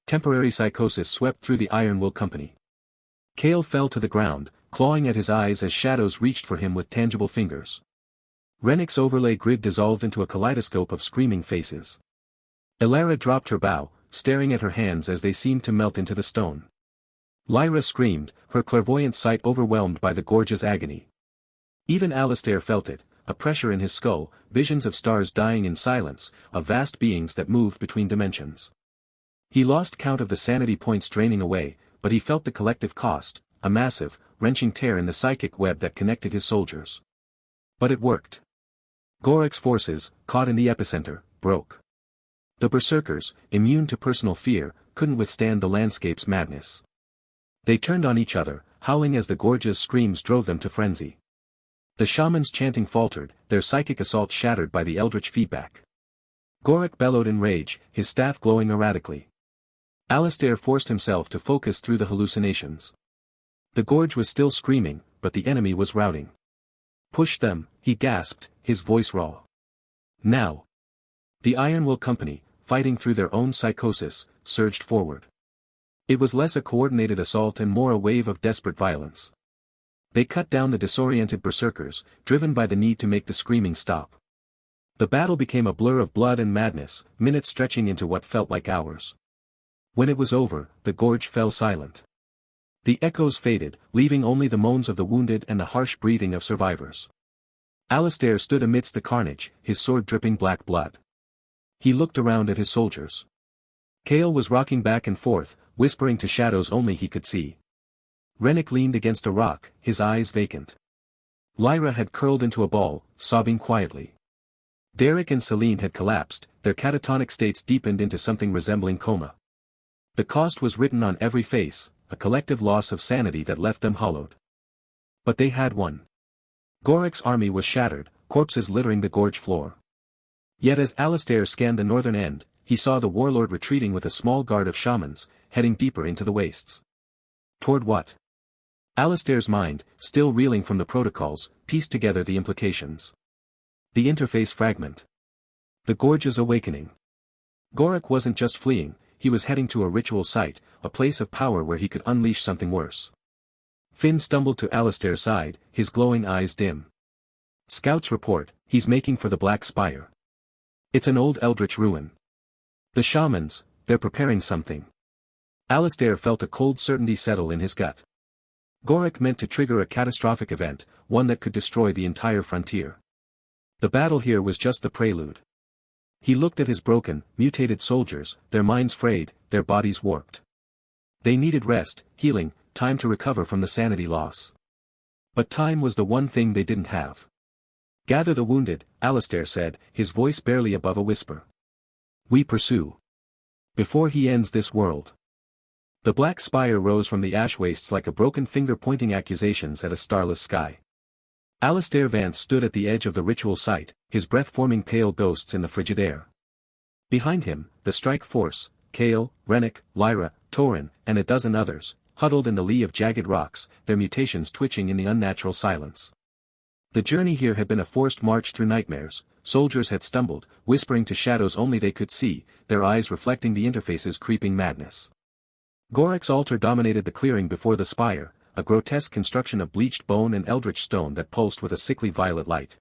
Temporary psychosis swept through the Ironwool Company. Kale fell to the ground, clawing at his eyes as shadows reached for him with tangible fingers. Rennick's overlay grid dissolved into a kaleidoscope of screaming faces. Ilara dropped her bow, staring at her hands as they seemed to melt into the stone. Lyra screamed, her clairvoyant sight overwhelmed by the gorge's agony. Even Alistair felt it, a pressure in his skull, visions of stars dying in silence, of vast beings that moved between dimensions. He lost count of the sanity points draining away, but he felt the collective cost, a massive, wrenching tear in the psychic web that connected his soldiers. But it worked. Gorak's forces, caught in the epicenter, broke. The berserkers, immune to personal fear, couldn't withstand the landscape's madness. They turned on each other, howling as the gorge's screams drove them to frenzy. The shamans' chanting faltered, their psychic assault shattered by the eldritch feedback. Gorak bellowed in rage, his staff glowing erratically. Alistair forced himself to focus through the hallucinations. The gorge was still screaming, but the enemy was routing. "Push them," he gasped, his voice raw. "Now." The Iron Will Company, fighting through their own psychosis, surged forward. It was less a coordinated assault and more a wave of desperate violence. They cut down the disoriented berserkers, driven by the need to make the screaming stop. The battle became a blur of blood and madness, minutes stretching into what felt like hours. When it was over, the gorge fell silent. The echoes faded, leaving only the moans of the wounded and the harsh breathing of survivors. Alistair stood amidst the carnage, his sword dripping black blood. He looked around at his soldiers. Kale was rocking back and forth, whispering to shadows only he could see. Rennick leaned against a rock, his eyes vacant. Lyra had curled into a ball, sobbing quietly. Derek and Celine had collapsed, their catatonic states deepened into something resembling coma. The cost was written on every face, a collective loss of sanity that left them hollowed. But they had won. Gorik's army was shattered, corpses littering the gorge floor. Yet as Alistair scanned the northern end, he saw the Warlord retreating with a small guard of shamans, heading deeper into the wastes. Toward what? Alistair's mind, still reeling from the protocols, pieced together the implications. The interface fragment. The gorge's awakening. Gorik wasn't just fleeing, he was heading to a ritual site, a place of power where he could unleash something worse. Finn stumbled to Alistair's side, his glowing eyes dim. Scouts report, he's making for the Black Spire. It's an old eldritch ruin. The shamans, they're preparing something. Alistair felt a cold certainty settle in his gut. Gorik meant to trigger a catastrophic event, one that could destroy the entire frontier. The battle here was just the prelude. He looked at his broken, mutated soldiers, their minds frayed, their bodies warped. They needed rest, healing, time to recover from the sanity loss. But time was the one thing they didn't have. Gather the wounded, Alistair said, his voice barely above a whisper. We pursue. Before he ends this world. The Black Spire rose from the ash wastes like a broken finger pointing accusations at a starless sky. Alistair Vance stood at the edge of the ritual site, his breath forming pale ghosts in the frigid air. Behind him, the strike force, Kale, Rennick, Lyra, Torin, and a dozen others, huddled in the lee of jagged rocks, their mutations twitching in the unnatural silence. The journey here had been a forced march through nightmares, soldiers had stumbled, whispering to shadows only they could see, their eyes reflecting the interface's creeping madness. Gorik's altar dominated the clearing before the spire, a grotesque construction of bleached bone and eldritch stone that pulsed with a sickly violet light.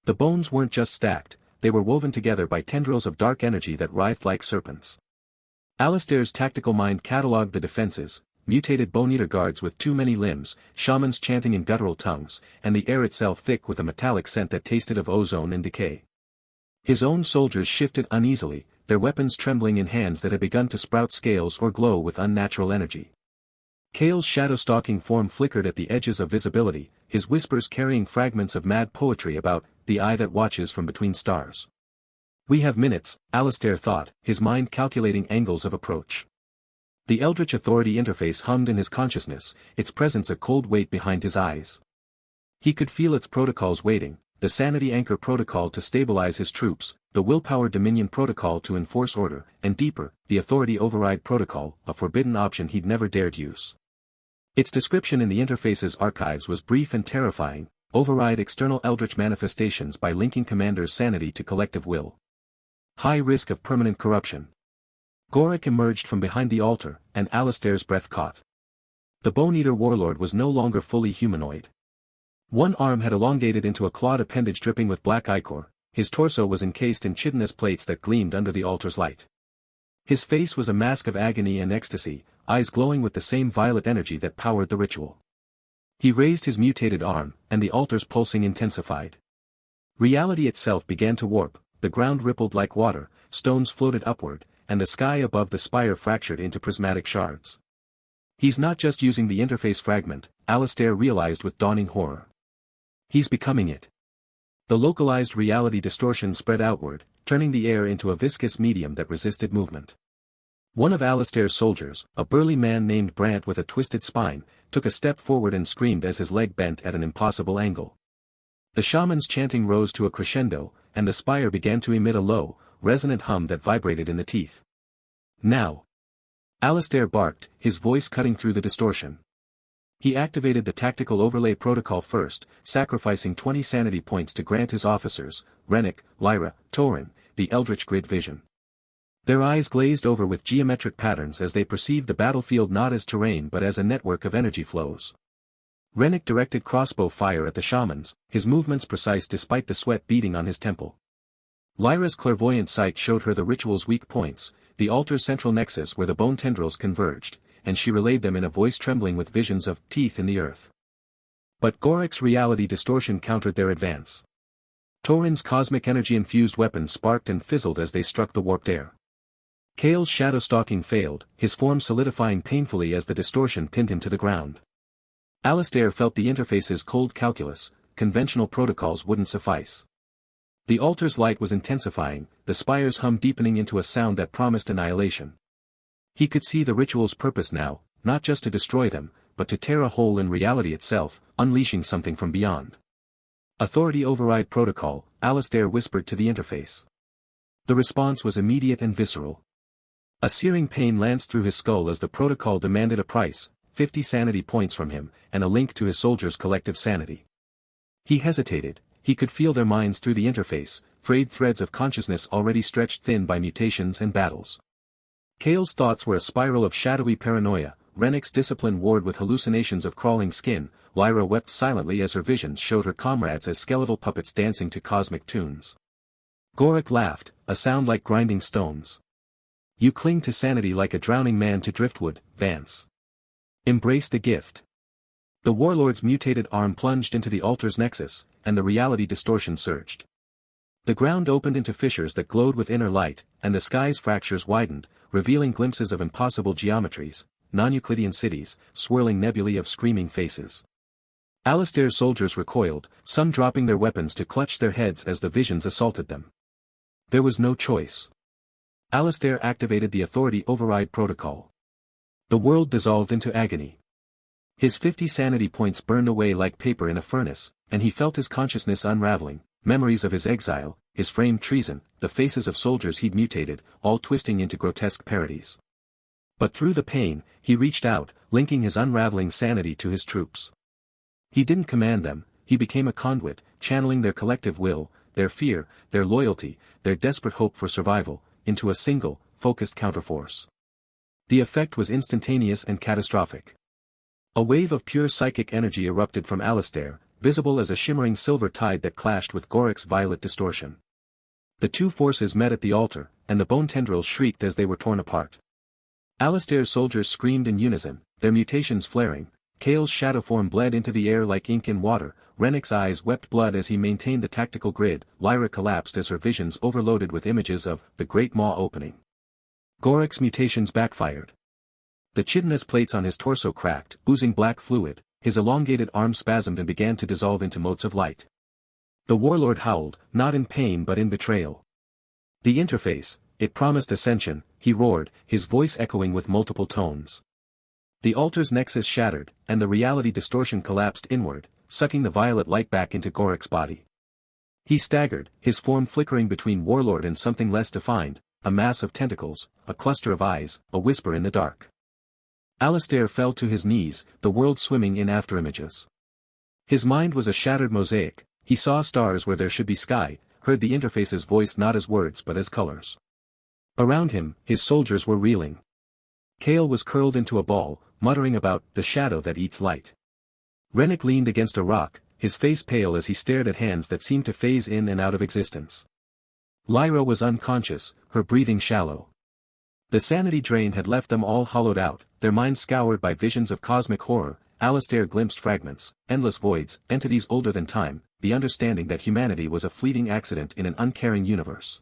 The bones weren't just stacked, they were woven together by tendrils of dark energy that writhed like serpents. Alistair's tactical mind catalogued the defenses, mutated bone-eater guards with too many limbs, shamans chanting in guttural tongues, and the air itself thick with a metallic scent that tasted of ozone and decay. His own soldiers shifted uneasily, their weapons trembling in hands that had begun to sprout scales or glow with unnatural energy. Kale's shadow-stalking form flickered at the edges of visibility, his whispers carrying fragments of mad poetry about the eye that watches from between stars. We have minutes, Alistair thought, his mind calculating angles of approach. The Eldritch Authority Interface hummed in his consciousness, its presence a cold weight behind his eyes. He could feel its protocols waiting, the Sanity Anchor Protocol to stabilize his troops, the Willpower Dominion Protocol to enforce order, and deeper, the Authority Override Protocol, a forbidden option he'd never dared use. Its description in the interface's archives was brief and terrifying: override external eldritch manifestations by linking commander's sanity to collective will. High risk of permanent corruption. Gorik emerged from behind the altar, and Alistair's breath caught. The Bone-Eater Warlord was no longer fully humanoid. One arm had elongated into a clawed appendage dripping with black ichor, his torso was encased in chitinous plates that gleamed under the altar's light. His face was a mask of agony and ecstasy, eyes glowing with the same violet energy that powered the ritual. He raised his mutated arm, and the altar's pulsing intensified. Reality itself began to warp, the ground rippled like water, stones floated upward, and the sky above the spire fractured into prismatic shards. He's not just using the interface fragment, Alistair realized with dawning horror. He's becoming it. The localized reality distortion spread outward, turning the air into a viscous medium that resisted movement. One of Alistair's soldiers, a burly man named Brant with a twisted spine, took a step forward and screamed as his leg bent at an impossible angle. The shaman's chanting rose to a crescendo, and the spire began to emit a low, resonant hum that vibrated in the teeth. Now! Alistair barked, his voice cutting through the distortion. He activated the tactical overlay protocol first, sacrificing 20 sanity points to grant his officers, Rennick, Lyra, Torin, the Eldritch Grid vision. Their eyes glazed over with geometric patterns as they perceived the battlefield not as terrain but as a network of energy flows. Rennick directed crossbow fire at the shamans, his movements precise despite the sweat beading on his temple. Lyra's clairvoyant sight showed her the ritual's weak points, the altar's central nexus where the bone tendrils converged, and she relayed them in a voice trembling with visions of teeth in the earth. But Gorik's reality distortion countered their advance. Torin's cosmic energy-infused weapons sparked and fizzled as they struck the warped air. Kale's shadow-stalking failed, his form solidifying painfully as the distortion pinned him to the ground. Alistair felt the interface's cold calculus, conventional protocols wouldn't suffice. The altar's light was intensifying, the spire's hum deepening into a sound that promised annihilation. He could see the ritual's purpose now, not just to destroy them, but to tear a hole in reality itself, unleashing something from beyond. Authority Override Protocol, Alistair whispered to the interface. The response was immediate and visceral. A searing pain lanced through his skull as the protocol demanded a price, 50 sanity points from him, and a link to his soldiers' collective sanity. He hesitated, he could feel their minds through the interface, frayed threads of consciousness already stretched thin by mutations and battles. Kale's thoughts were a spiral of shadowy paranoia, Rennick's discipline warred with hallucinations of crawling skin, Lyra wept silently as her visions showed her comrades as skeletal puppets dancing to cosmic tunes. Gorik laughed, a sound like grinding stones. You cling to sanity like a drowning man to driftwood, Vance. Embrace the gift. The Warlord's mutated arm plunged into the altar's nexus, and the reality distortion surged. The ground opened into fissures that glowed with inner light, and the sky's fractures widened, revealing glimpses of impossible geometries, non-Euclidean cities, swirling nebulae of screaming faces. Alistair's soldiers recoiled, some dropping their weapons to clutch their heads as the visions assaulted them. There was no choice. Alistair activated the Authority Override Protocol. The world dissolved into agony. His 50 sanity points burned away like paper in a furnace, and he felt his consciousness unraveling, memories of his exile, his framed treason, the faces of soldiers he'd mutated, all twisting into grotesque parodies. But through the pain, he reached out, linking his unraveling sanity to his troops. He didn't command them, he became a conduit, channeling their collective will, their fear, their loyalty, their desperate hope for survival, into a single, focused counterforce. The effect was instantaneous and catastrophic. A wave of pure psychic energy erupted from Alistair, visible as a shimmering silver tide that clashed with Gorik's violet distortion. The two forces met at the altar, and the bone tendrils shrieked as they were torn apart. Alistair's soldiers screamed in unison, their mutations flaring. Kale's shadow form bled into the air like ink in water, Rennick's eyes wept blood as he maintained the tactical grid, Lyra collapsed as her visions overloaded with images of the Great Maw opening. Gorik's mutations backfired. The chitinous plates on his torso cracked, oozing black fluid, his elongated arm spasmed and began to dissolve into motes of light. The Warlord howled, not in pain but in betrayal. The interface, it promised ascension, he roared, his voice echoing with multiple tones. The altar's nexus shattered, and the reality distortion collapsed inward, sucking the violet light back into Gorik's body. He staggered, his form flickering between Warlord and something less defined, a mass of tentacles, a cluster of eyes, a whisper in the dark. Alistair fell to his knees, the world swimming in afterimages. His mind was a shattered mosaic, he saw stars where there should be sky, heard the interface's voice not as words but as colors. Around him, his soldiers were reeling. Kale was curled into a ball, muttering about the shadow that eats light. Rennick leaned against a rock, his face pale as he stared at hands that seemed to phase in and out of existence. Lyra was unconscious, her breathing shallow. The sanity drain had left them all hollowed out, their minds scoured by visions of cosmic horror. Alistair glimpsed fragments, endless voids, entities older than time, the understanding that humanity was a fleeting accident in an uncaring universe.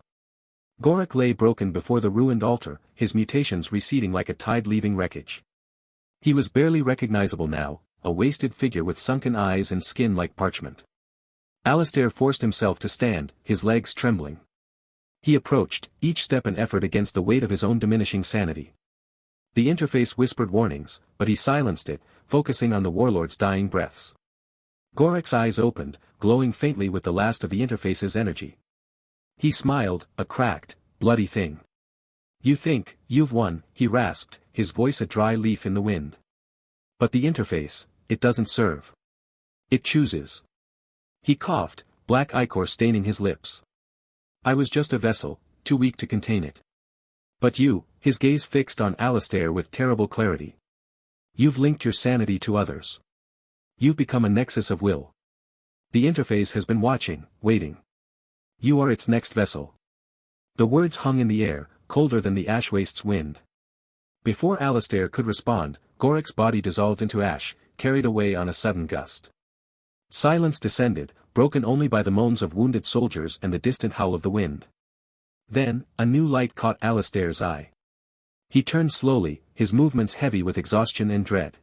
Gorik lay broken before the ruined altar, his mutations receding like a tide leaving wreckage. He was barely recognizable now, a wasted figure with sunken eyes and skin like parchment. Alistair forced himself to stand, his legs trembling. He approached, each step an effort against the weight of his own diminishing sanity. The interface whispered warnings, but he silenced it, focusing on the Warlord's dying breaths. Gorik's eyes opened, glowing faintly with the last of the interface's energy. He smiled, a cracked, bloody thing. You think, you've won, he rasped, his voice a dry leaf in the wind. But the interface, it doesn't serve. It chooses. He coughed, black ichor staining his lips. I was just a vessel, too weak to contain it. But you, his gaze fixed on Alistair with terrible clarity. You've linked your sanity to others. You've become a nexus of will. The interface has been watching, waiting. You are its next vessel. The words hung in the air, colder than the ash waste's wind. Before Alistair could respond, Gorik's body dissolved into ash, carried away on a sudden gust. Silence descended, broken only by the moans of wounded soldiers and the distant howl of the wind. Then, a new light caught Alistair's eye. He turned slowly, his movements heavy with exhaustion and dread.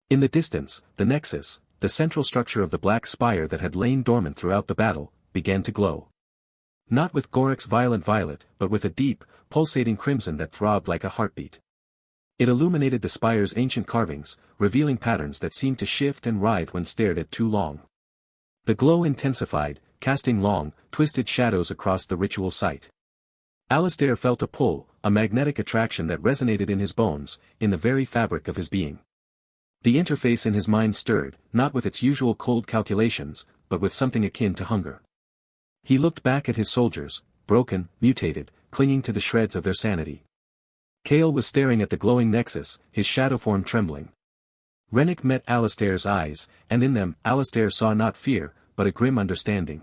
In the distance, the nexus, the central structure of the black spire that had lain dormant throughout the battle, began to glow. Not with Gorik's violent violet, but with a deep, pulsating crimson that throbbed like a heartbeat. It illuminated the spire's ancient carvings, revealing patterns that seemed to shift and writhe when stared at too long. The glow intensified, casting long, twisted shadows across the ritual site. Alistair felt a pull, a magnetic attraction that resonated in his bones, in the very fabric of his being. The interface in his mind stirred, not with its usual cold calculations, but with something akin to hunger. He looked back at his soldiers, broken, mutated, clinging to the shreds of their sanity. Kale was staring at the glowing nexus, his shadow form trembling. Rennick met Alistair's eyes, and in them, Alistair saw not fear, but a grim understanding.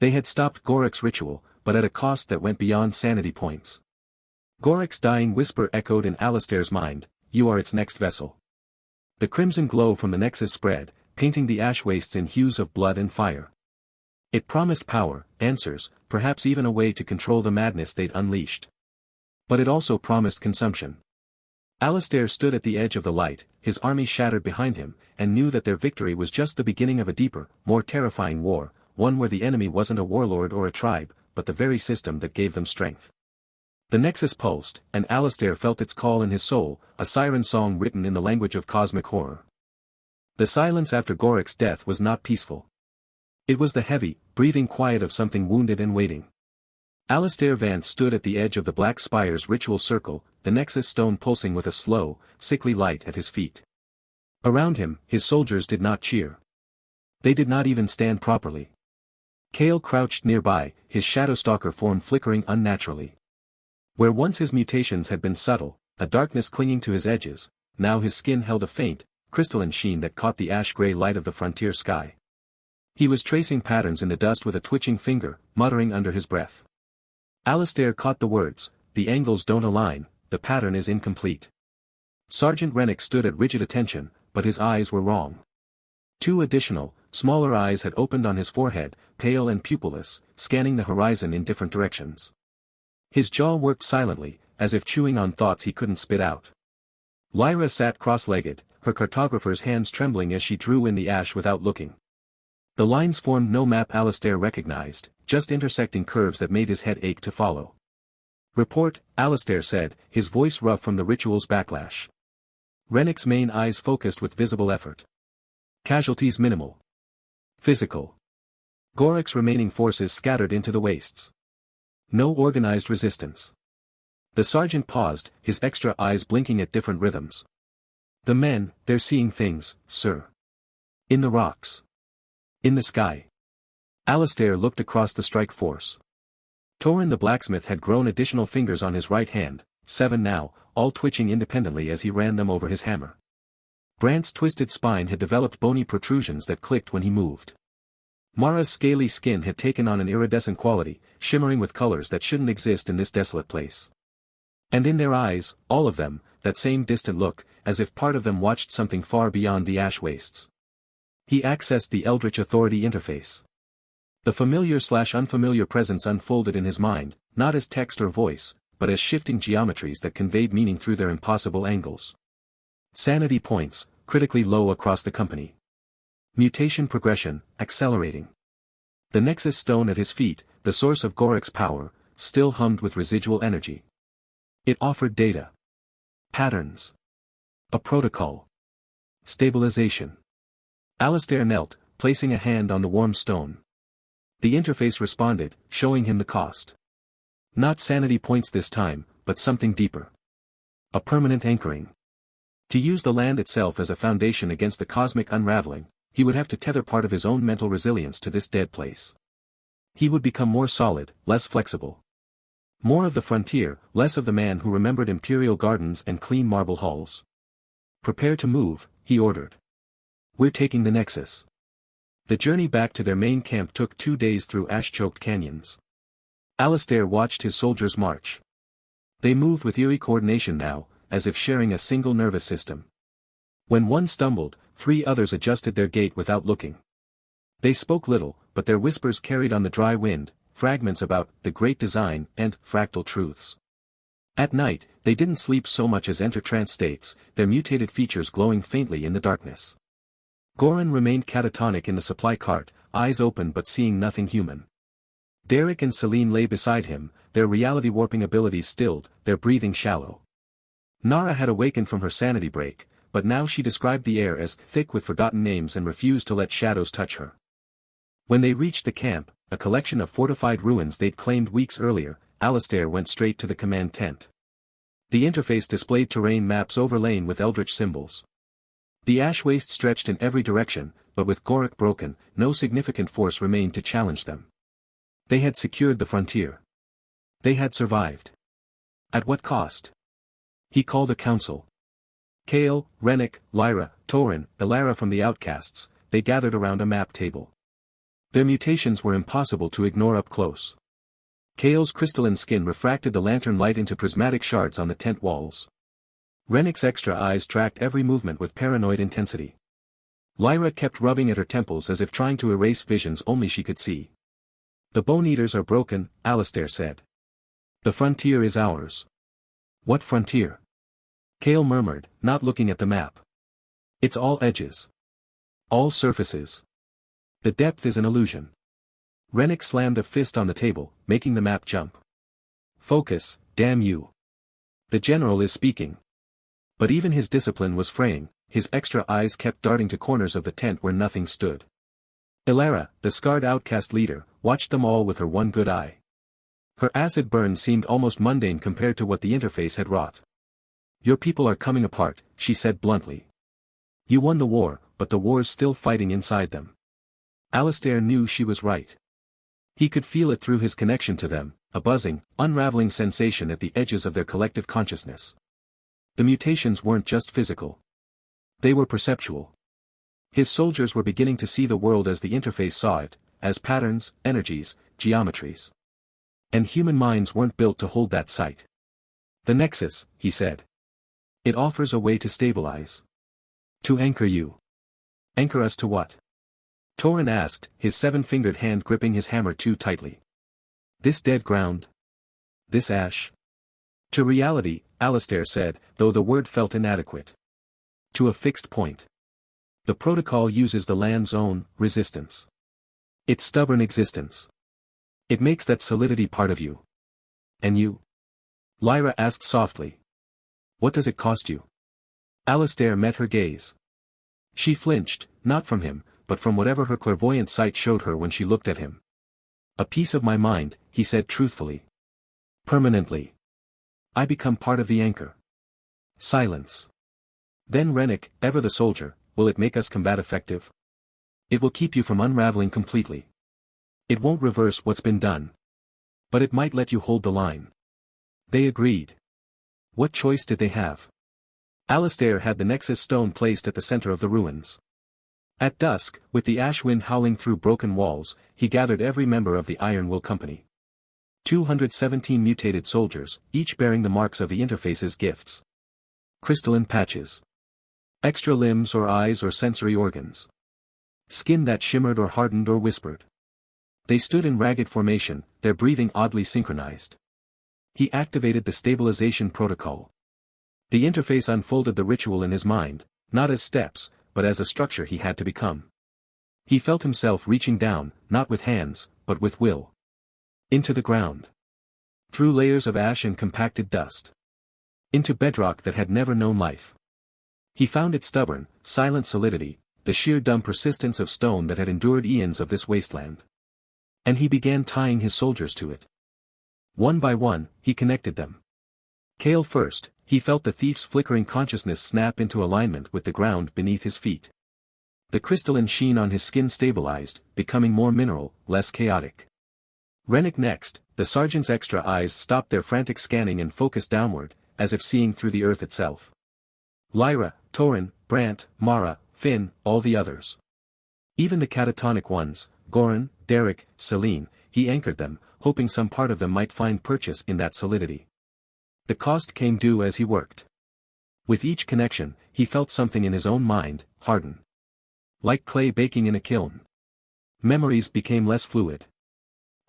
They had stopped Gorik's ritual, but at a cost that went beyond sanity points. Gorik's dying whisper echoed in Alistair's mind, "You are its next vessel." The crimson glow from the nexus spread, painting the ash wastes in hues of blood and fire. It promised power, answers, perhaps even a way to control the madness they'd unleashed. But it also promised consumption. Alistair stood at the edge of the light, his army shattered behind him, and knew that their victory was just the beginning of a deeper, more terrifying war, one where the enemy wasn't a warlord or a tribe, but the very system that gave them strength. The nexus pulsed, and Alistair felt its call in his soul, a siren song written in the language of cosmic horror. The silence after Gorik's death was not peaceful. It was the heavy, breathing quiet of something wounded and waiting. Alistair Vance stood at the edge of the black spire's ritual circle, the nexus stone pulsing with a slow, sickly light at his feet. Around him, his soldiers did not cheer. They did not even stand properly. Kale crouched nearby, his shadow-stalker form flickering unnaturally. Where once his mutations had been subtle, a darkness clinging to his edges, now his skin held a faint, crystalline sheen that caught the ash-gray light of the frontier sky. He was tracing patterns in the dust with a twitching finger, muttering under his breath. Alistair caught the words, "The angles don't align, the pattern is incomplete." Sergeant Rennick stood at rigid attention, but his eyes were wrong. Two additional, smaller eyes had opened on his forehead, pale and pupilless, scanning the horizon in different directions. His jaw worked silently, as if chewing on thoughts he couldn't spit out. Lyra sat cross-legged, her cartographer's hands trembling as she drew in the ash without looking. The lines formed no map Alistair recognized, just intersecting curves that made his head ache to follow. "Report," Alistair said, his voice rough from the ritual's backlash. Rennick's main eyes focused with visible effort. "Casualties minimal. Physical. Gorik's remaining forces scattered into the wastes. No organized resistance." The sergeant paused, his extra eyes blinking at different rhythms. "The men, they're seeing things, sir. In the rocks. In the sky." Alistair looked across the strike force. Torin the blacksmith had grown additional fingers on his right hand, 7 now, all twitching independently as he ran them over his hammer. Brant's twisted spine had developed bony protrusions that clicked when he moved. Mara's scaly skin had taken on an iridescent quality, shimmering with colors that shouldn't exist in this desolate place. And in their eyes, all of them, that same distant look, as if part of them watched something far beyond the ash wastes. He accessed the Eldritch Authority Interface. The familiar/unfamiliar presence unfolded in his mind, not as text or voice, but as shifting geometries that conveyed meaning through their impossible angles. Sanity points, critically low across the company. Mutation progression, accelerating. The nexus stone at his feet, the source of Gorik's power, still hummed with residual energy. It offered data. Patterns. A protocol. Stabilization. Alistair knelt, placing a hand on the warm stone. The interface responded, showing him the cost. Not sanity points this time, but something deeper. A permanent anchoring. To use the land itself as a foundation against the cosmic unraveling, he would have to tether part of his own mental resilience to this dead place. He would become more solid, less flexible. More of the frontier, less of the man who remembered imperial gardens and clean marble halls. Prepare to move, he ordered. We're taking the Nexus. The journey back to their main camp took 2 days through ash-choked canyons. Alistair watched his soldiers march. They moved with eerie coordination now, as if sharing a single nervous system. When one stumbled, 3 others adjusted their gait without looking. They spoke little, but their whispers carried on the dry wind, fragments about the great design and fractal truths. At night, they didn't sleep so much as enter trance states, their mutated features glowing faintly in the darkness. Goran remained catatonic in the supply cart, eyes open but seeing nothing human. Derek and Celine lay beside him, their reality-warping abilities stilled, their breathing shallow. Nara had awakened from her sanity break, but now she described the air as thick with forgotten names and refused to let shadows touch her. When they reached the camp, a collection of fortified ruins they'd claimed weeks earlier, Alistair went straight to the command tent. The interface displayed terrain maps overlain with eldritch symbols. The ash waste stretched in every direction, but with Gorak broken, no significant force remained to challenge them. They had secured the frontier. They had survived. At what cost? He called a council. Kale, Rennick, Lyra, Torin, Ilara from the outcasts, they gathered around a map table. Their mutations were impossible to ignore up close. Kale's crystalline skin refracted the lantern light into prismatic shards on the tent walls. Rennick's extra eyes tracked every movement with paranoid intensity. Lyra kept rubbing at her temples as if trying to erase visions only she could see. The Bone Eaters are broken, Alistair said. The frontier is ours. What frontier? Kale murmured, not looking at the map. It's all edges. All surfaces. The depth is an illusion. Rennick slammed a fist on the table, making the map jump. Focus, damn you. The general is speaking. But even his discipline was fraying, his extra eyes kept darting to corners of the tent where nothing stood. Ilara, the scarred outcast leader, watched them all with her one good eye. Her acid burn seemed almost mundane compared to what the interface had wrought. Your people are coming apart, she said bluntly. You won the war, but the war's still fighting inside them. Alistair knew she was right. He could feel it through his connection to them, a buzzing, unraveling sensation at the edges of their collective consciousness. The mutations weren't just physical. They were perceptual. His soldiers were beginning to see the world as the interface saw it, as patterns, energies, geometries. And human minds weren't built to hold that sight. The Nexus, he said. It offers a way to stabilize. To anchor you. Anchor us to what? Torin asked, his 7-fingered hand gripping his hammer too tightly. This dead ground? This ash? To reality, Alistair said, though the word felt inadequate. To a fixed point. The protocol uses the land's own resistance. Its stubborn existence. It makes that solidity part of you. And you? Lyra asked softly. What does it cost you? Alistair met her gaze. She flinched, not from him, but from whatever her clairvoyant sight showed her when she looked at him. A piece of my mind, he said truthfully. Permanently. I become part of the anchor. Silence. Then Rennick, ever the soldier, will it make us combat effective? It will keep you from unraveling completely. It won't reverse what's been done. But it might let you hold the line. They agreed. What choice did they have? Alistair had the Nexus stone placed at the center of the ruins. At dusk, with the ash wind howling through broken walls, he gathered every member of the Iron Will Company. 217 mutated soldiers, each bearing the marks of the interface's gifts. Crystalline patches. Extra limbs or eyes or sensory organs. Skin that shimmered or hardened or whispered. They stood in ragged formation, their breathing oddly synchronized. He activated the stabilization protocol. The interface unfolded the ritual in his mind, not as steps, but as a structure he had to become. He felt himself reaching down, not with hands, but with will. Into the ground. Through layers of ash and compacted dust. Into bedrock that had never known life. He found its stubborn, silent solidity, the sheer dumb persistence of stone that had endured eons of this wasteland. And he began tying his soldiers to it. One by one, he connected them. Kale first, he felt the thief's flickering consciousness snap into alignment with the ground beneath his feet. The crystalline sheen on his skin stabilized, becoming more mineral, less chaotic. Rennick next, the sergeant's extra eyes stopped their frantic scanning and focused downward, as if seeing through the earth itself. Lyra, Torin, Brant, Mara, Finn, all the others. Even the catatonic ones, Goran, Derek, Celine, he anchored them, hoping some part of them might find purchase in that solidity. The cost came due as he worked. With each connection, he felt something in his own mind harden. Like clay baking in a kiln. Memories became less fluid.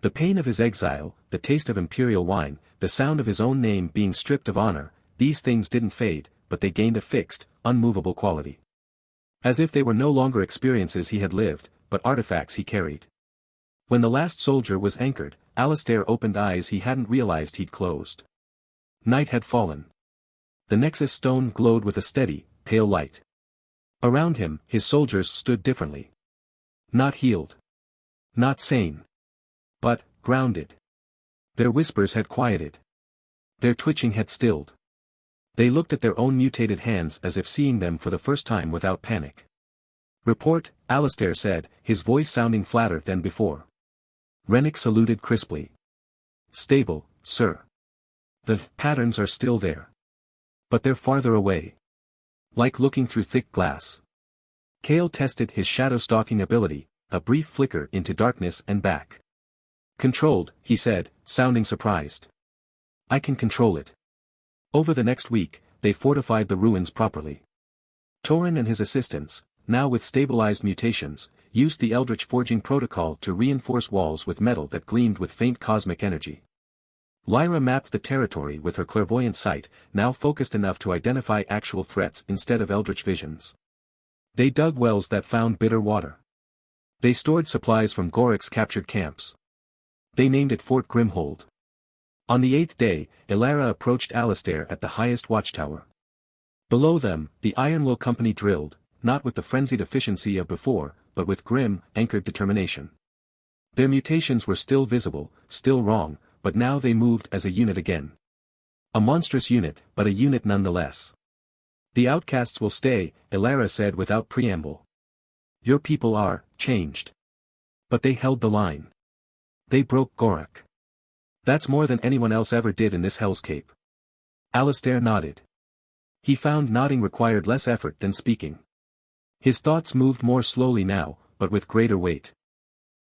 The pain of his exile, the taste of imperial wine, the sound of his own name being stripped of honor, these things didn't fade, but they gained a fixed, unmovable quality. As if they were no longer experiences he had lived, but artifacts he carried. When the last soldier was anchored, Alistair opened eyes he hadn't realized he'd closed. Night had fallen. The Nexus stone glowed with a steady, pale light. Around him, his soldiers stood differently. Not healed. Not sane. But, grounded. Their whispers had quieted. Their twitching had stilled. They looked at their own mutated hands as if seeing them for the first time without panic. "Report," Alistair said, his voice sounding flatter than before. Rennick saluted crisply. "Stable, sir. The patterns are still there. But they're farther away. Like looking through thick glass." Kale tested his shadow-stalking ability, a brief flicker into darkness and back. "Controlled," he said, sounding surprised. "I can control it." Over the next week, they fortified the ruins properly. Torin and his assistants, now with stabilized mutations, used the Eldritch forging protocol to reinforce walls with metal that gleamed with faint cosmic energy. Lyra mapped the territory with her clairvoyant sight, now focused enough to identify actual threats instead of eldritch visions. They dug wells that found bitter water. They stored supplies from Gorik's captured camps. They named it Fort Grimhold. On the 8th day, Ilara approached Alistair at the highest watchtower. Below them, the Ironwill Company drilled, not with the frenzied efficiency of before, but with grim, anchored determination. Their mutations were still visible, still wrong, but now they moved as a unit again. A monstrous unit, but a unit nonetheless. "The outcasts will stay," Ilara said without preamble. "Your people are changed." But they held the line. They broke Gorak. "That's more than anyone else ever did in this hellscape." Alistair nodded. He found nodding required less effort than speaking. His thoughts moved more slowly now, but with greater weight.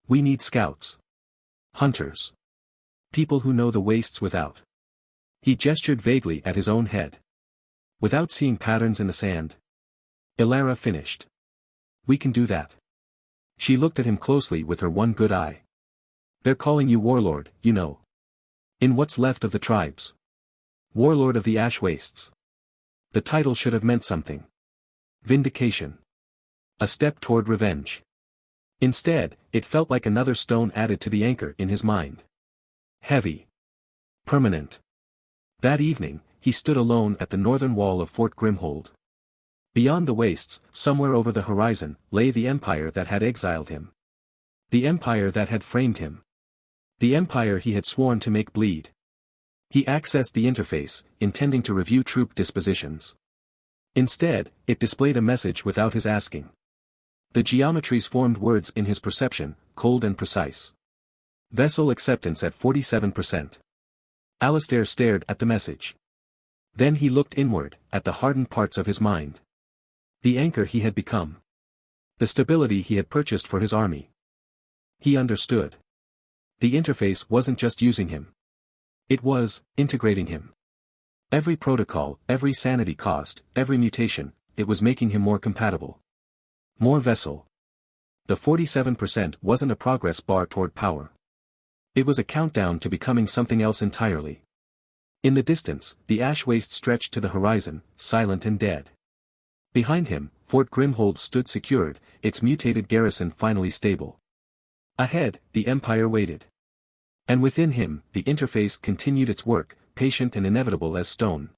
"We need scouts. Hunters. People who know the wastes without." He gestured vaguely at his own head. "Without seeing patterns in the sand." Ilara finished. "We can do that." She looked at him closely with her one good eye. "They're calling you Warlord, you know. In what's left of the tribes. Warlord of the Ash Wastes. The title should have meant something. Vindication. A step toward revenge. Instead, it felt like another stone added to the anchor in his mind. Heavy. Permanent. That evening, he stood alone at the northern wall of Fort Grimhold. Beyond the wastes, somewhere over the horizon, lay the empire that had exiled him. The empire that had framed him. The empire he had sworn to make bleed. He accessed the interface, intending to review troop dispositions. Instead, it displayed a message without his asking. The geometries formed words in his perception, cold and precise. Vessel acceptance at 47%. Alistair stared at the message. Then he looked inward, at the hardened parts of his mind. The anchor he had become. The stability he had purchased for his army. He understood. The interface wasn't just using him. It was integrating him. Every protocol, every sanity cost, every mutation, it was making him more compatible. More vessel. The 47% wasn't a progress bar toward power. It was a countdown to becoming something else entirely. In the distance, the ash waste stretched to the horizon, silent and dead. Behind him, Fort Grimhold stood secured, its mutated garrison finally stable. Ahead, the Empire waited. And within him, the interface continued its work, patient and inevitable as stone.